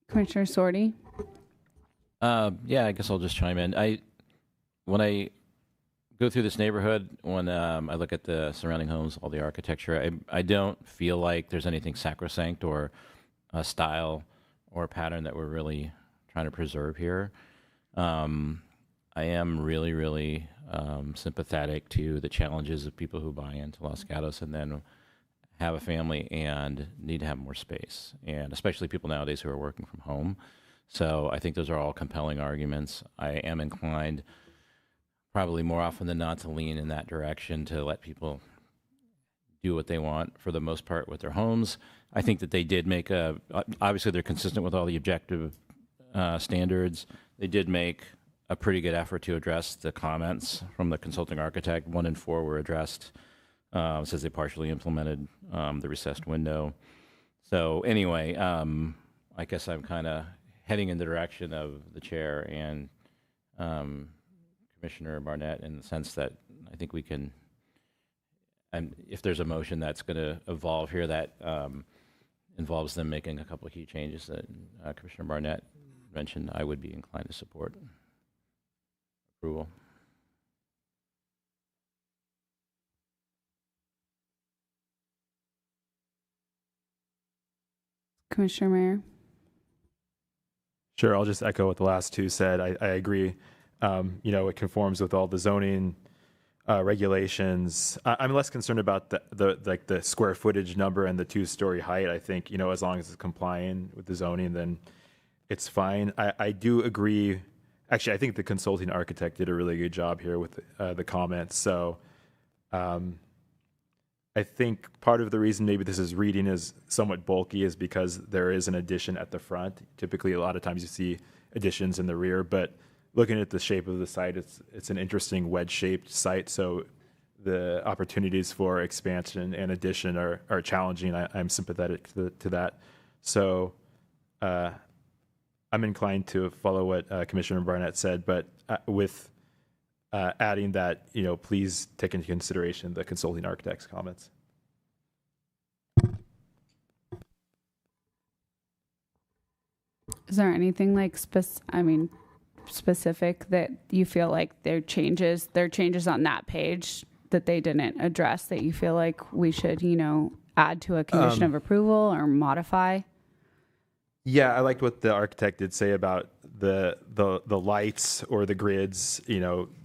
Commissioner Sorty? Yeah, I guess I'll just chime in. When I go through this neighborhood, when I look at the surrounding homes, all the architecture, I don't feel like there's anything sacrosanct or a style or a pattern that we're really trying to preserve here. I am really, really sympathetic to the challenges of people who buy into Los Gatos and then have a family and need to have more space, and especially people nowadays who are working from home. So I think those are all compelling arguments. I am inclined, probably more often than not, to lean in that direction to let people do what they want for the most part with their homes. I think that they did make obviously they're consistent with all the objective standards. They did make a pretty good effort to address the comments from the consulting architect. 1 and 4 were addressed. Says they partially implemented the recessed window. So anyway, I guess I'm kind of heading in the direction of the chair and Commissioner Barnett, in the sense that I think we can, and if there's a motion that's going to evolve here that involves them making a couple of key changes that Commissioner Barnett mentioned, I would be inclined to support approval. Commissioner Mayer? Sure, I'll just echo what the last two said. I agree. It conforms with all the zoning regulations. I'm less concerned about the square footage number and the 2-story height. I think, as long as it's complying with the zoning, then it's fine. I do agree. Actually, I think the consulting architect did a really good job here with the comments. So I think part of the reason maybe this is reading is somewhat bulky is because there is an addition at the front. Typically, a lot of times you see additions in the rear, but looking at the shape of the site, it's an interesting wedge-shaped site. So the opportunities for expansion and addition are challenging. I'm sympathetic to that. So I'm inclined to follow what Commissioner Barnett said, but with adding that, please take into consideration the consulting architect's comments. Is there anything like specific that you feel like there are changes on that page that they didn't address that you feel like we should, add to a condition of approval or modify? Yeah, I liked what the architect did say about the lights or the grids,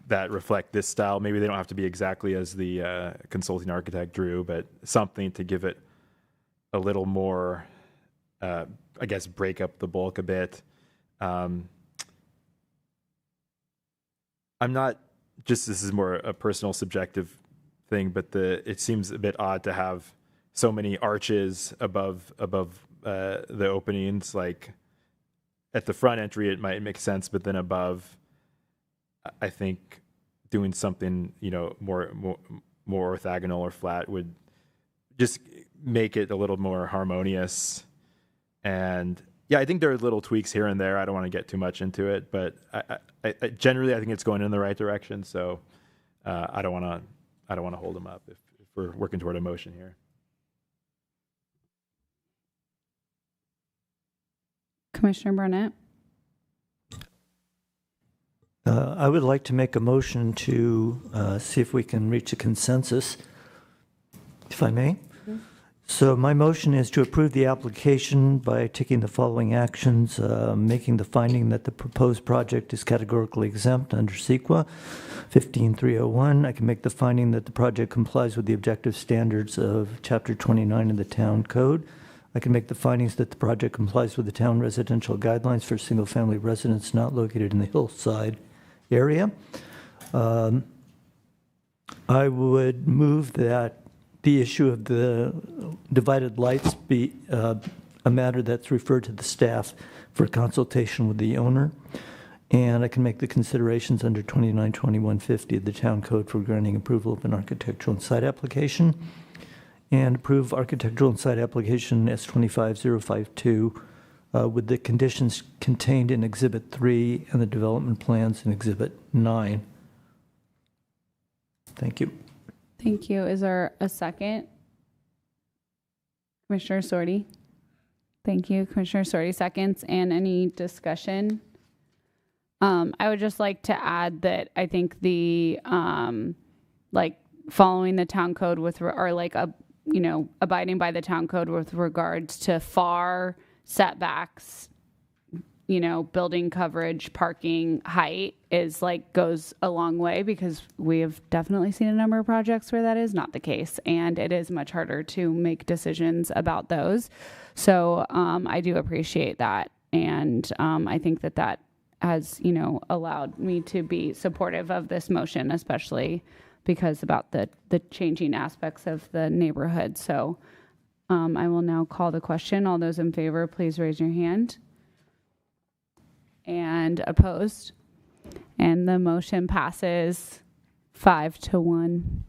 that reflect this style. Maybe they don't have to be exactly as the consulting architect drew, but something to give it a little more, I guess, break up the bulk a bit. I'm not, this is more a personal subjective thing, but it seems a bit odd to have so many arches above the openings. Like at the front entry, it might make sense, but then above, I think doing something, more orthogonal or flat would just make it a little more harmonious. And yeah, I think there are little tweaks here and there. I don't want to get too much into it, but I generally, I think it's going in the right direction. So I don't want to I don't want to hold them up if we're working toward a motion here. Commissioner Barnett? I would like to make a motion to see if we can reach a consensus, if I may. So my motion is to approve the application by taking the following actions, making the finding that the proposed project is categorically exempt under CEQA 15301. I can make the finding that the project complies with the objective standards of Chapter 29 of the Town Code. I can make the findings that the project complies with the town residential guidelines for single-family residents not located in the hillside area. I would move that the issue of the divided lights be a matter that's referred to the staff for consultation with the owner. And I can make the considerations under 292150 of the Town Code for granting approval of an architectural and site application, and approve architectural and site application S25052 with the conditions contained in Exhibit 3 and the development plans in Exhibit 9. Thank you. Thank you. Is there a second? Commissioner Sorty? Thank you. Commissioner Sorty seconds. And any discussion? I would just like to add that I think the, like following the town code with, or like, abiding by the town code with regards to FAR setbacks, building coverage, parking, height is like goes a long way, because we have definitely seen a number of projects where that is not the case, and it is much harder to make decisions about those. So I do appreciate that, and I think that has allowed me to be supportive of this motion, especially because about the changing aspects of the neighborhood. So I will now call the question. All those in favor, please raise your hand. And opposed? And the motion passes 5-1.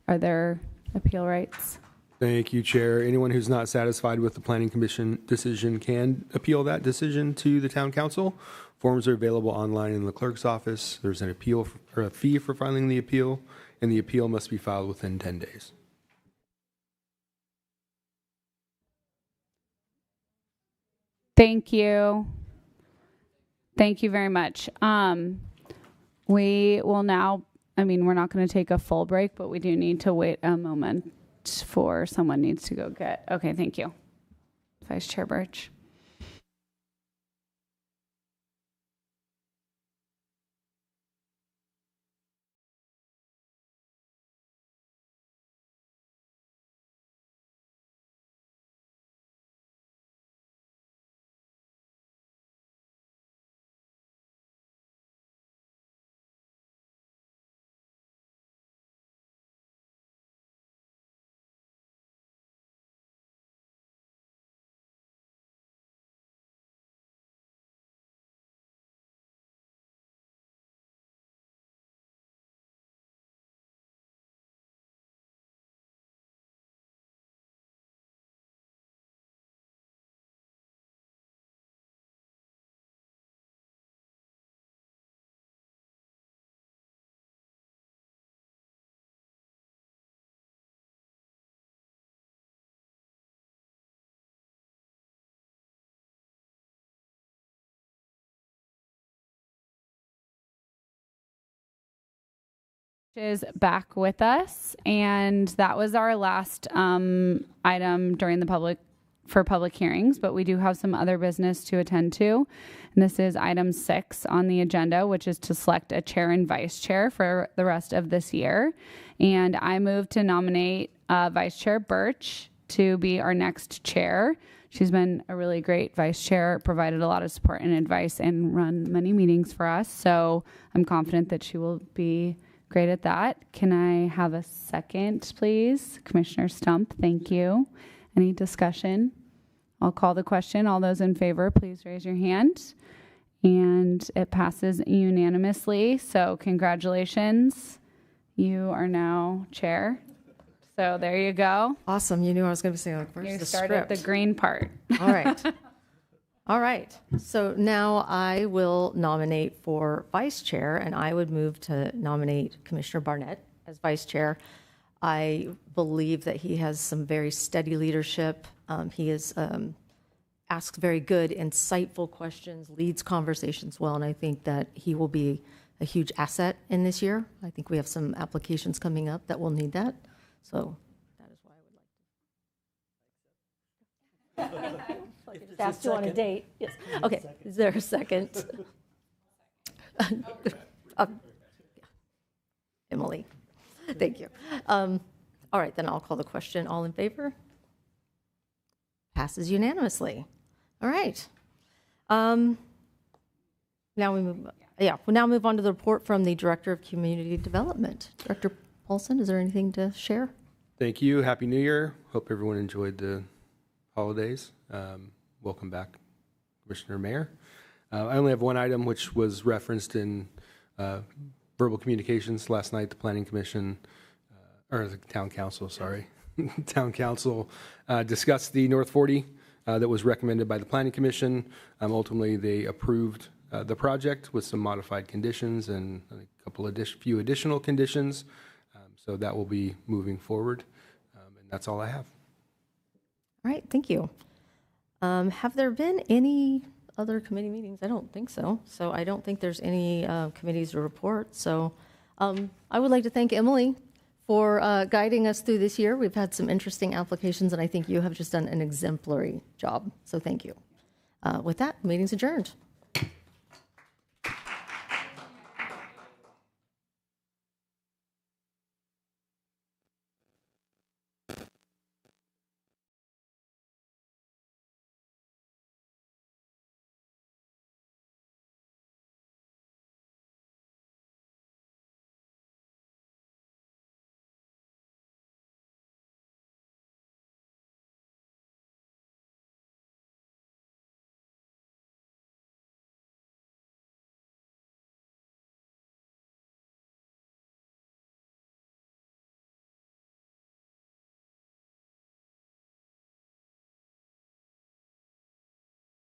Are there appeal rights? Thank you, Chair. Anyone who's not satisfied with the Planning Commission decision can appeal that decision to the Town Council. Forms are available online in the clerk's office. There's an appeal or a fee for filing the appeal, and the appeal must be filed within 10 days. Thank you. Thank you very much. We will now, we're not going to take a full break, but we do need to wait a moment for someone needs to go get. Okay, thank you. Vice Chair Birch. Is back with us, and that was our last item during the public hearings, but we do have some other business to attend to, and this is item 6 on the agenda, which is to select a chair and vice chair for the rest of this year. And I move to nominate Vice Chair Birch to be our next chair. She's been a really great vice chair, provided a lot of support and advice, and run many meetings for us, so I'm confident that she will be great at that. Can I have a second, please? Commissioner Stump, thank you. Any discussion? I'll call the question. All those in favor, please raise your hand. And it passes unanimously. So congratulations. You are now chair. So there you go. Awesome. You knew I was going to say, like, where's you the started script? the green part. All right. All right. So now I will nominate for vice chair, and I would move to nominate Commissioner Barnett as vice chair. I believe that he has some very steady leadership. He is asks very good, insightful questions, leads conversations well, and I think that he will be a huge asset in this year. I think we have some applications coming up that will need that. So that is why I would like to. I just asked you on a date. Yes. Okay. Is there a second? Emily. Thank you. All right, then I'll call the question. All in favor? Passes unanimously. All right. Now we move. Yeah, we'll now move on to the report from the Director of Community Development. Director Paulson, is there anything to share? Thank you. Happy New Year. Hope everyone enjoyed the holidays. Welcome back, Commissioner Mayor. I only have one item which was referenced in verbal communications last night. The Planning Commission, or the Town Council, sorry. Town Council discussed the North 40 that was recommended by the Planning Commission. Ultimately, they approved the project with some modified conditions and a few additional conditions. So that will be moving forward. And that's all I have. All right, thank you. Have there been any other committee meetings? I don't think so. So I don't think there's any committees to report. So I would like to thank Emily for guiding us through this year. We've had some interesting applications, and I think you have just done an exemplary job. So thank you. With that, meeting's adjourned.